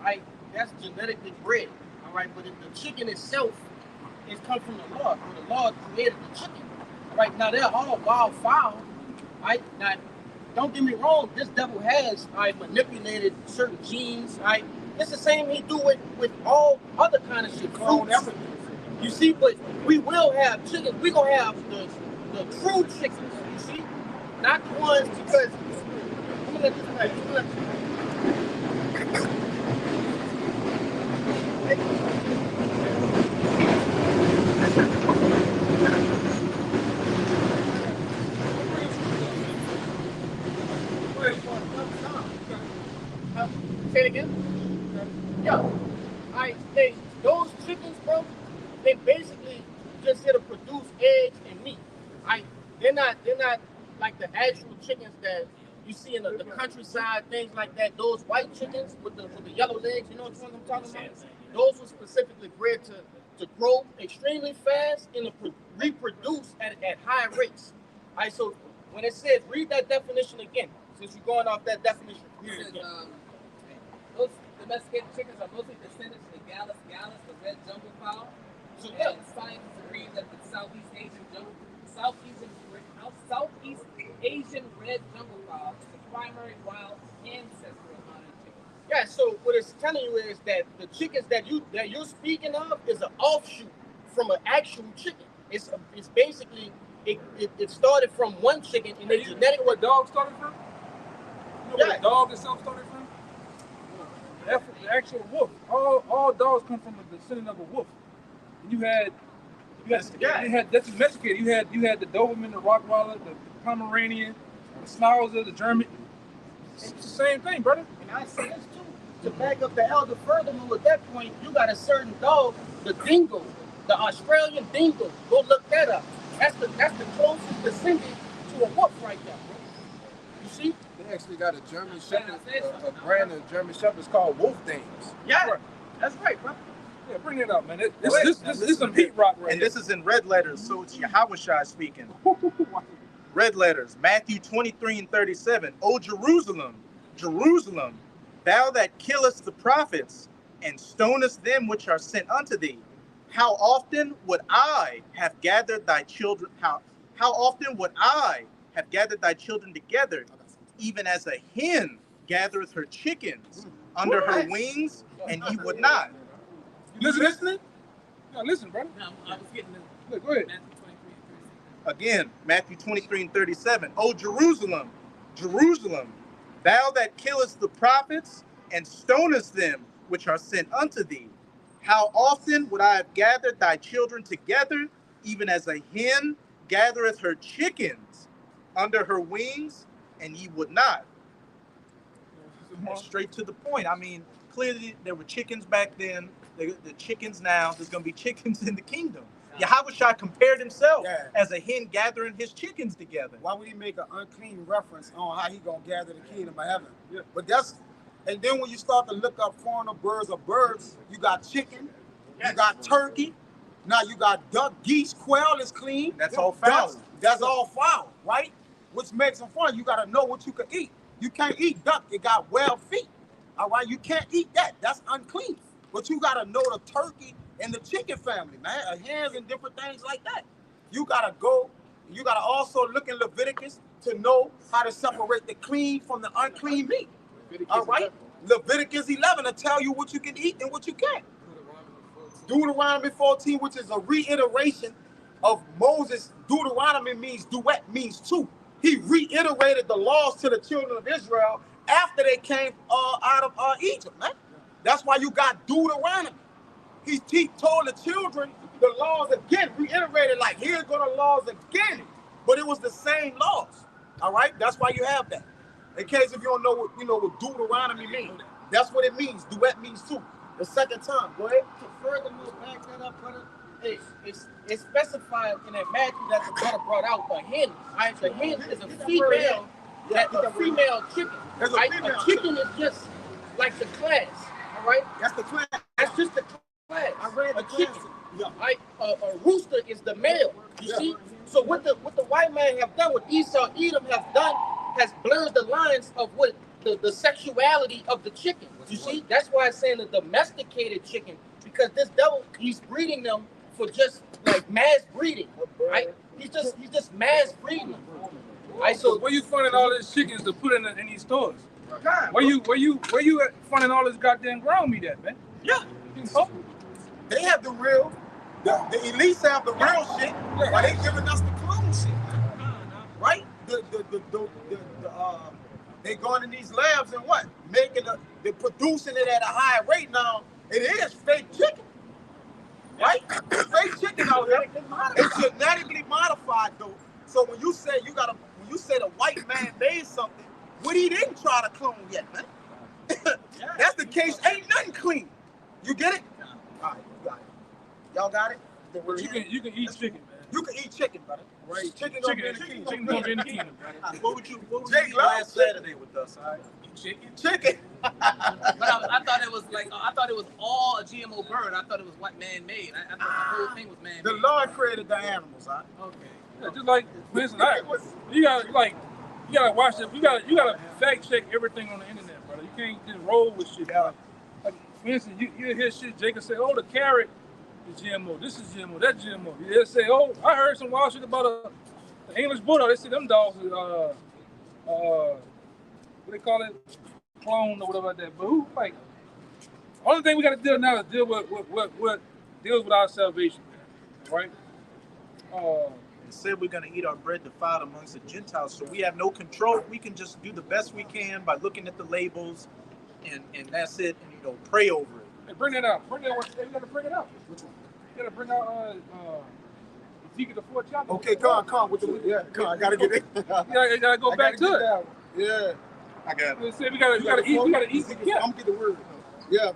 right? That's genetically bred, all right? But if the chicken itself is come from the Lord, where the Lord created the chicken, all right? Now they're all wild fowl, right? Now, don't get me wrong, this devil has manipulated certain genes, right? It's the same he do with all other kind of shit, fruits, everything. You see, but we will have chickens. We're gonna have the true chickens, you see? Not the ones because I'm gonna let this back. Say it again. Yo, those chickens, bro, they basically just here to produce eggs and meat. They're not like the actual chickens that you see in the countryside, things like that. Those white chickens with the yellow legs, you know what I'm talking about? Those were specifically bred to grow extremely fast and to reproduce at high rates. All right, so when it says, read that definition again, since you're going off that definition. Read it again. Those domesticated chickens are mostly descendants of the Gallus, the red jungle fowl. So and scientists agree that the Southeast Asian red jungle fowl is the primary wild ancestor of modern chickens. Yeah, so what it's telling you is that the chickens that you're speaking of is an offshoot from an actual chicken. It's basically it started from one chicken and then genetically. What dog started from? You know where the dog itself started from? The actual wolf. All dogs come from the descendant of a wolf. And you had that's domesticated. You had the Doberman, the Rottweiler, the Pomeranian, the Schnauzer, the German. It's the same thing, brother. And I say this too. To back up the elder furthermore, at that point, you got a certain dog, the dingo, the Australian dingo. Go look that up. That's the closest descendant to a wolf right there, bro. You see? They actually got a German Shepherd, a brand of German Shepherds called Wolf Dames. Yeah, Right. that's right, bro. Yeah, bring it up, man. This is some heat rock right And here. this is in red letters, so it's Yahushua speaking. Red letters, Matthew 23:37. O Jerusalem, Jerusalem, thou that killest the prophets and stonest them which are sent unto thee, how often would I have gathered thy children? How often would I have gathered thy children together, even as a hen gathereth her chickens under her wings, and ye would not? You listening? No, listen, brother. No, I was getting the Go ahead. Again, Matthew 23:37. O Jerusalem, Jerusalem, thou that killest the prophets and stonest them which are sent unto thee, how often would I have gathered thy children together, even as a hen gathereth her chickens under her wings, and ye would not? Straight to the point. I mean, clearly there were chickens back then. The chickens now, there's going to be chickens in the kingdom. Yahushua compared himself as a hen gathering his chickens together. Why would he make an unclean reference on how he gonna gather the kingdom of heaven? Yeah. But and then when you start to look up foreigner birds or birds, you got chicken, you got turkey, now you got duck, geese, quail is clean. That's all foul. Ducks, that's all foul, right? Which makes them fun. You gotta know what you can eat. You can't eat duck, it got 12 feet. All right, you can't eat that. That's unclean. But you gotta know the turkey and the chicken family, man, hens and different things like that. You gotta go. You gotta also look in Leviticus to know how to separate the clean from the unclean meat. All right, Leviticus 11 to tell you what you can eat and what you can't. Deuteronomy 14, which is a reiteration of Moses. Deuteronomy means duet, means two. He reiterated the laws to the children of Israel after they came out of Egypt, man. That's why you got Deuteronomy. He told the children the laws again, reiterated like, here go the laws again. But it was the same laws. All right, that's why you have that. In case if you don't know what Deuteronomy means, that's what it means. Duet means two. The second time. Go ahead. To furthermore back that up, brother, it's specified in that Matthew that the brother brought out a hen. Right? The hen is a female. That's a female chicken. Right? A chicken is just like the class. All right. That's the class. That's just the class. I read a chicken. Right? A rooster is the male. You see. So what the white man have done, what Esau, Edom have done, has blurred the lines of what the sexuality of the chicken. You see, that's why it's saying the domesticated chicken, because this devil, he's breeding them for just like mass breeding, right? He's just mass breeding them. Right, so where you finding all these chickens to put in these stores? Where you finding all this goddamn ground meat at, man? Yeah. They have the real, the elites have the real shit, while they giving us the clone shit, right? They going in these labs and what? They're producing it at a higher rate now. It is fake chicken, right? Fake chicken out there. It's genetically modified though. So when you say the white man made something, what he didn't try to clone yet, man. That's the case. Ain't nothing clean. You get it? All right, you got it. Y'all got it? You can eat chicken, man. You can eat chicken, brother. Right. Chicken gonna be in the kingdom. Chicken gonna be in the kingdom, brother. What would you Jake eat loves last Saturday with us? All right? Chicken. Chicken. But I thought it was like I thought it was all a GMO bird. I thought it was what man-made. I thought the whole thing was man-made. The Lord created the animals, huh? Okay. Yeah, just like, listen, you gotta watch it. You gotta fact check everything on the internet, brother. You can't just roll with shit. Like, for instance, you hear shit. Jacob say, "Oh, the carrot is GMO. This is GMO. That GMO." You say, "Oh, I heard some wild shit about the English bulldog. They say them dogs is what they call it, clone or whatever like that." But who like? Only thing we got to deal now is deal with what deals with our salvation, right? And said we're going to eat our bread defiled amongst the Gentiles, so we have no control. We can just do the best we can by looking at the labels, and that's it. And pray over it. Hey, bring that out. Bring that one. You got to bring it out. Which one? You got to bring out Ezekiel the 4th chapter. Okay, come with the come on, I gotta get it. You gotta go back to it. Yeah. I got it. We gotta eat. Yeah. I'm gonna get the word. Yeah.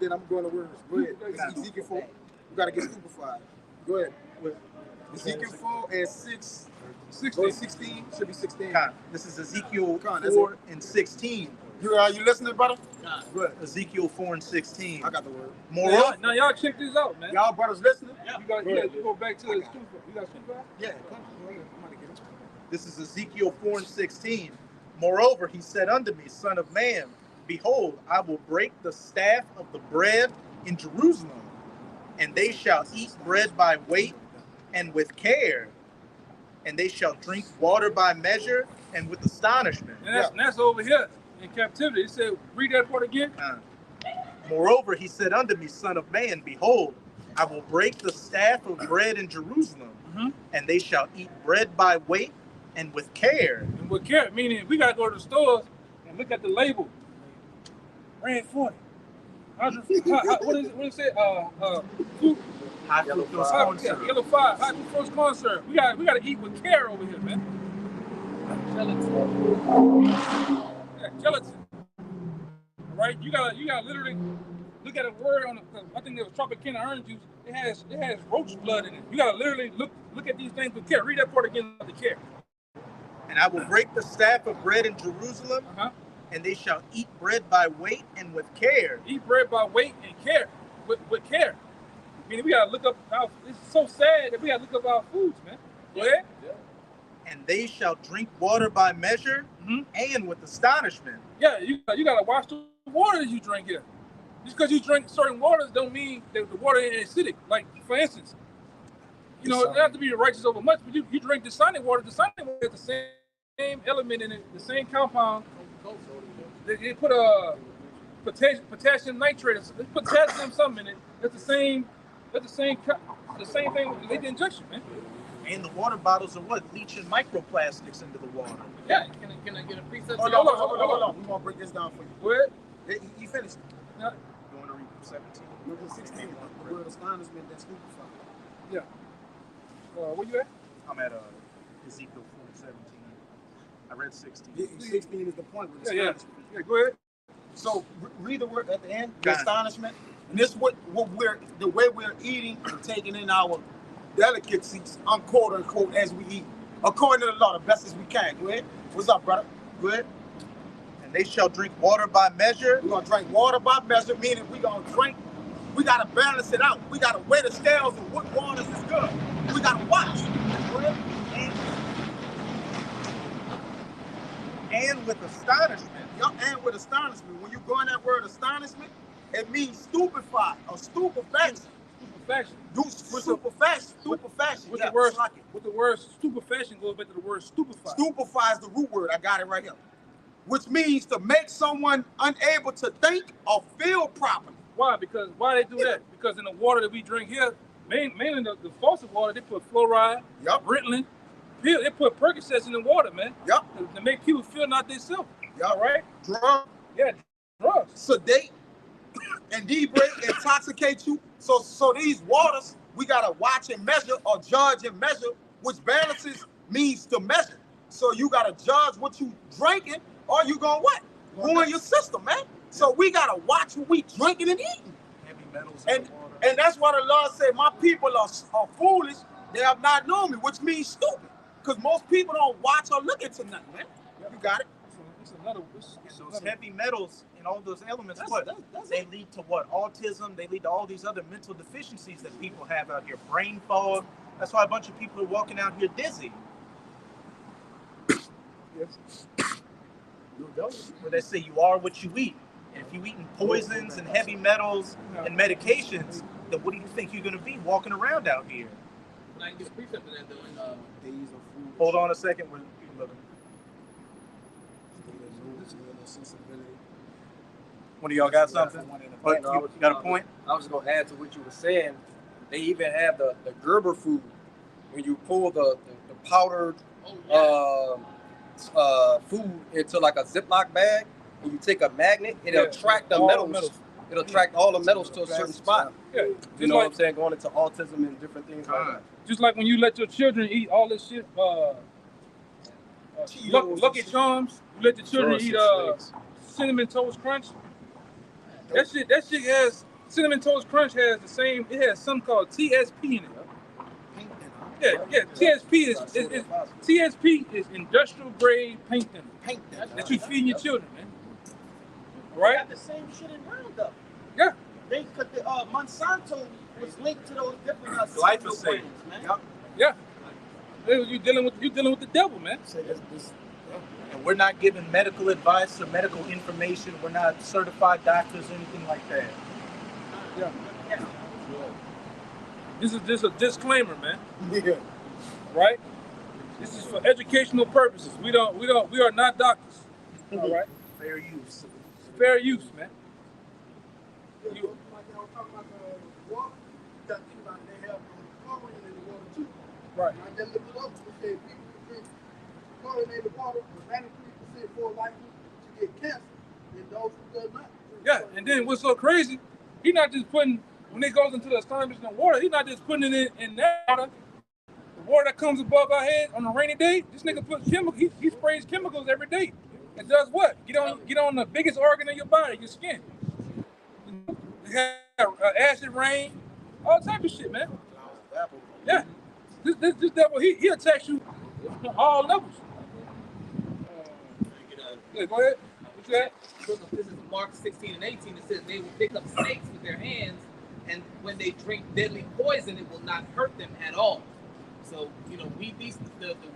Then I'm going to words. Go ahead. Ezekiel 4. You gotta get stupefied. Go ahead. Ezekiel 4 and 6. 16 should be 16. This is Ezekiel 4 and 16. Are you listening, brother? Good. Ezekiel 4 and 16. I got the word. Moreover, now y'all check this out, man. Y'all brothers listening? Yeah. You go back to the stupefied. You got stupefied? Yeah, come on. I'm gonna get it. This is Ezekiel 4 and 16. Moreover, he said unto me, Son of man, behold, I will break the staff of the bread in Jerusalem, and they shall eat bread by weight and with care, and they shall drink water by measure and with astonishment. And that's over here in captivity. He said, read that part again. Moreover, he said unto me, Son of man, behold, I will break the staff of bread in Jerusalem, and they shall eat bread by weight and with care. And with care, meaning we gotta go to the stores and look at the label. Brand 40. What is it? What is it? Food. High fructose corn syrup. Yellow 5. High fructose corn syrup. We gotta eat with care over here, man. Gelatin. Yeah, gelatin. All right, you gotta literally look at a word on the. I think it was Tropicana orange juice. It has roach blood in it. You gotta literally look at these things with care. Read that part again with the care. And I will break the staff of bread in Jerusalem, and they shall eat bread by weight and with care. Eat bread by weight and care, with care. I mean, we gotta look up our. It's so sad that we gotta look up our foods, man. Go ahead. Yeah. And they shall drink water by measure and with astonishment. Yeah, you gotta watch the water you drink here. Just because you drink certain waters don't mean that the water is acidic. Like, for instance, it doesn't have to be righteous over much, but you drink the Dasani water. The Dasani water has the same element in it, the same compound. They put potassium nitrate, they put potassium something in it. That's the same thing with the injection, man. And the water bottles are what? Leaching microplastics into the water. Yeah. Can I get a precept? Hold on. We want to break this down for you. Go ahead. You finished. Yeah. You want to read 17? Number 16. The word astonishment that's stupefied. Yeah. Where you at? I'm at Ezekiel 4 and 17. I read 16. 16 is the point. With Yeah, go ahead. So read the word at the end. The astonishment. And this is what the way we're eating and taking in our delicacies, unquote unquote, as we eat, according to the law, the best as we can. Go ahead. What's up, brother? Go ahead. And they shall drink water by measure. We're gonna drink water by measure, meaning we gonna drink. We gotta balance it out. We gotta weigh the scales of what waters is good. We gotta watch. Go ahead. And with astonishment. And with astonishment. When you go in that word astonishment, it means stupefied or stupefaction. Stupefaction. Stupefaction. With the word stupefaction goes back to the word stupefy. Stupefy is the root word. I got it right here. Which means to make someone unable to think or feel properly. Why? Because why they do that? Because in the water that we drink here, mainly the faucet water, they put fluoride, Ritalin, they put Percocets in the water, man. To make people feel not themselves. All right? Drugs. Yeah, drugs. Sedate, inebriate, intoxicate you. So these waters, we gotta watch and measure or judge and measure, which balances means to measure. So you gotta judge what you drinking, or you gonna what? Ruin your system, man. So we gotta watch what we drinking and eating. Heavy metals and that's why the Lord said, my people are foolish They have not known me, which means stupid. Because most people don't watch or look into nothing, man. You got it. Those heavy metals and all those elements, they lead to what? Autism. They lead to all these other mental deficiencies that people have out here. Brain fog. That's why a bunch of people are walking out here dizzy. Where they say you are what you eat. And if you're eating poisons and heavy metals and medications, then what do you think you're going to be walking around out here? Hold on a second. We're looking. One of y'all got something? You got a point? I was going to add to what you were saying. They even have the Gerber food. When you pull the powdered food into like a Ziploc bag, and you take a magnet, it'll attract the metals. It'll attract all the metals to a certain spot. Yeah. You know what I'm saying? Going into autism and different things like that. Just like when you let your children eat all this shit, Lucky Charms, you let the children eat Cinnamon Toast Crunch. That shit has, Cinnamon Toast Crunch has the same, it has something called TSP in it. Yeah, TSP is industrial grade paint thinner that you feed your children, man. Right? They got the same shit in Roundup. Yeah. They could Monsanto was linked to those different glyphosate, man. Yeah. You dealing with the devil, man. And we're not giving medical advice or medical information. We're not certified doctors or anything like that. Yeah. This is just a disclaimer, man. Yeah. Right? This is for educational purposes. We are not doctors. All right? Fair use. Fair use, man. Right. I just looked it up to say people who drink chlorinated water are 93% more likely to get cancer than those who do not. Yeah, and then what's so crazy, he not just putting, when it goes into the astonishing water, he's not just putting it in that water. The water that comes above our head on a rainy day, this nigga puts chemicals, he sprays chemicals every day. And does what? Get on the biggest organ in your body, your skin. They have acid rain, all type of shit, man. Yeah. This devil, he attacks you on all levels. Yeah, go ahead. What's that? This is Mark 16 and 18. It says they will pick up snakes with their hands, and when they drink deadly poison, it will not hurt them at all. So, you know, the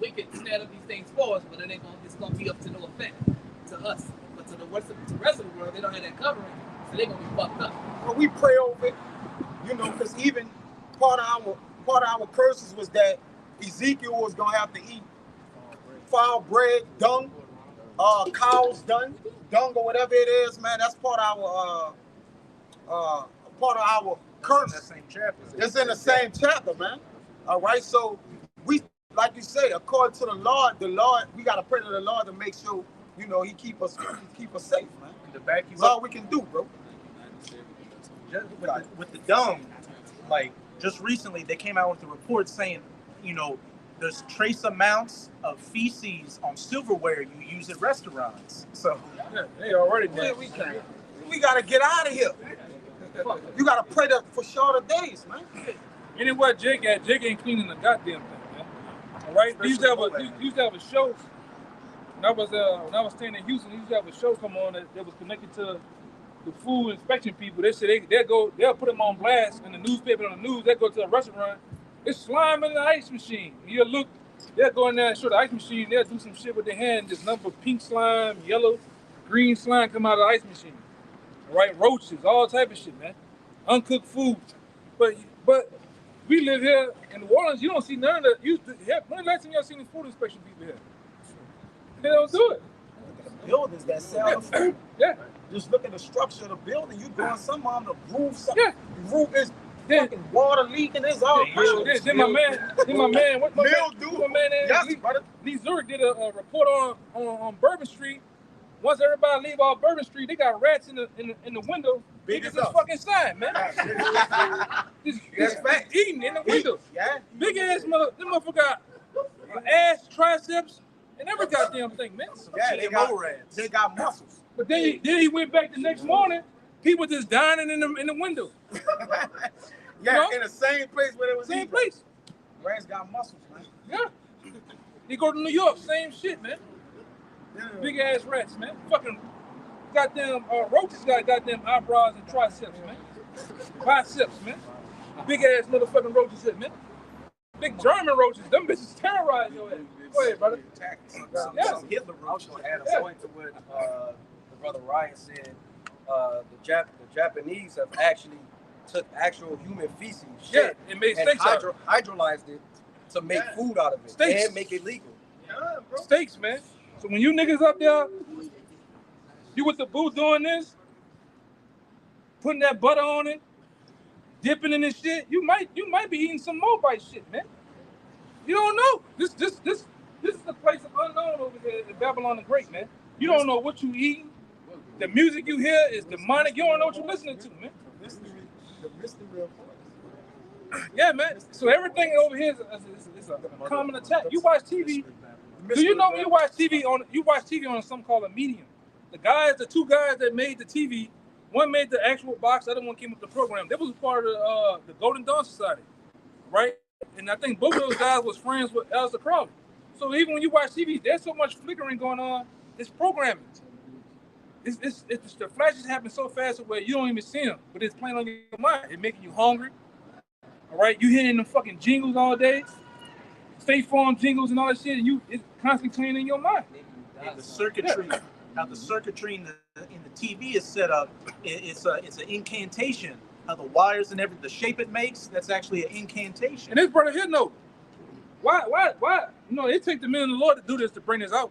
wicked stand up these things for us, but it's gonna be up to no effect to us. But to the rest of the world, they don't have that covering, so they're gonna be fucked up. But we pray over it, you know, because even part of our curses was that Ezekiel was gonna have to eat foul bread, dung, cow's dung or whatever it is, man. That's part of our curse. That same chapter. It's in the same chapter, man. All right, so we, like you say, according to the Lord, we gotta pray to the Lord to make sure, you know, He keep us safe, man. That's all we can do, bro. With the dung, like just recently they came out with a report saying, you know, there's trace amounts of feces on silverware you use at restaurants. So yeah, they already did. We gotta get out of here. You gotta pray for shorter days, man. Anyway, Jake ain't cleaning the goddamn thing, man. All right, he used to have a show. When I was staying in Houston, he used to have a show come on that was connected to the food inspection people. They said they'll put them on blast in the newspaper, on the news. They go to a restaurant. It's slime in the ice machine. They'll go in there and show the ice machine. They'll do some shit with their hand. This number of pink slime, yellow, green slime come out of the ice machine. All right, roaches, all type of shit, man. Uncooked food. But we live here in New Orleans. You don't see none of that. When the last time y'all seen these food inspection people here? They don't do it. Buildings that sell the food. Yeah. Just look at the structure of the building. You doing something on the roof. Something. Yeah. The roof is fucking water leaking. It's all Then my man, what my man is? Lee Zurich did a report on Bourbon Street. Once everybody leave off Bourbon Street, they got rats in the window. Big as this fucking sign, man. Just eating in the window. Yeah. Big ass mother. Them motherfucker got ass, triceps, and every goddamn thing, man. Yeah, they got muscles. But then he went back the next morning. People just dining in the window. Yeah, you know? In the same place where it was. Same place. Rats got muscles, man. Yeah. You go to New York, same shit, man. Big ass rats, man. Fucking goddamn roaches got goddamn eyebrows and triceps, man. Biceps, man. Big ass motherfucking roaches, man. Big German roaches. Them bitches terrorize your ass. Go ahead, brother. Yeah. Hitler roach will add a point to what the brother Ryan said. The Japanese have actually took actual human feces, shit, and made and steaks out of it. hydrolyzed it to make food out of it Steaks. and make it legal. Steaks, man. So when you niggas up there, you with the booth doing this, putting that butter on it, dipping in this shit, you might be eating some Moabite shit, man. You don't know. This is the place of unknown over here in Babylon the Great, man. You don't know what you eating. The music you hear is demonic. You don't know what you're listening to, man. Yeah, man. So everything over here is a common attack. You watch TV. Do you know when you watch TV on something called a medium? The two guys that made the TV, one made the actual box, the other one came up with the program. They was part of the Golden Dawn Society, right? And I think both of those guys was friends with Aleister Crowley. So even when you watch TV, there's so much flickering going on. It's programming. The flashes happen so fast where you don't even see them, but it's playing on your mind. It's making you hungry. All right, you hearing them fucking jingles all day, State Farm jingles and all that shit, and it's constantly playing in your mind. The circuitry, how the circuitry in the TV is set up, it's an incantation. How the wires and the shape it makes, that's actually an incantation. And this brother here know why? You know, it takes the men of the Lord to do this to bring this out.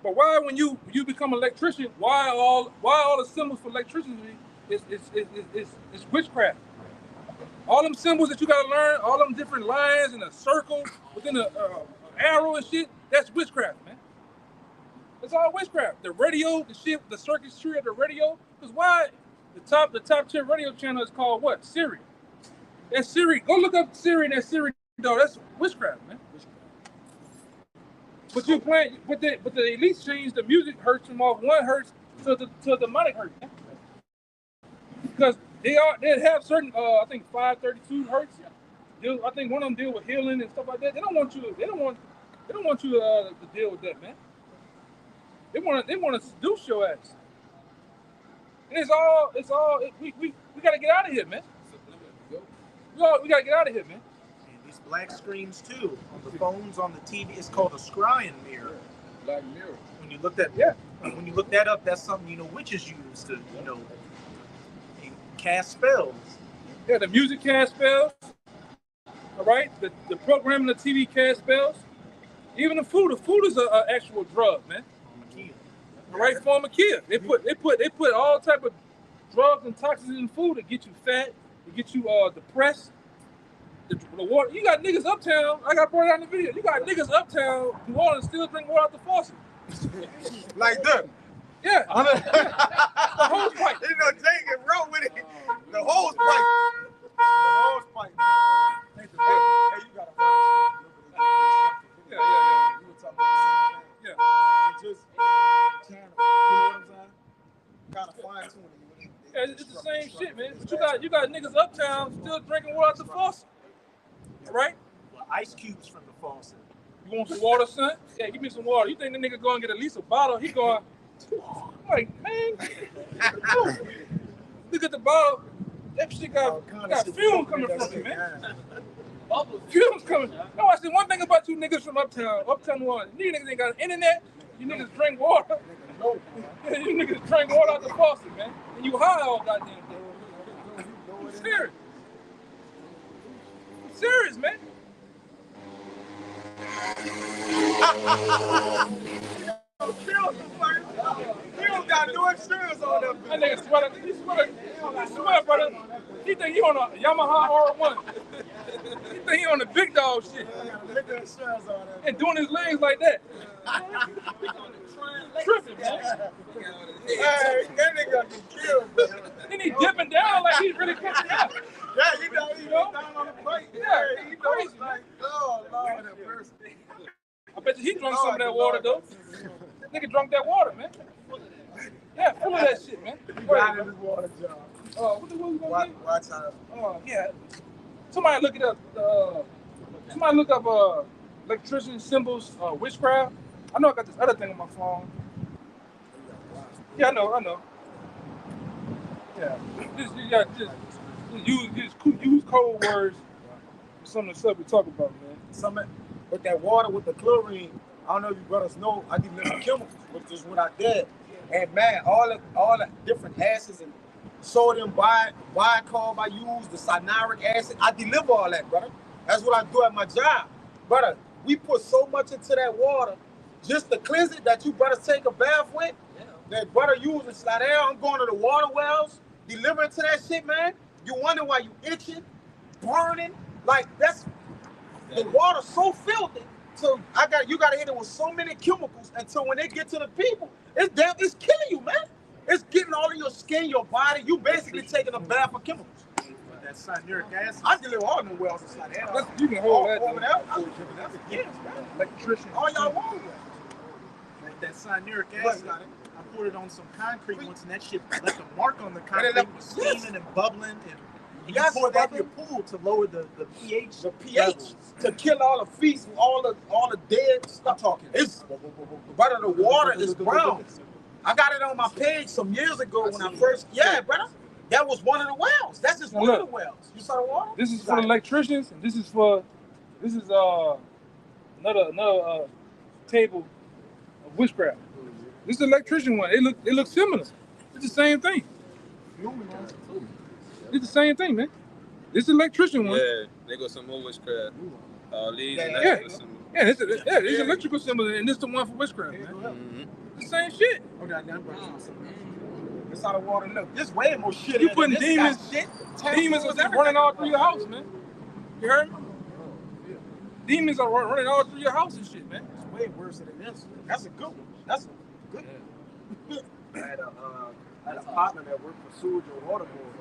But why, when you become an electrician, why all the symbols for electricity is witchcraft? All them symbols that you gotta learn, all them different lines and a circle within an arrow and shit, that's witchcraft, man. It's all witchcraft. The radio, the shit, the circuitry of the radio. Because why the top tier radio channel is called what? Siri. That's Siri. Go look up Siri and that Siri though. That's witchcraft, man. But you playing, but the elites change the music hertz from off 1 hertz to the demonic hertz, man. Because they have certain I think 532 hertz. I think one of them deal with healing and stuff like that. They don't want you to deal with that, man. They want to seduce your ass. And we gotta get out of here, man. We gotta get out of here, man. And these black screens too on the phones, on the TV. It's called a scrying mirror. Black mirror. When you look that up, that's something witches use to cast spells. Yeah, the music cast spells. All right, the programming of TV cast spells. Even the food is an actual drug, man. All right, form of kill. They put all type of drugs and toxins in food to get you fat, to get you depressed. The water. You got niggas uptown. I got brought out in the video. You got niggas uptown New Orleans still drink water out the faucet. Like them. Yeah. The hose pipe. You know, Jake and roll with it. The hose pipe. The hose pipe. Hey, you got a Yeah. You were talking about the same thing. Yeah. Just channel. You know what I'm saying? Kind of fine tuning. Yeah, it's the same shit, man. But you got niggas uptown still drinking water out the faucet. Right? Well, ice cubes from the faucet. You want some water, son? Yeah, give me some water. You think the nigga going to get at least a bottle? He going, I'm like, man. Look at the bottle. That shit got fumes coming from it, man. Fumes coming. No, I said one thing about you niggas from uptown New Orleans. You niggas ain't got internet. You niggas drink water. Yeah, you niggas drink water out the faucet, man. And you high all goddamn day. Serious. Serious, man. You got no insurance on that. That nigga swear, brother. He think he on a Yamaha R1. He think he on the big dog shit. And doing his legs like that. Tripping, man. Hey, that nigga get killed, bro. And he dipping down like he's really catching up. Yeah, he down on the plate. Yeah, he crazy, like, oh, Lord have mercy. I bet you he drunk some of that water, though. Nigga drunk that water, man. Yeah, full of that shit, man. You got in his water jar. What the hell you gonna do? Watch out. Yeah. Somebody look it up. Somebody look up electrician symbols, witchcraft. I know I got this other thing on my phone. Yeah, I know. Yeah, use code words for some of the stuff we talk about, man. But that water with the chlorine, I don't know if you brothers know, I deliver chemicals, which is what I did. And man, all the different acids and sodium bicarb I use, the cyanuric acid, I deliver all that, brother. That's what I do at my job. Brother, we put so much into that water just to cleanse it that you brothers take a bath with. That brother using Slidell, I'm going to the water wells, delivering to that shit, man. You wonder why you itching, burning. Like that's the water so filthy. So you gotta hit it with so many chemicals until when they get to the people, it's killing you, man. It's getting all of your skin, your body. You basically taking a bath of chemicals. That cyanuric acid. I deliver all them wells in Slidell. You can hold that. Over there, I was dripping that for years, man. Electrician. All y'all want that cyanuric acid. I poured it on some concrete once, and that shit left a mark on the concrete. It was steaming and bubbling, and you pour that in your pool to lower the pH. The pH to kill all the feces, all the dead stuff. It's brother, the water is brown. I got it on my page some years ago when I first. Yeah, brother, that was one of the wells. That's just one of the wells. You saw the water? This is for the electricians, and this is another table of witchcraft. This is the electrician one. They look similar. It's the same thing. It's the same thing, man. This is the electrician one. Yeah, they got some more witchcraft. These it's electrical symbols, and this is the one for witchcraft, man. Mm-hmm. The same shit. That's how the water look. This way more shit. You putting demons are running all through your house, man. You heard me? Demons are running all through your house and shit, man. It's way worse than this. That's a good one. That's a good one. I had a partner that worked for Sewage and Water Board,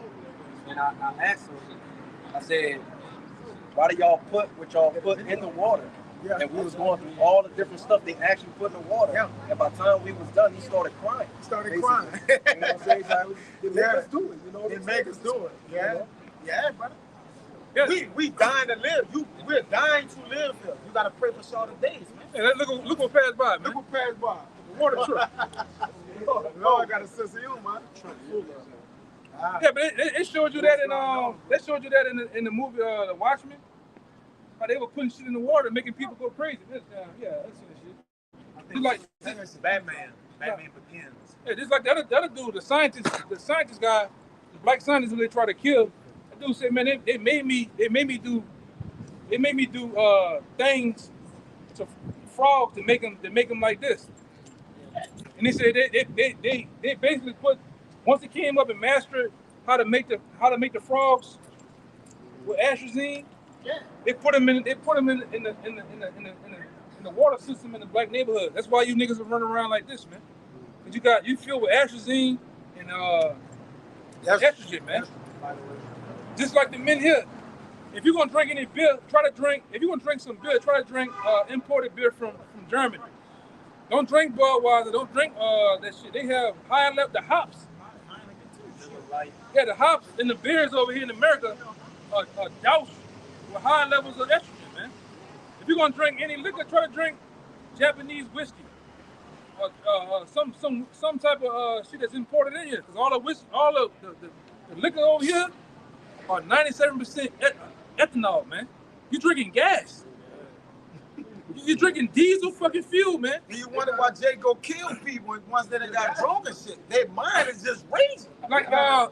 and I asked him, I said, why do y'all put what y'all put in the water? Yeah. And we was going through all the different stuff they actually put in the water. Yeah. And by the time we was done, he started crying. You know what I'm saying? They make us do it. You know what I'm saying? They make us do it. Yeah. Yeah, brother. Yeah. We dying to live. We're dying to live here. You gotta pray for shorter days, man. Hey, look what passed by, man. Look what passed by. The water truck. Lord got a sense of humor, man. Yeah, but it showed you that in the movie The Watchmen. How they were putting shit in the water, making people go crazy. Yeah, that's the shit. I think like it's Batman. Batman Begins. Yeah, just like the other dude, the scientist guy, the black scientist who they try to kill. That dude said, man, they made me do things to frogs to make them like this. And they said they basically put, once they came up and mastered how to make the frogs with atrazine. Yeah. They put them in the water system in the black neighborhood. That's why you niggas are running around like this, man. Cause you filled with atrazine and estrogen, man. Just like the men here. If you're gonna drink any beer, if you're gonna drink some beer, try to drink imported beer from Germany. Don't drink Budweiser, don't drink that shit. They have higher level, the hops. Yeah, the hops and the beers over here in America are doused with high levels of estrogen, man. If you're gonna drink any liquor, try to drink Japanese whiskey or some type of shit that's imported in here. Because all of the liquor over here are 97% ethanol, man. You drinking gas. You're drinking diesel fucking fuel, man. Do you wonder why Jay go kill people once they got drunk and shit? Their mind is just raging. Like they're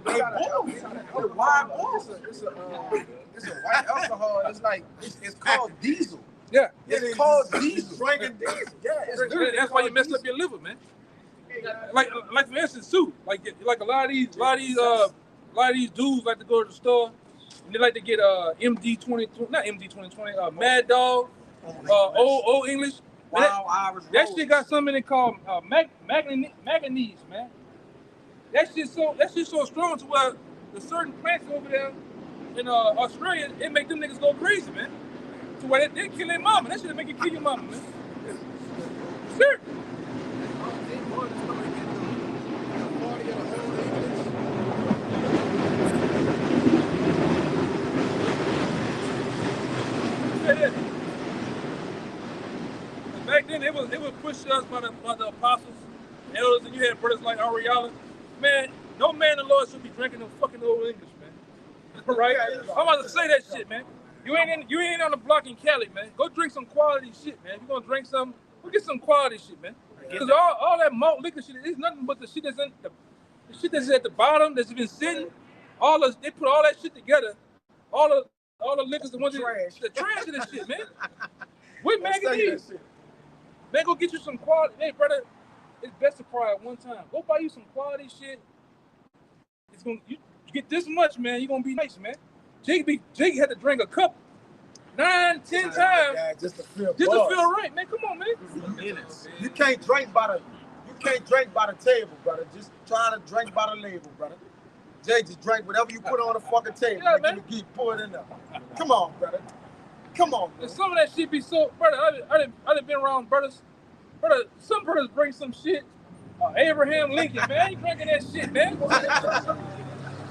wild bulls. It's a white alcohol. It's called diesel. Yeah, it's called diesel. Drinking diesel. Yeah, that's why you messed up your liver, man. Like for instance, too. Like a lot of these dudes like to go to the store and they like to get MD2020, not MD2020, Mad Dog, old English. That shit got something in it called manganese, man. That shit's so strong to where the certain plants over there in Australia, it make them niggas go crazy, man. To where they kill their mama. That shit make you kill your mama, man. Sure. Yeah. was pushed to us by the apostles, elders, and you had brothers like Ariella. Man, no man in the Lord should be drinking no fucking old English, man. Right? I'm about to say that shit, man. You ain't on the block in Cali, man. Go drink some quality shit, man. If you gonna drink some, go get some quality shit, man. Because all that malt liquor shit is nothing but the shit that's in the shit that's at the bottom that's been sitting. They put all that shit together. All the liquors, the ones the trash of this shit, man. With manganese. Man, go get you some quality. Hey, brother, it's best to cry at one time. Go buy you some quality shit. It's gonna you get this much, man. You're gonna be nice, man. Jake had to drink a cup 9, 10 times just to feel right, man. Come on, man. You can't drink by the table, brother. Just try to drink by the label, brother. Jay, just drink whatever you put on the fucking table. Yeah, man. You pull it in there. Come on, brother. Come on, and some of that shit be so, brother. I done been around brothers. Brother, some brothers bring some shit. Abraham Lincoln, man. I ain't drinking that shit, man.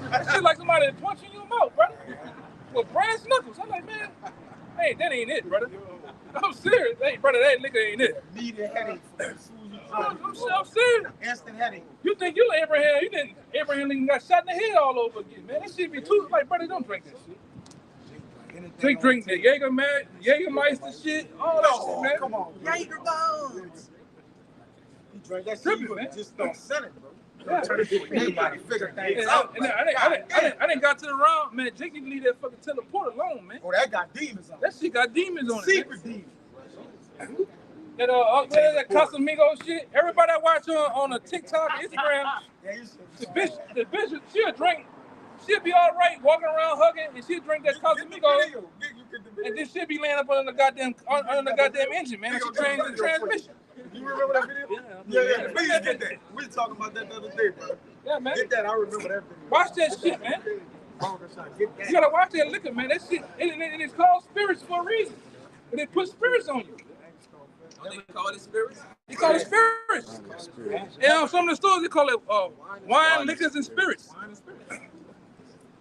That shit like somebody punching you out, brother. With brass knuckles. I'm like, man, hey, that ain't it, brother. I'm serious. Hey, brother, that liquor ain't it. Immediate headache. I'm serious. Instant headache. You think you Abraham? You think Abraham Lincoln got shot in the head all over again, man? That shit be too. Like, brother, don't drink that shit. Drink the Jägermeister shit, all that shit, man. Come on, Jaeger bombs. You drink that shit, you just start sinning, bro. Yeah. I didn't got to the round, man. Jake didn't leave that fucking teleport alone, man. Oh, that got demons on it. That shit got demons on it. Secret demons. That Casamigo shit. Everybody I watch on a TikTok, Instagram, the bitch, she'll drink. She'll be all right walking around hugging, and she'll drink that Casamigo, and then she'll be laying up on the goddamn engine, man. She changed the transmission. You remember that video? Yeah. Please get that. We were talking about that the other day, bro. Yeah, man. Get that. I remember that video. Watch that shit, man. You gotta watch that liquor, man. That shit, and it's called spirits for a reason. But they put spirits on you. They call it spirits? They call it spirits. And some of the stores, they call it wine, liquors, and spirits.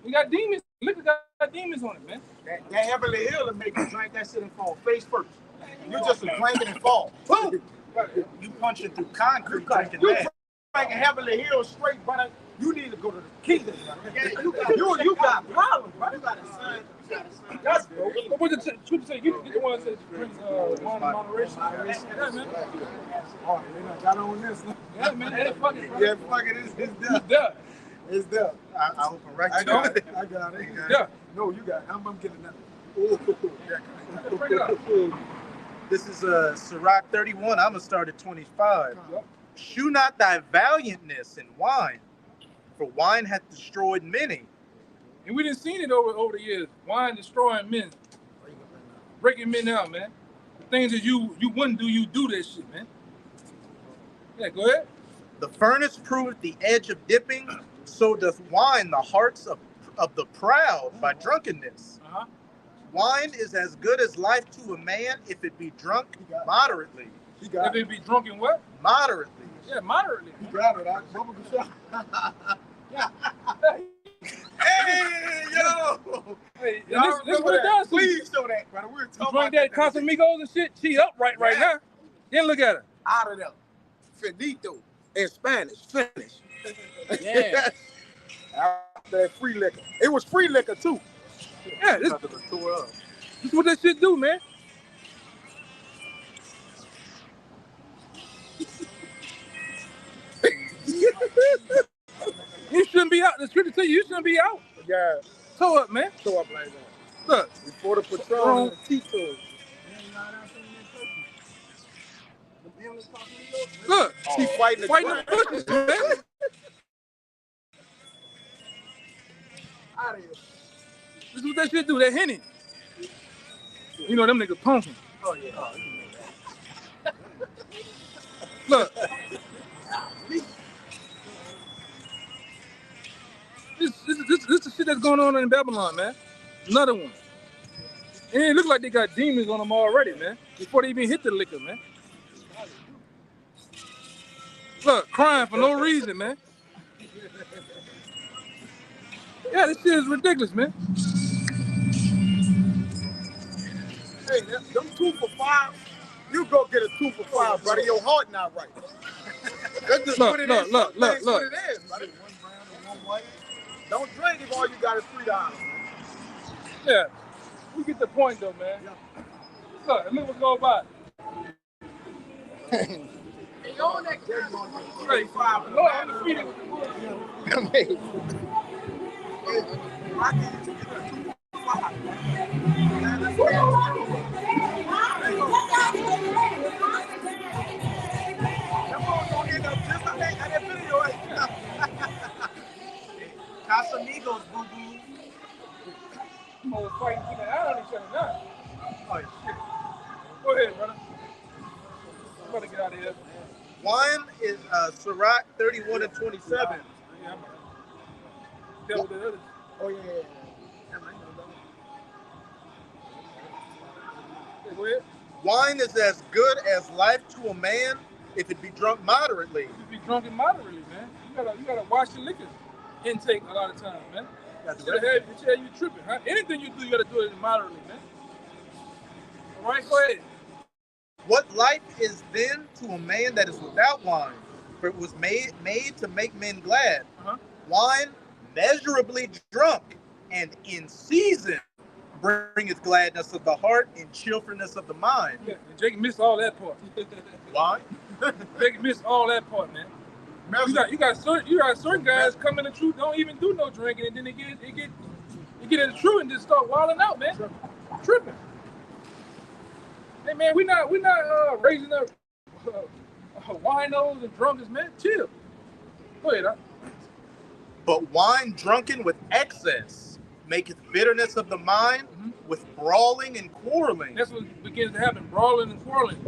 We got demons. Liquor got demons on it, man. That Heavenly Hill will make you drink that shit and fall face first. You just drink it and fall. Boom! You punching through concrete drinking you that. Drinking Heavenly Hill straight, brother. You need to go to the kingdom, brother. You got problems, brother. You got a son. That's bro. What did you say? You the one that said drink wine in moderation. Yeah, man. Oh, they got on this. Yeah, man. That fucking. Yeah, fuck it. It's there. It's there. I hope I'm right. I got it. Yeah. No, you got it. I'm getting that. Bring it up. This is Sirach 31. I'm going to start at 25. Shew not thy valiantness in wine, for wine hath destroyed many. And we didn't seen it over the years. Wine destroying men. Breaking men out, man. The things that you wouldn't do, you do that shit, man. Yeah, go ahead. The furnace proveth the edge of dipping, so doth wine the hearts of the proud by drunkenness. Uh-huh. Wine is as good as life to a man if it be drunk moderately. If it be drunk in what? Moderately. Yeah, moderately. You got it. Hey, yo! Hey, this what it does. Please show that, brother. We're talking about that Casamigos and shit. She upright right now. Then look at her. Out of there. Finito. In Spanish. Finish. Yeah. That free liquor. It was free liquor, too. Yeah, this is what that shit do, man. You shouldn't be out. The scripture tell you shouldn't be out. Yeah. Toe up, man. Toe up like that. Look. Before the Patron and the Tito. Look. She fighting the bushes, man. Out of here. This is what that shit do. That Henny. You know them niggas pumping. Oh, yeah. Look. This the shit that's going on in Babylon, man. Another one. And it look like they got demons on them already, man. Before they even hit the liquor, man. Look, crying for no reason, man. Yeah, this shit is ridiculous, man. Hey, them 2 for $5. You go get a 2 for $5, brother. Your heart not right. That's just what it is. Look. What it is, brother. 1 brown and 1 white. Don't drink if all you got is $3. Yeah, we get the point though, man. Yeah. Look what's going by. Hey, on that Straight 5. Lord, I'm defeated with the wood. Casamigos, boo-boo. Oh, fighting keep an eye on each other now. Oh, shit. Go ahead, brother. I'm about to get out of here. Wine is Sirach 31 and 27. Yeah, I'm with the others. Oh, yeah. Hey, go ahead. Wine is as good as life to a man if it be drunk moderately. You be drunk moderately, man. You gotta watch your liquor intake a lot of times, man. You tripping, huh? Anything you do, you gotta do it moderately, man. All right, go ahead. What life is then to a man that is without wine? For it was made to make men glad. Wine measurably drunk and in season bringeth gladness of the heart and cheerfulness of the mind. Yeah, and Jake missed all that part. Why? Jake missed all that part, man. You got certain guys come in the truth, don't even do no drinking, and then they get in the truth and just start wilding out, man. Tripping. Hey man, we not raising up winos and drunkards, man. Chill. Go ahead, But wine drunken with excess maketh bitterness of the mind with brawling and quarreling. That's what begins to happen, brawling and quarreling.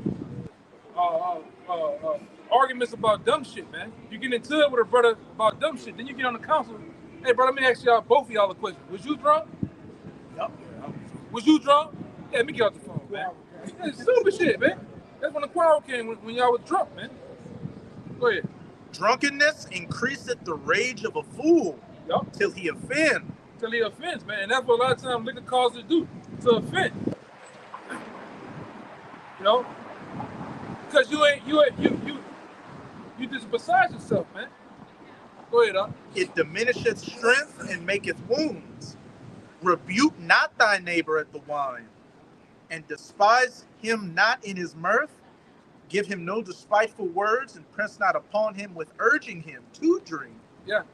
Arguments about dumb shit, man. You get into it with a brother about dumb shit, then you get on the council. Hey, brother, let me ask y'all, both of y'all a question. Was you drunk? Yep. Was you drunk? Yeah, let me get off the phone, man. That's stupid shit, man. That's when the quarrel came, when y'all was drunk, man. Go ahead. Drunkenness increaseth the rage of a fool till he offend. Till he offends, man. And that's what a lot of times liquor causes do, to offend. You know? Because you just beside yourself, man. Go ahead, It diminisheth strength and maketh wounds. Rebuke not thy neighbor at the wine, and despise him not in his mirth. Give him no despiteful words, and press not upon him with urging him to drink. Yeah.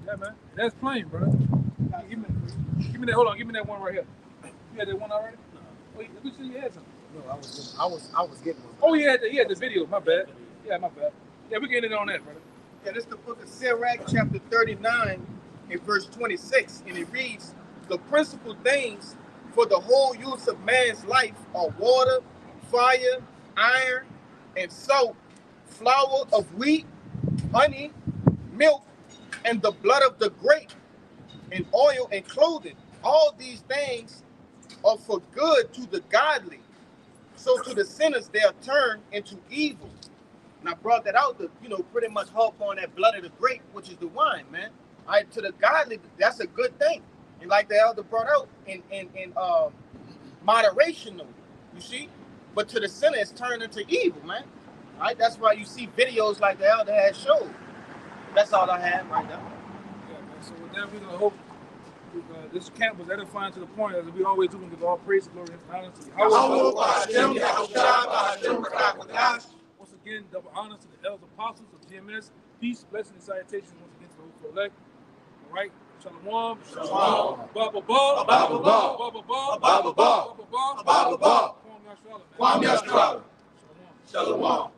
Yeah, man. That's plain, bro. Give me that. Hold on. Give me that one right here. You had that one already? No. Wait, let me see you had something. No, I was getting one. Oh, he had the video. My bad. Yeah, my bad. Yeah, we're getting it on that, brother. Yeah, this is the book of Sirach, chapter 39, and verse 26. And it reads, the principal things for the whole use of man's life are water, fire, iron, and salt, flour of wheat, honey, milk, and the blood of the grape, and oil and clothing. All these things are for good to the godly. So to the sinners, they are turned into evil. And I brought that out to, pretty much harp on that blood of the grape, which is the wine, man. All right, to the godly, that's a good thing. And like the elder brought out, in moderation, you see? But to the sinner, it's turned into evil, man. All right, that's why you see videos like the elder has showed. That's all I have right now. Yeah, man. So with that, we're going to hope this camp was edifying to the point, as we always do, and give all praise, glory, and honor to Yahweh. Once again, double honor to the elders apostles of GMS. Peace, blessing, and salutations once again to those who elect. All right. Shalom. Shalom. Baba ba. Baba ba. Baba ba. Baba ba. Baba ba. Baba ba. Kwam Yashrala. Kwam Yashrala. Shalom.